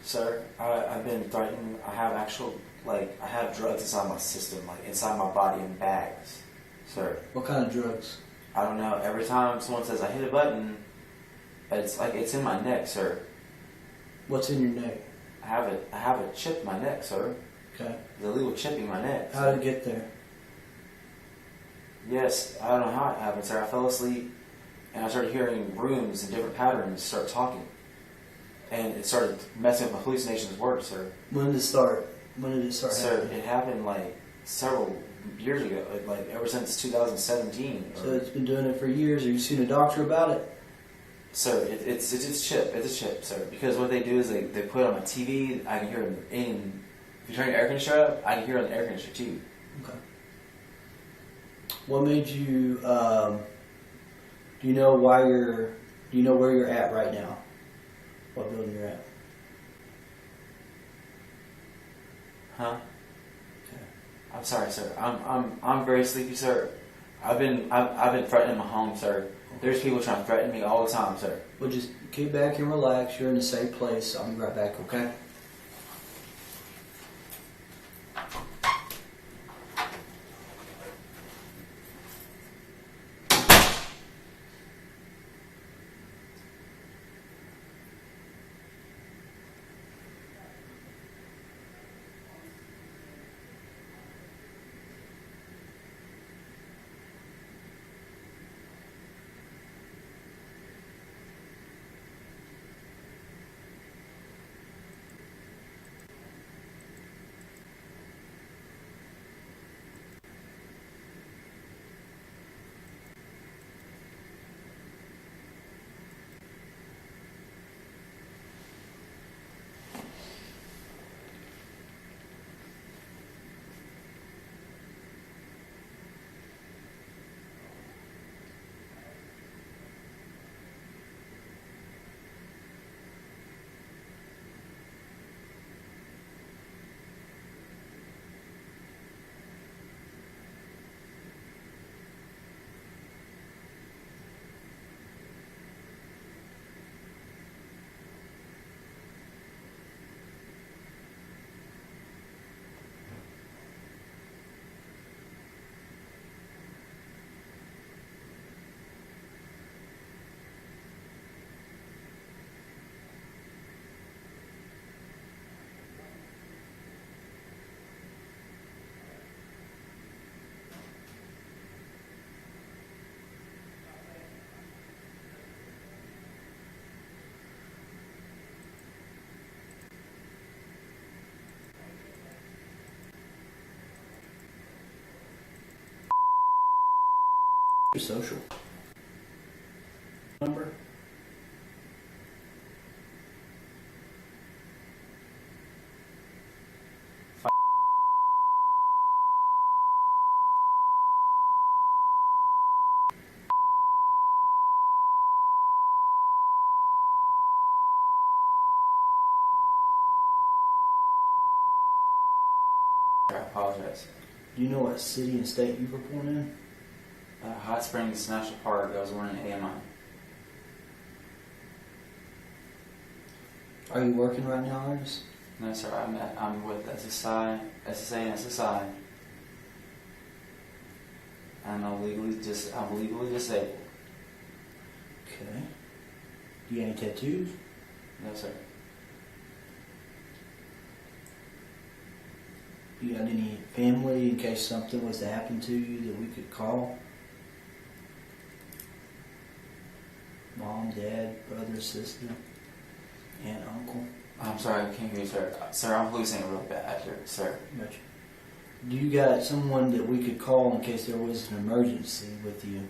Sir, I've been threatened. I have I have drugs inside my system, like inside my body in bags, sir. What kind of drugs? I don't know. Every time someone says I hit a button, it's like it's in my neck, sir. What's in your neck? I have a chip in my neck, sir. Okay. There's a little chip in my neck. How did it get there? Yes, I don't know how it happened, sir. I fell asleep, and I started hearing rooms and different patterns start talking. And it started messing with my hallucinations work, sir. When did it start? When did it start happening? Sir, it happened like several years ago, like ever since 2017. So it's been doing it for years. Have you seen a doctor about it? Sir, it's a chip. It's a chip, sir. Because what they do is they put it on my TV. I can hear it in. If you turn your air conditioner up, I can hear it on the air conditioner too. Okay. What made you? Do you know why you're? Do you know where you're at right now? What building you're at? Huh? Okay. I'm sorry, sir. I'm very sleepy, sir. I've been threatened in my home, sir. There's people trying to threaten me all the time, sir. Well, just get back and relax. You're in a safe place. I'll be right back, okay? Your social number? I apologize. Do you know what city and state you were born in? Hot Springs National Park. I was born in AMI. Are you working right now, Ernest? No, sir. I'm with SSA and SSI. And I'm legally disabled. Okay. Do you have any tattoos? No, sir. You got any family in case something was to happen to you that we could call? Mom, dad, brother, sister, aunt, uncle? I'm sorry, I can't hear you, sir. Sir, I'm losing it really bad here, sir. Gotcha. Do you got someone that we could call in case there was an emergency with you?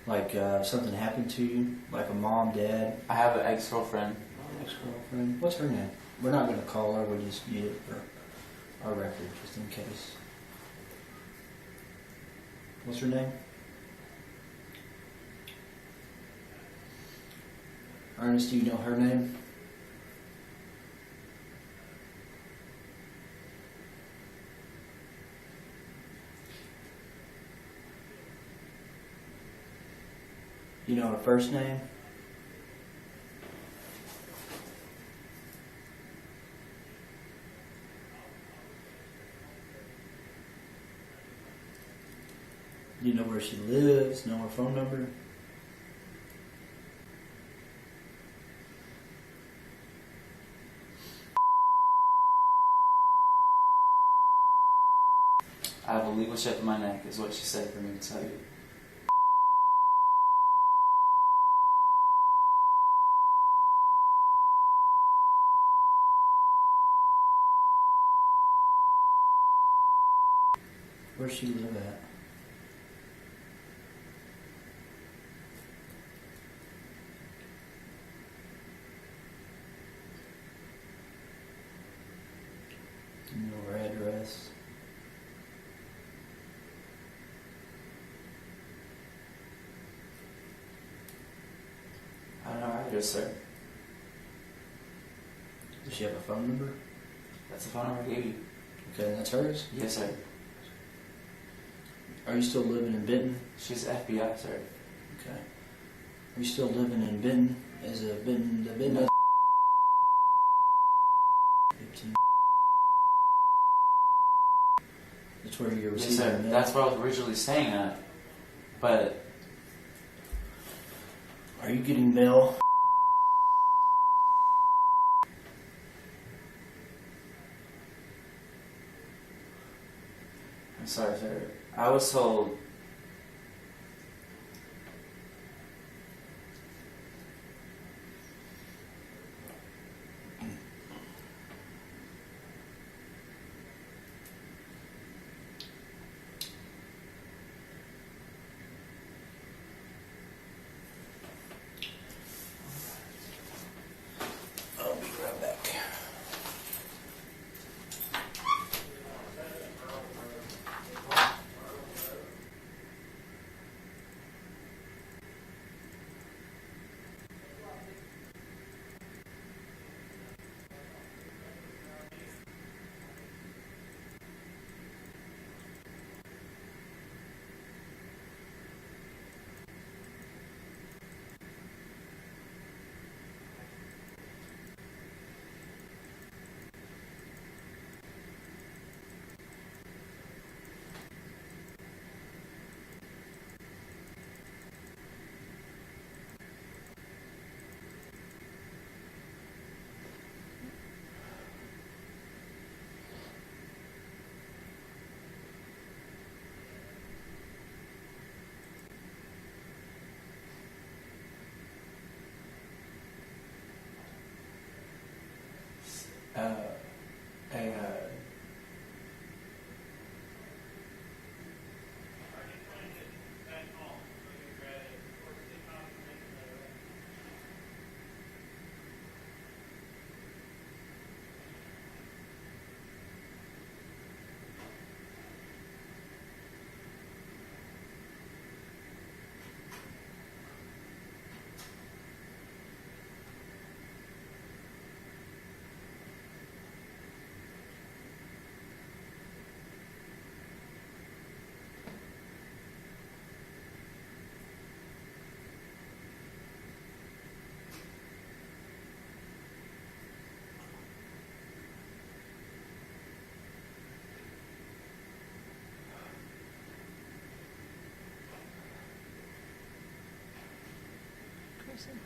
Like something happened to you? Like a mom, dad? I have an ex-girlfriend. Ex-girlfriend? What's her name? We're not going to call her, we'll just need it for our record, just in case. What's her name? Ernest, do you know her name? You know her first name? Do you know where she lives? Know her phone number? I have a legal check in my neck, is what she said for me to tell you. Where's she live at? Do you know her address? I don't know her address, sir. Does she have a phone number? That's the phone number I gave you. Okay, that's hers? Yes, sir. Are you still living in Benton? She's FBI, sir. Okay. Are you still living in Benton? As a Benton, the Benton? 15. That's where you're Yes, receiving sir. mail? That's where I was originally staying at. But are you getting mail? I'm sorry, sir. I was told I'll be right back. person.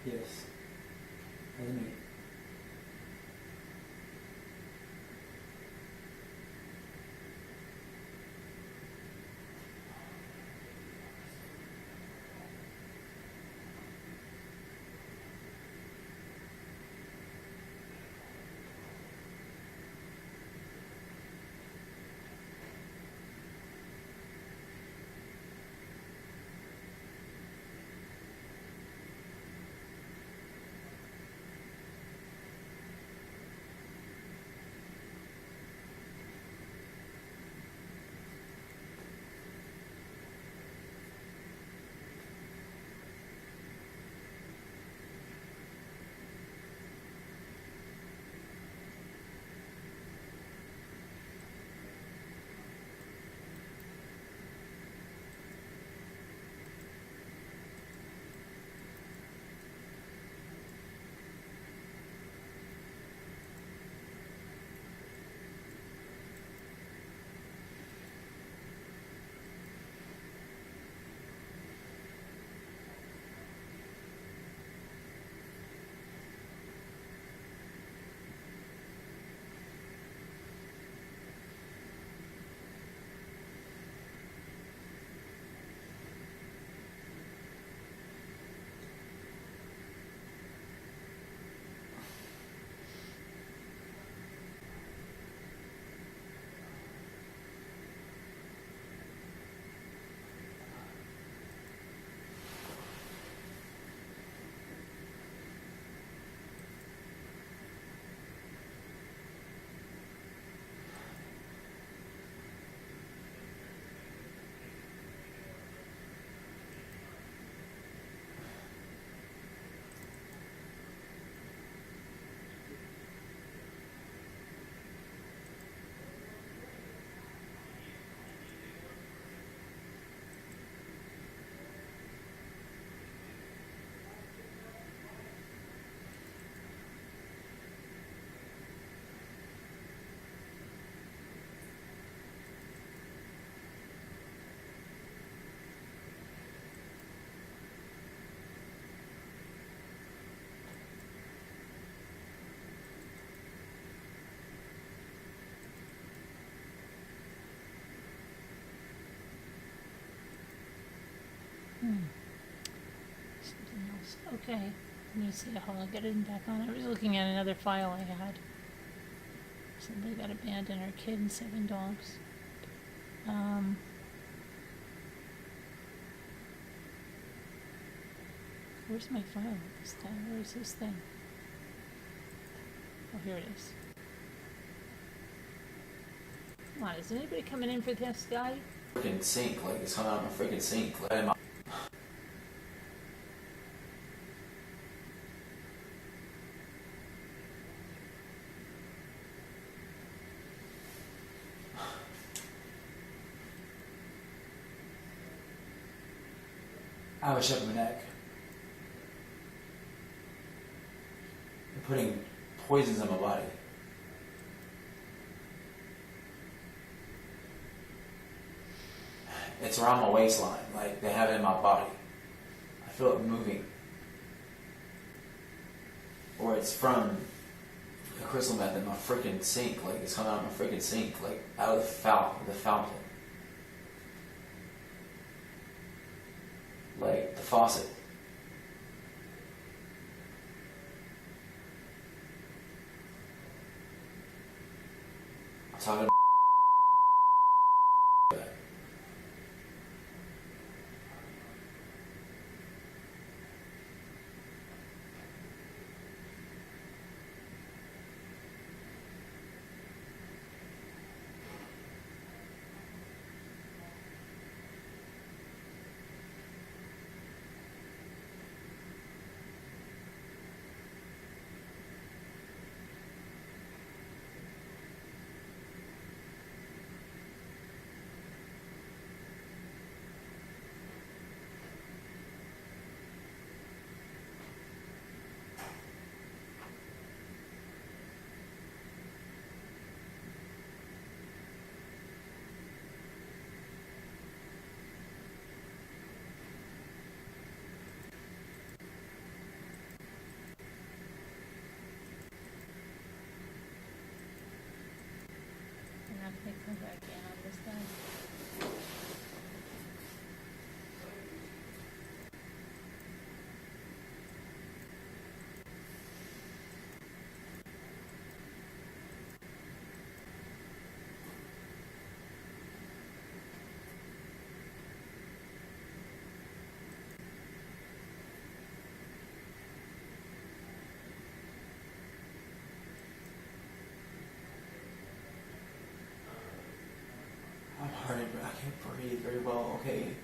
Yes. That's me. Something else. Okay. Let me see how I'll get it back on. I was looking at another file I had. Somebody got abandoned, her kid and 7 dogs. Where's my file this time? Where's this thing? Oh, here it is. Come on, is anybody coming in for this guy? Freaking sink, like it's coming out of my freaking sink. Like, I have a shape of my neck. They're putting poisons in my body. It's around my waistline, like they have it in my body. I feel it moving. Or it's from crystal meth in my freaking sink. Like, it's coming out of my freaking sink. Like, out of the fountain. Like, the faucet. I'm talking Come back in on this thing. I'm hurting, but I can't breathe very well, okay?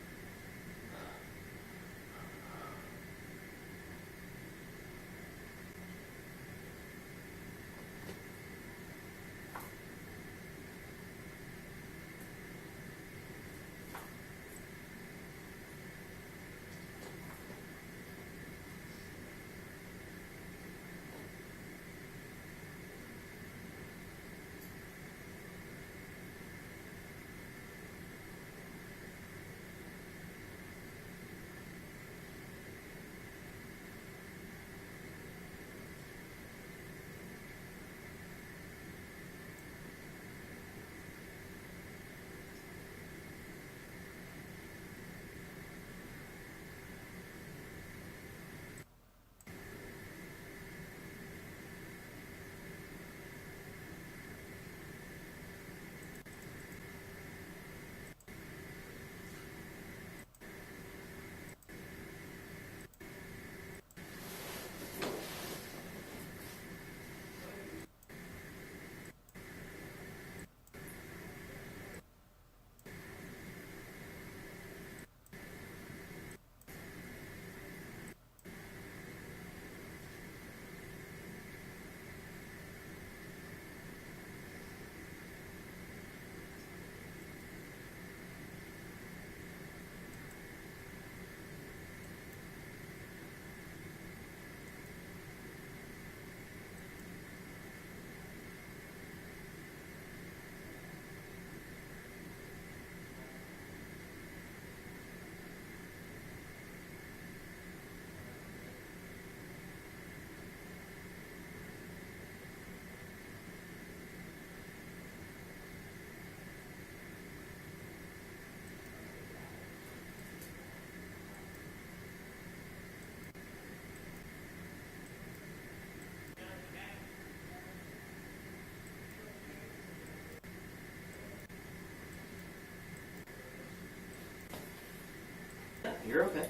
You're okay.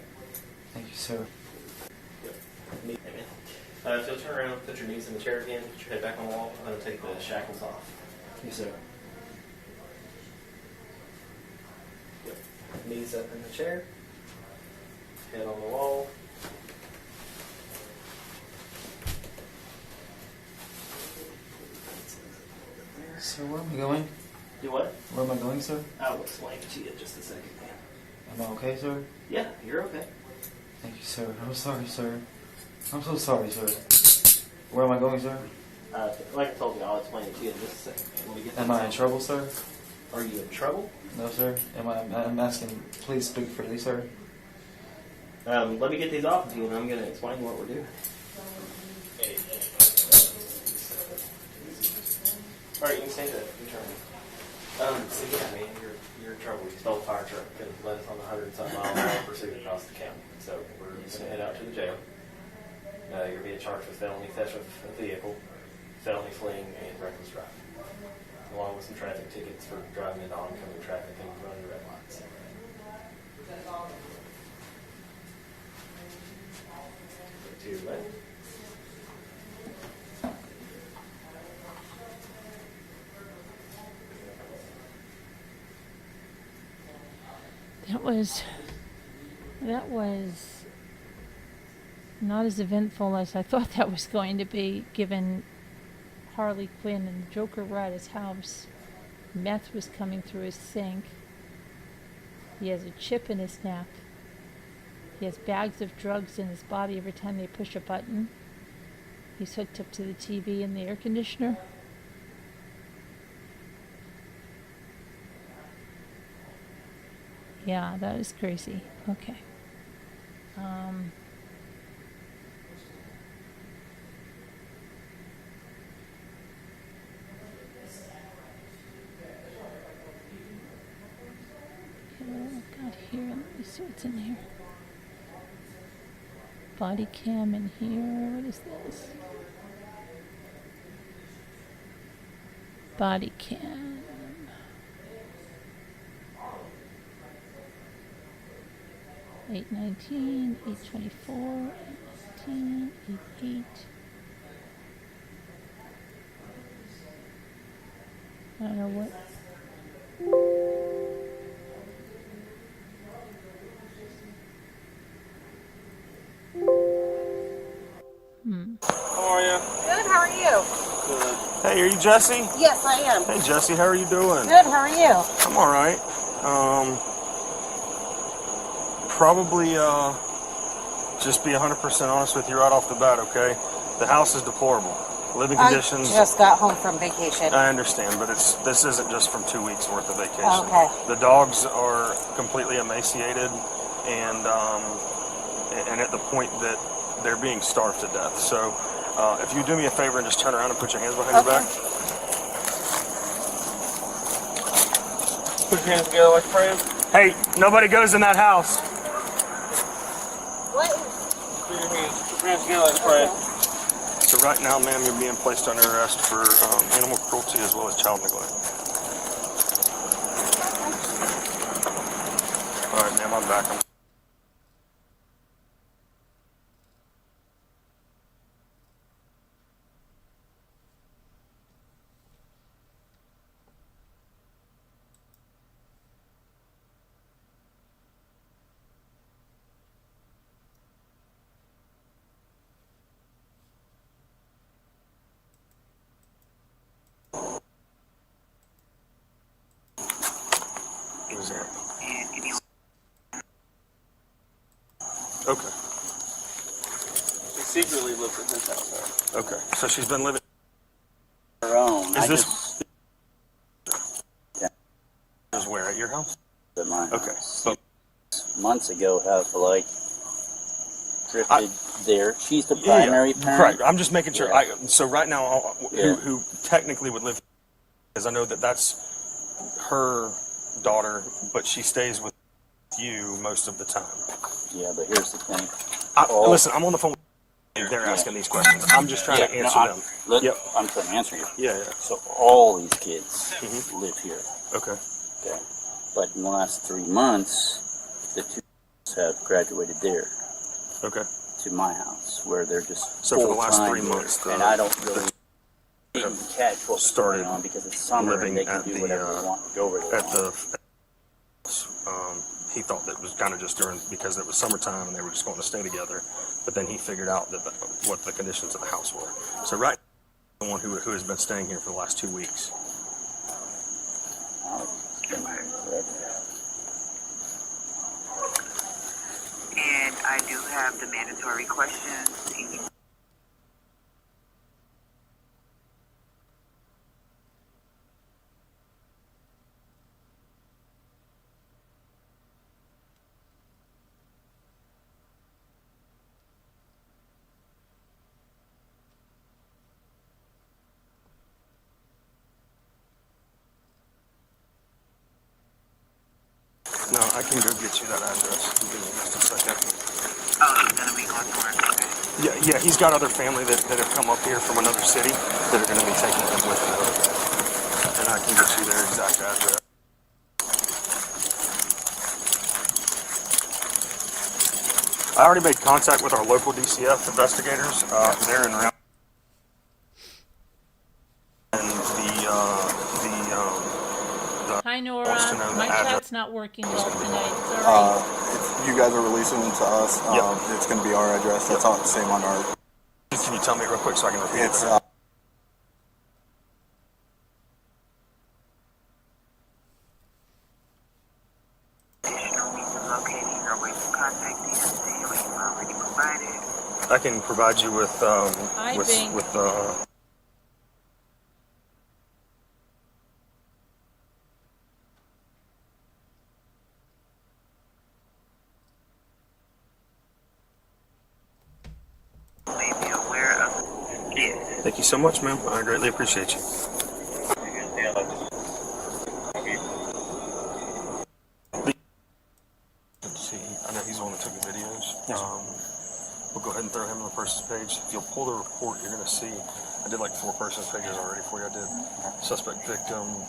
Thank you, sir. Yep. Hey, man. If you'll turn around, put your knees in the chair again, put your head back on the wall, I'm going to take the shackles off. Yes, sir. Yep. Knees up in the chair, head on the wall. Sir, where am I going? Do what? Where am I going, sir? I will explain to you in just a second, man. Am I okay, sir? Yeah, you're okay. Thank you, sir. I'm sorry, sir. I'm so sorry, sir. Where am I going, sir? Like I told you, I'll explain it to you in just a second. Let me get Am I in trouble, sir? Are you in trouble? No, sir. I'm asking, please speak freely, sir. Let me get these off of you, and I'm going to explain what we're doing. All right, you can say that. You turn. So yeah, man, you're in trouble. You stole a fire truck and led us on 100-something mile pursuit across the county. So we're just gonna head out to the jail. You're being charged with felony theft of a vehicle, felony fleeing, and reckless driving, along with some traffic tickets for driving into oncoming traffic and running red lights. Too late. That was not as eventful as I thought that was going to be, given Harley Quinn and the Joker were at his house. Meth was coming through his sink. He has a chip in his neck. He has bags of drugs in his body every time they push a button. He's hooked up to the TV and the air conditioner. Yeah, that is crazy. Okay. Got here. Let me see what's in here. Body cam in here. What is this? Body cam. 819, 824, 819, 88. I don't know what. How are you? Good, how are you? Good. Hey, are you Jesse? Yes, I am. Hey, Jesse, how are you doing? Good, how are you? I'm all right. Probably just be 100% honest with you right off the bat, okay? The house is deplorable. Living conditions. I just got home from vacation. I understand, but this isn't just from 2 weeks worth of vacation. Okay. The dogs are completely emaciated and at the point that they're being starved to death. So if you do me a favor and just turn around and put your hands behind your back. Put your hands together like praying. Hey, nobody goes in that house. What? Put your hands together like praying. So right now, ma'am, you're being placed under arrest for animal cruelty as well as child neglect. All right, ma'am, I'm back. Okay. She secretly lives in his house. Okay. So she's been living Her own. Is this is where at your house? At mine. Okay. So months ago, have like drifted there. She's the primary parent. Right. I'm just making sure. Yeah. So right now, who technically would live, because I know that that's her daughter, but she stays with you most of the time. Yeah, but here's the thing. Listen, I'm on the phone. They're asking these questions. I'm just trying to answer them. I'm trying to answer you. Yeah. So all these kids live here. Okay. Okay. But in the last 3 months, the two have graduated there. Okay. To my house, where they're just So for the last 3 months, and I don't really didn't catch what started on because it's summer living and they can at do the whatever they want. Go where they want. He thought that it was kind of just because it was summertime and they were just going to stay together. But then he figured out that what the conditions of the house were. So right now, the one who has been staying here for the last 2 weeks. And I do have the mandatory questions. I can go get you that address. Give me just a second. Oh, he's gonna be going to work. Okay. Yeah, he's got other family that have come up here from another city that are going to be taking him with him. And I can get you their exact address. I already made contact with our local DCF investigators. They're in round. And Hi Nora, my chat's not working well tonight. Sorry. If you guys are releasing them to us, it's going to be our address. That's all the same on our. Can you tell me real quick so I can repeat it? I can provide you with Thank you so much, ma'am. I greatly appreciate you. Let's see. I know he's the one that took the videos. We'll go ahead and throw him on the person's page. If you'll pull the report, you're going to see I did like 4 person's pages already for you. I did suspect, victim,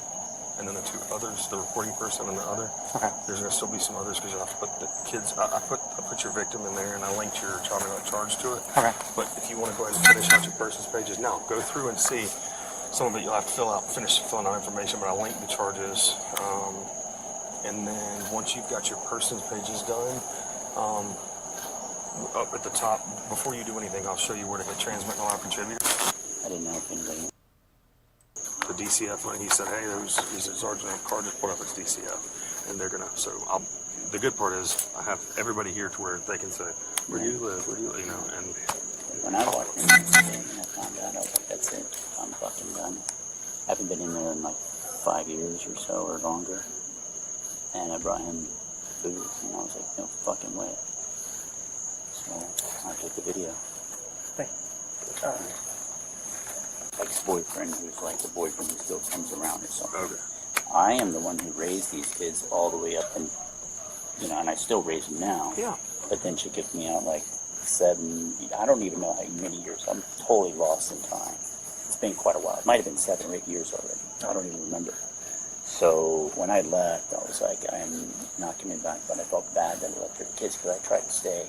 and then the 2 others, the reporting person and the other. There's going to still be some others because you'll have to put the kids. I put your victim in there and I linked your child charge to it. But if you want to go ahead and finish out your person's pages now, go through and see. Some of it you'll have to finish filling out information, but I linked the charges. And then once you've got your person's pages done, up at the top, before you do anything, I'll show you where to hit transmit and allow contributor. I didn't know if anybody. The DCF one, he said, hey, he's a sergeant of car, just pull up his DCF. And they're gonna, the good part is I have everybody here to where they can say, where do you live, you know, and. When I walked in and I found out, I was like, that's it, I'm fucking done. I haven't been in there in like 5 years or so or longer. And I brought him food and I was like, no fucking way. So I took the video. Ex-boyfriend who's like the boyfriend who still comes around or something. Okay. I am the one who raised these kids all the way up and, you know, and I still raise them now. Yeah. But then she kicked me out like 7, I don't even know how many years. I'm totally lost in time. It's been quite a while. It might have been 7 or 8 years already. I don't even remember. So when I left, I was like, I'm not coming back, but I felt bad that I left her kids because I tried to stay.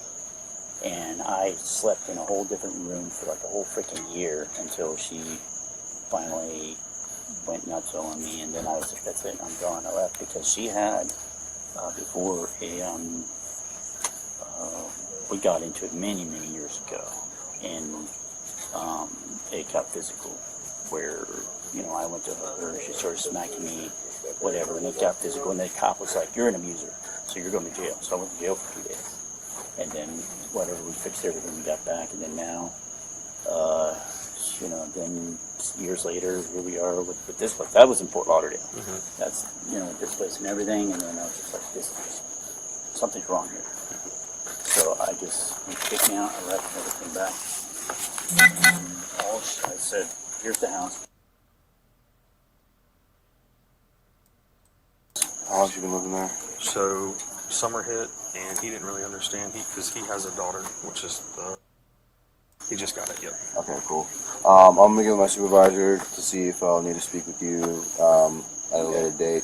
And I slept in a whole different room for like a whole freaking year until she finally went nuts on me. And then I was like, that's it, I'm gone. I left because she had, before we got into it many, many years ago. And it got physical where, you know, I went to her, she started smacking me, whatever, and it got physical. And the cop was like, you're an abuser, so you're going to jail. So I went to jail for 2 days. And then whatever, we fixed everything, we got back, and then now, you know, then years later, here we are with this place. That was in Fort Lauderdale. That's, you know, this place and everything, and then I was just like, something's wrong here. So I just, he kicked me out, I left, never came back. I said, here's the house. How long have you been living there? So summer hit, and he didn't really understand because he has a daughter, which is he just got it. Yep. Okay, cool. I'm gonna give my supervisor to see if I'll need to speak with you at a later date.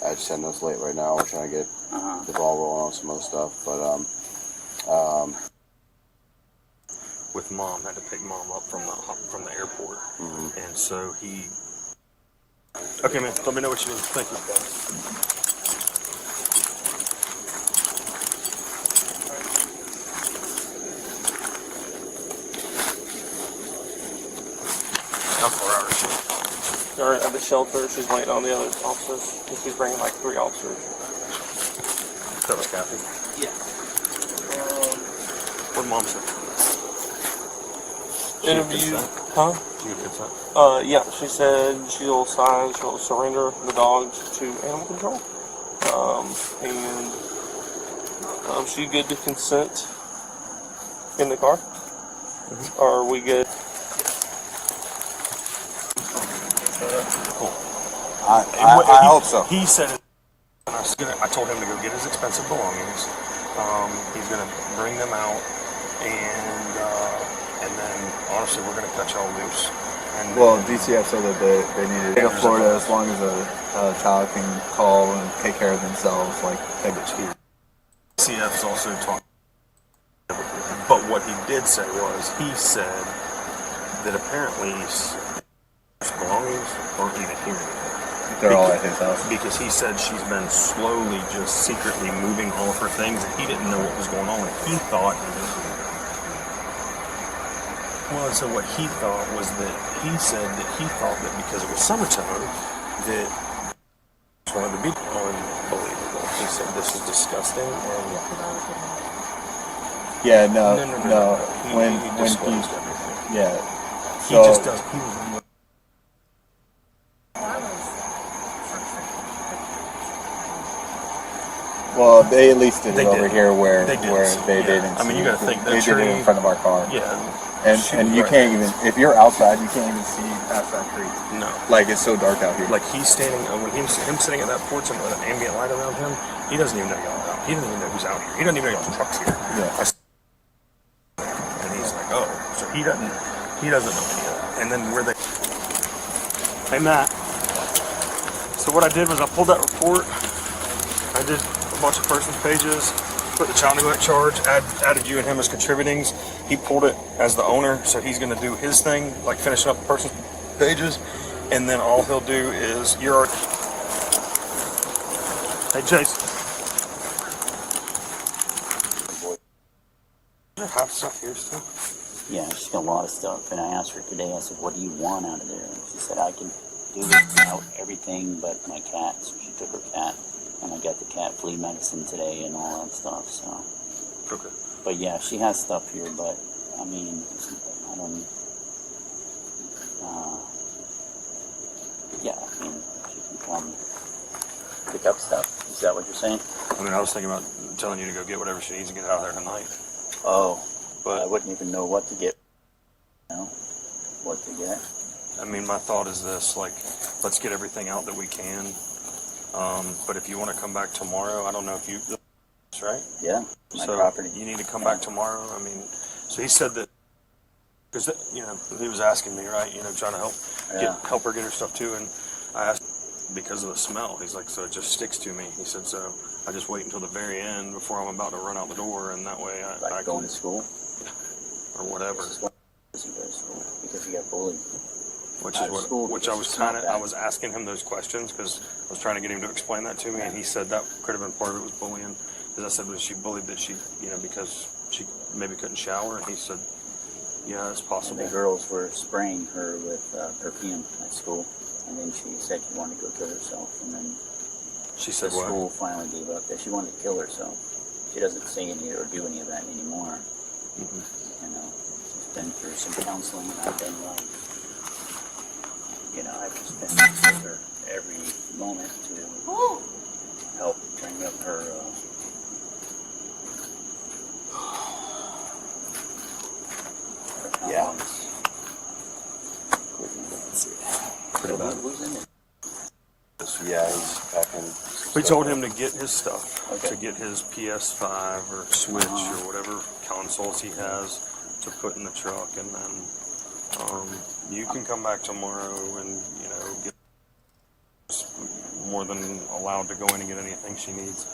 I just had notes late right now. We're trying to get the ball rolling on some other stuff, but with mom, had to pick mom up from the airport, and so he. Okay, man. Let me know what you need. Thank you. How far out is she? They're at the shelter. She's waiting on the other officers. She's bringing like 3 officers. That was Kathy? Yeah. What mom said? Interview. Huh? She gave consent? Yeah. She said she'll sign, she'll surrender the dogs to animal control. And she good to consent in the car? Or are we good? Cool. I hope so. He said it, and I I told him to go get his expensive belongings. He's gonna bring them out, and then honestly, we're gonna cut y'all loose. And Well, DCF said that they need to go to Florida as long as a child can call and take care of themselves, like take it here. DCF's also talking. But what he did say was, he said that apparently his belongings aren't even here. They're all at his house. Because he said she's been slowly, just secretly moving all of her things, and he didn't know what was going on. He thought. Well, so what he thought was that he said that he thought that because it was summertime, that he wanted to be unbelievable. He said this is disgusting. And Yeah, no. When he disclosed everything. Yeah. He just does. He was. Well, they at least did it over here where They did. didn't. I mean, you got to think they did it in front of our car. Yeah. And you can't even, if you're outside, you can't even see past that tree. No. Like, it's so dark out here. Like, he's standing, when him sitting at that porch and with an ambient light around him, he doesn't even know y'all out. He doesn't even know who's out here. He doesn't even know y'all's truck's here. Yeah. And he's like, oh. So he doesn't know any of that. And then where they... Hey, Matt. So what I did was I pulled that report. I did a bunch of persons pages, put the child neglect charge, added you and him as contributings. He pulled it as the owner, so he's going to do his thing, like finishing up the persons pages, and then all he'll do is you're. Hey, Jason. You have stuff here still? Yeah, she's got a lot of stuff, and I asked her today, I said, what do you want out of there? And she said, I can do without everything but my cat. So she took her cat. And I got the cat flea medicine today and all that stuff, so. Okay. But yeah, she has stuff here, but, I mean, I don't, yeah, I mean, she can come pick up stuff. Is that what you're saying? I mean, I was thinking about telling you to go get whatever she needs and get out of there tonight. Oh, but I wouldn't even know what to get, you know, what to get. I mean, my thought is this, like, let's get everything out that we can. But if you want to come back tomorrow, I don't know if you, right? Yeah, my so property. You need to come back tomorrow. I mean, so he said that, because, you know, he was asking me, right, you know, trying to help her get her stuff too. And I asked, because of the smell, he's like, so it just sticks to me. He said, so I just wait until the very end before I'm about to run out the door. And that way I going to school? Or whatever. This is why he doesn't go to school, because he got bullied. Which I was asking him those questions because I was trying to get him to explain that to me, and he said that could have been part of it was bullying. Because I said, was she bullied that she, you know, because she maybe couldn't shower? And he said, yeah, it's possible. And the girls were spraying her with perfume at school, and then she said she wanted to go kill herself, and then she said the what? school finally gave up that she wanted to kill herself. She doesn't say any or do any of that anymore. Mm-hmm. You know, she's been through some counseling, and I've been like, you know, I've just been with her every moment to help bring up her, Yeah. Pretty bad. Who's in it? Yeah, he's packing. We told him to get his stuff, to get his PS5 or Switch or whatever consoles he has to put in the truck, and then you can come back tomorrow and, you know, get more than allowed to go in and get anything she needs.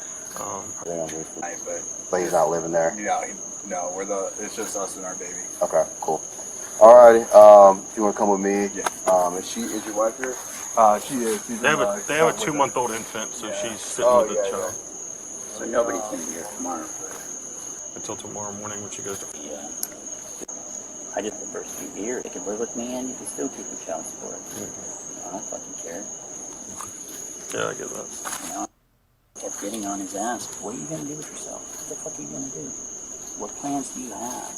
But he's not living there. No, it's just us and our baby. Okay, cool. Alrighty, if you want to come with me, is your wife here? She is. They have a 2-month-old infant, so she's sitting with the child. So nobody can be here tomorrow. Until tomorrow morning when she goes to... Yeah. I just the first few years, they can live with me and you can still keep your child support. I don't fucking care. Yeah, I get that. You know, I kept getting on his ass. What are you going to do with yourself? What the fuck are you going to do? What plans do you have?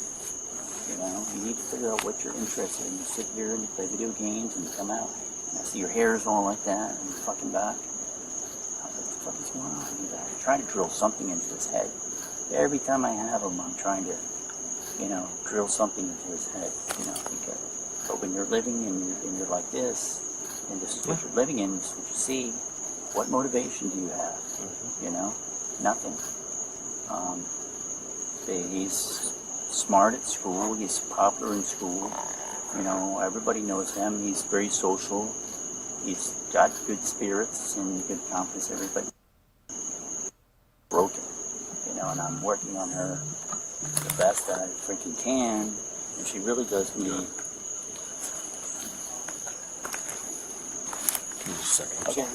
You know, you need to figure out what you're interested in. You sit here and you play video games and you come out. And I see your hair is all like that and you're fucking back. I was like, what the fuck is going on? I try to drill something into his head. Every time I have him, I'm trying to, you know, drill something into his head, you know, because, but when you're living and you're like this, and this is what you're living in, this is what you see, what motivation do you have? You know, nothing. He's smart at school. He's popular in school. You know, everybody knows him. He's very social. He's got good spirits and good confidence. Everybody broken, you know, and I'm working on her the best that I freaking can, and she really does me. Just a second. Okay.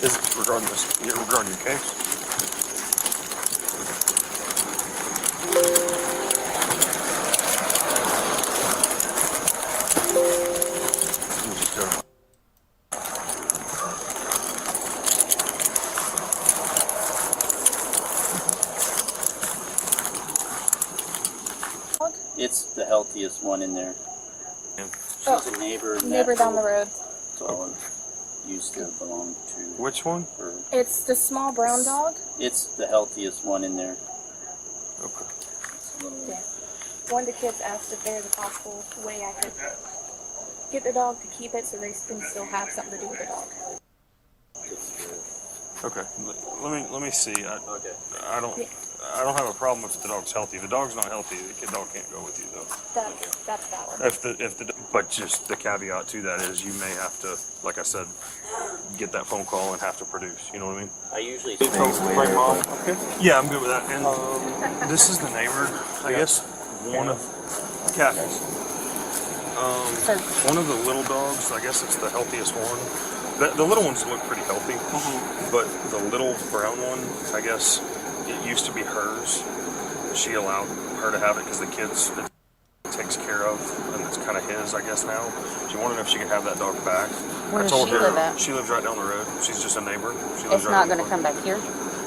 Is it regarding your case? It's the healthiest one in there. She's a neighbor. Neighbor down the road. So used to belong to. Which one? Her. It's the small brown dog. It's the healthiest one in there. Okay. Yeah. One of the kids asked if there's a possible way I could get the dog to keep it so they can still have something to do with the dog. Okay. Let me see. I don't have a problem if the dog's healthy. If the dog's not healthy, the dog can't go with you though. That's valid. But just the caveat to that is you may have to, like I said, get that phone call and have to produce. You know what I mean? I usually bring mom. Okay. Yeah, I'm good with that. And this is the neighbor, I guess, one of Kathy's. One of the little dogs, I guess it's the healthiest one. The little ones look pretty healthy, but the little brown one, I guess, it used to be hers. She allowed her to have it because the kids it takes care of, and it's kind of his, I guess, now. She wanted to know if she could have that dog back. Where I does told she her live at? she lives right down the road. She's just a neighbor. She lives It's right not down going to the come back here?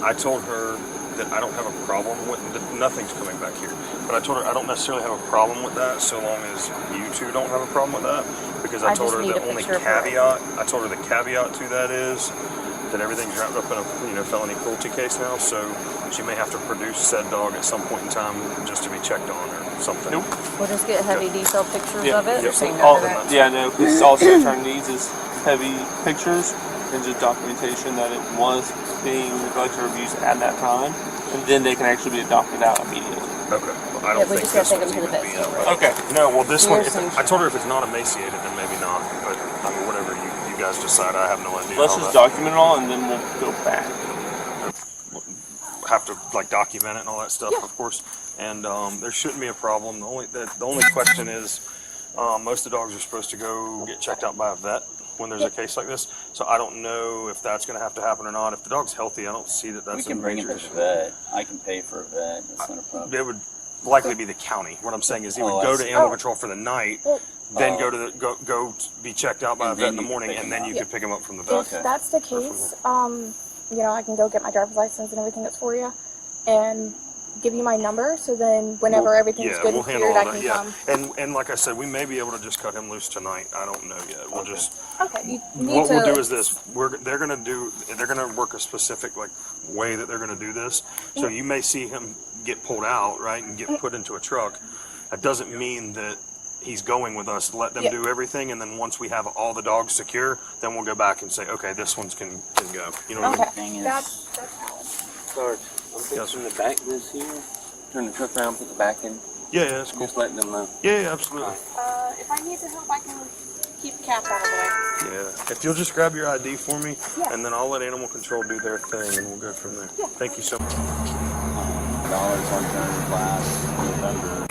I told her that I don't have a problem with nothing's coming back here. But I told her I don't necessarily have a problem with that so long as you two don't have a problem with that. Because I told her the only caveat, I told her the caveat to that is that everything's wrapped up in a felony cruelty case now, so she may have to produce said dog at some point in time just to be checked on or something. Nope. We'll just get heavy detailed pictures Yeah. of it. Yep. So you know All, that. yeah, no, because all Search Term needs is heavy pictures and just documentation that it was being neglected or abused at that time, and then they can actually be adopted out immediately. Okay. Well, I don't think this one's even being Okay. No, well, this one, I told her if it's not emaciated, then maybe not. But I mean, whatever you guys decide, I have no idea. Let's just document it all, and then we'll go back. Have to like document it and all that stuff, of course. And there shouldn't be a problem. The only question is, most of the dogs are supposed to go get checked out by a vet when there's a case like this. So I don't know if that's going to have to happen or not. If the dog's healthy, I don't see that that's We can a bring him major to issue. the vet. I can pay for a vet. That's not a problem. It would likely be the county. What I'm saying is he would I go to see. animal control for the night, then go to go be checked out by a And vet then in the you morning, pick and him then up. you could pick him up from the vet. If that's the case, you know, I can go get my driver's license and everything that's for you, and give you my number. So then, whenever everything's good we'll and handle cleared, all I that. can come. And like I said, we may be able to just cut him loose tonight. I don't know yet. We'll just. Okay. You need What to. we'll do is this: they're gonna work a specific way that they're gonna do this. So you may see him get pulled out, right, and get put into a truck. That doesn't mean that he's going with us. Let them do everything, and then once we have all the dogs secure, then we'll go back and say, okay, this one's can go. You know what I mean? That's Sorry, I'm fixing the back this here. Turn the truck around, put the back in. Yeah, that's cool. Just letting them know. Yeah, absolutely. if I need to help, I can keep the cap out of the way. Yeah. If you'll just grab your ID for me, and then I'll let animal control do their thing, and we'll go from there. Thank you so much. Dollars on turn class November.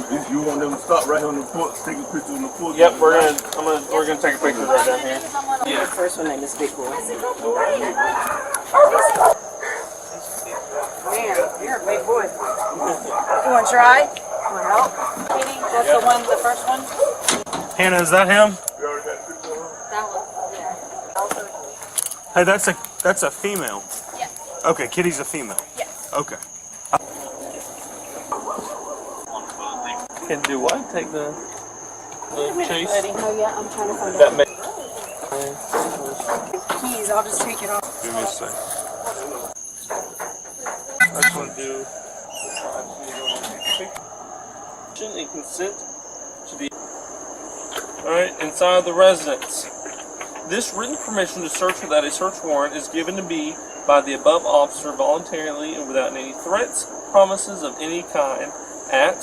If you want them to stop right here on the porch, take a picture on the porch. Yep, we're gonna take a picture right down here. Yeah. The first one name is Big Boy. Man, you're a big boy. You want to try? Want to help? Katie, that's the one, the first one? Hannah, is that him? That one, yeah. Hey, that's a female. Yes. Okay, Kitty's a female. Yes. Okay. Can do what? Take the chase? Oh yeah, I'm trying to find That out. Keys, I'll just take it off. Give me a sec. I just want to do and consent to the inside the residence. This written permission to search without a search warrant is given to me by the above officer voluntarily and without any threats, promises of any kind at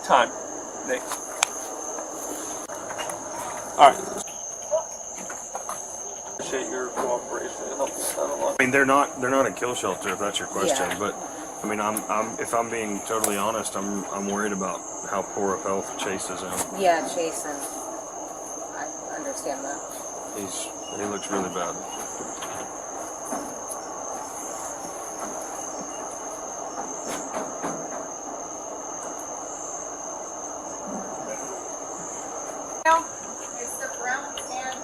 time. Next. Alright. Appreciate your cooperation. It helps us out a lot. I mean, they're not a kill shelter, if that's your question. Yeah. But I mean, if I'm being totally honest, I'm worried about how poor of health Chase is in. Yeah, Jason. I understand that. He looks really bad. It's the Browns and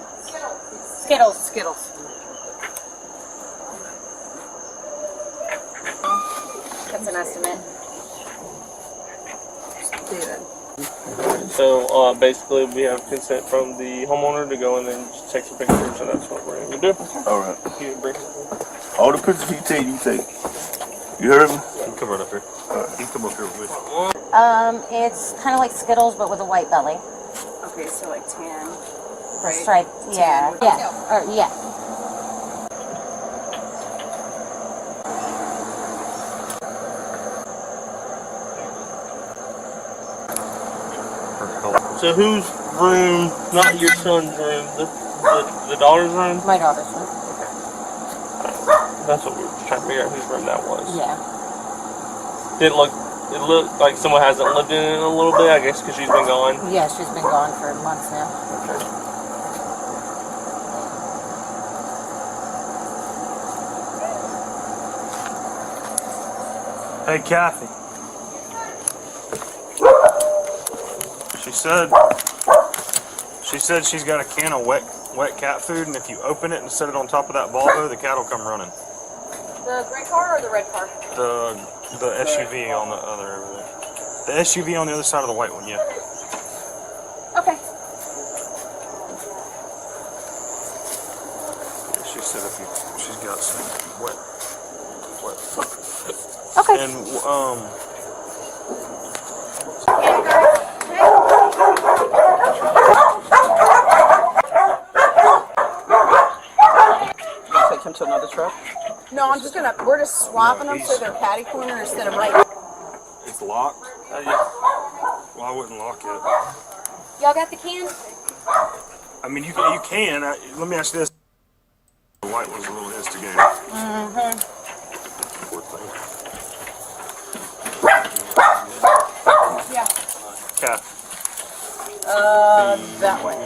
Skittles. Skittles. That's an estimate. So basically, we have consent from the homeowner to go in and just take some pictures, and that's what we're going to do. All right. You bring All the pictures he take, you take. You heard me? You can come right up here. You can come up here with me. It's kind of like Skittles, but with a white belly. Okay, so like tan, The right? stripe, yeah. Tan. Yeah. Or, yeah. So whose room, not your son's room, the daughter's room? My daughter's room. That's what we were trying to figure out whose room that was. Yeah. It looked like someone hasn't lived in it in a little bit, I guess, because she's been gone. Yeah, she's been gone for months now. Hey, Kathy. She said she's got a can of wet cat food, and if you open it and set it on top of that Volvo, the cat will come running. The gray car or the red car? The SUV on the other over there. The SUV on the other side of the white one, yeah. Okay. She said she's got some wet. Okay. And Take him to another truck? No, we're just swapping them so they're catty corner instead of right. it's locked. Well, I wouldn't lock it. Y'all got the can? I mean, you can. Let me ask you this. The white one's a little instigator. Poor thing. Yeah. Cat. That way.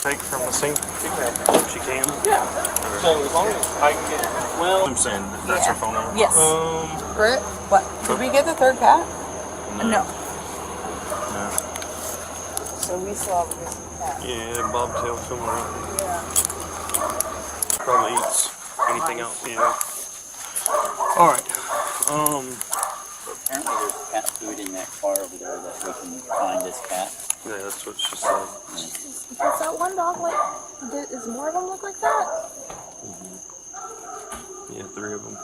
Take from the scene? She can? Yeah. So as long as I can get, well... I'm saying that's her phone number? Yes. Britt, what? Did we get the third cat? No. No. So we still have this cat. Yeah, bobtail somewhere. Yeah. Probably eats anything else, yeah. Alright. Apparently there's cat food in that car over there that we can find this cat. Yeah, that's what she said. Does that one dog is more of them look like that? Yeah, 3 of them.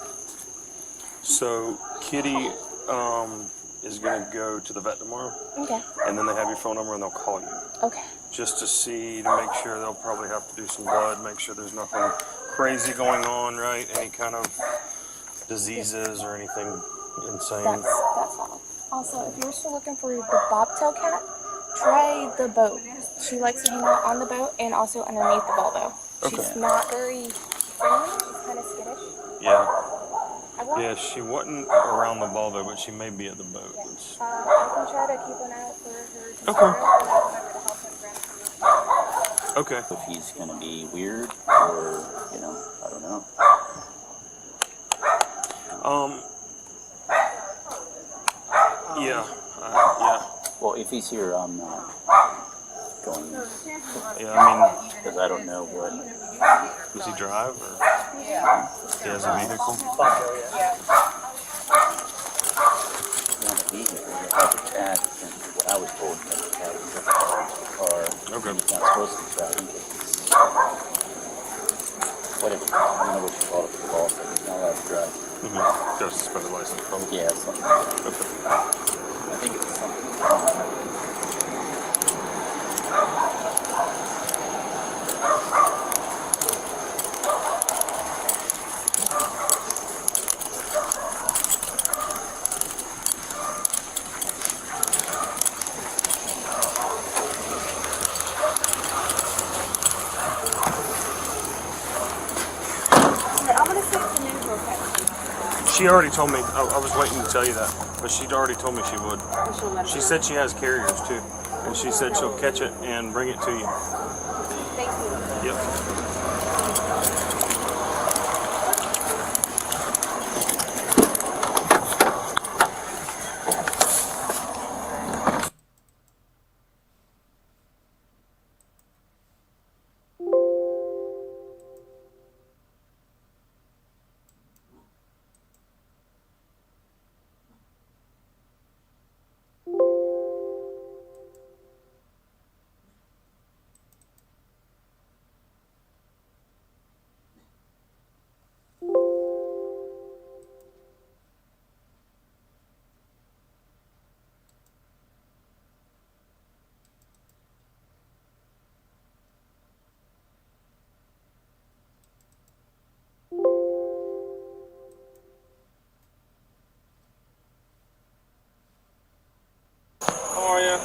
So, Kitty is going to go to the vet tomorrow. Okay. And then they have your phone number and they'll call you. Okay. Just to see, to make sure they'll probably have to do some blood, make sure there's nothing crazy going on, right? Any kind of diseases or anything insane. That's all. Also, if you're still looking for the bobtail cat, try the boat. She likes to hang out on the boat and also underneath the Volvo. Okay. She's not very friendly. She's kind of skittish. Yeah. Yeah, she wasn't around the Volvo, but she may be at the boat. I can try to keep an eye out for her. Okay. If he's going to be weird or, I don't know. Yeah. Well, if he's here, I'm not going. Yeah, I mean, because I don't know what. Does he drive or? Yeah. He has a vehicle. Yeah. Not a vehicle. They have a cat. And what I was told, that the cat was Wilson's right. Whatever. I don't know what you call it. The law said he's not allowed to drive. Mm-hmm. Just suspended license, probably. Yeah, something. I think it's something. She already told me. I was waiting to tell you that, but she'd already told me she would. She said she has carriers too, and she said she'll catch it and bring it to you. Thank you. Yep. How are you?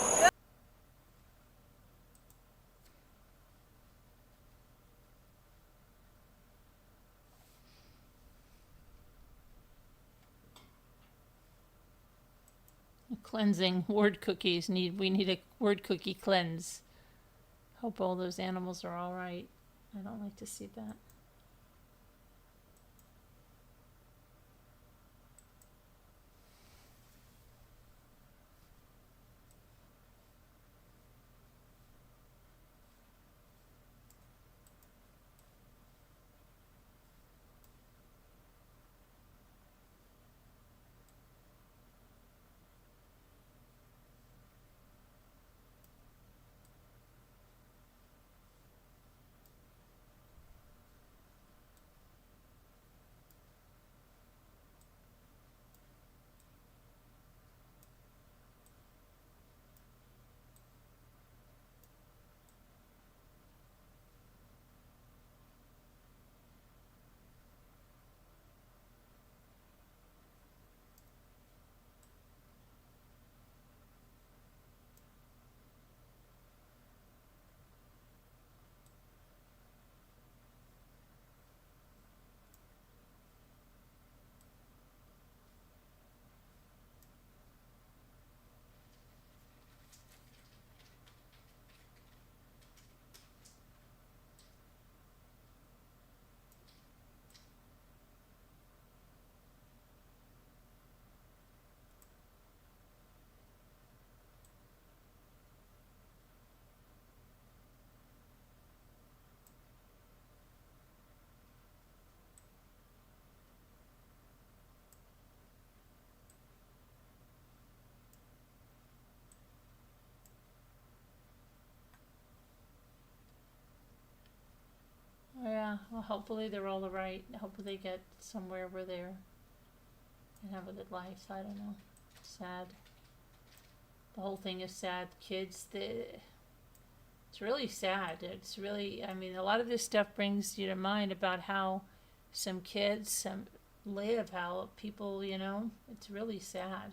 Cleansing word cookies. We need a word cookie cleanse. Hope all those animals are all right. I don't like to see that. Yeah, well, hopefully they're all right. Hopefully they get somewhere where they're and have a good life. I don't know. Sad. The whole thing is sad. Kids, it's really sad. It's really, I mean, a lot of this stuff brings you to mind about how some kids live, how people, you know, it's really sad.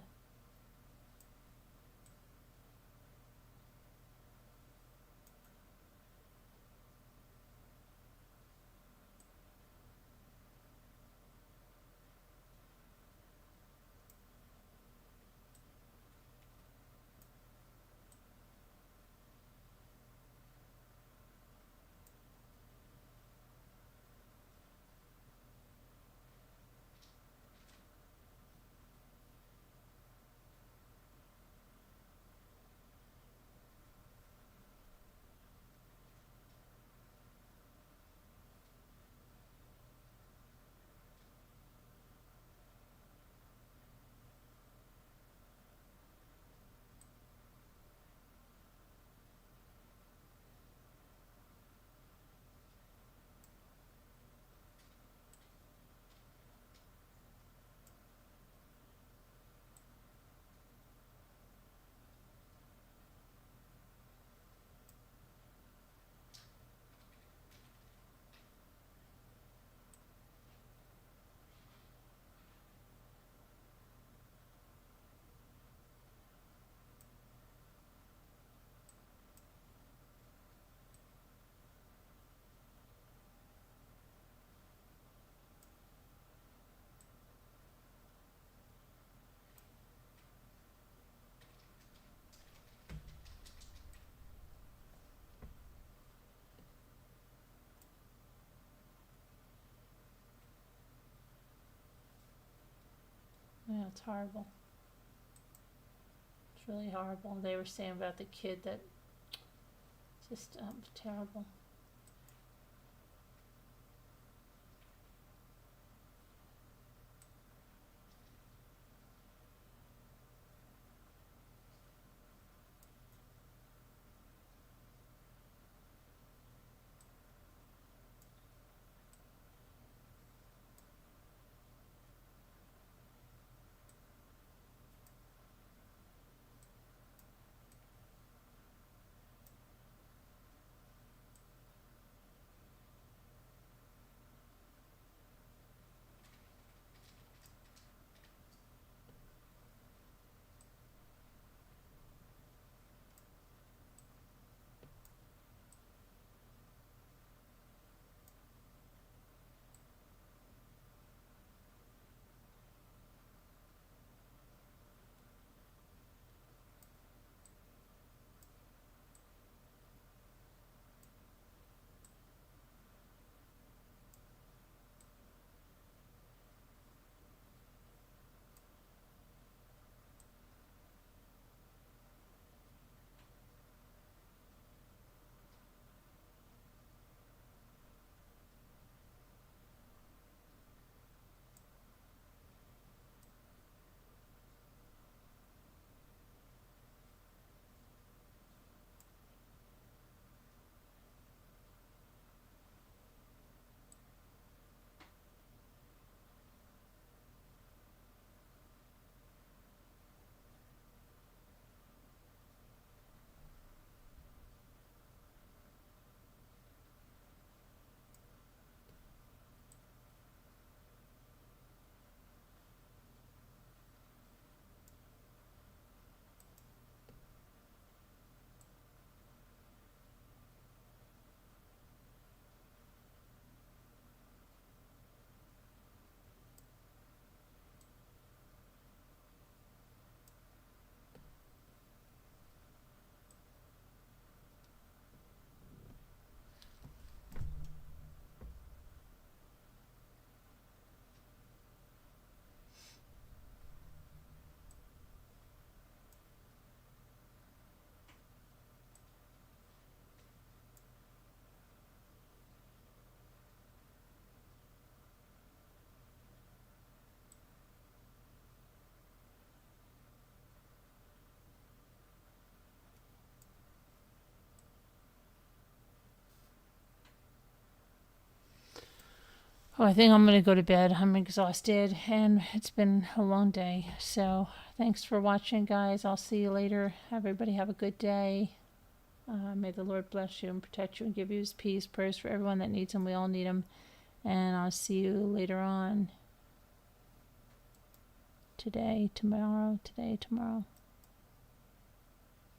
it's horrible. It's really horrible. They were saying about the kid that just terrible. Oh, I think I'm going to go to bed. I'm exhausted and it's been a long day. So thanks for watching, guys. I'll see you later. Everybody have a good day. May the Lord bless you and protect you and give you his peace. Prayers for everyone that needs him. We all need him. And I'll see you later on. Today, tomorrow.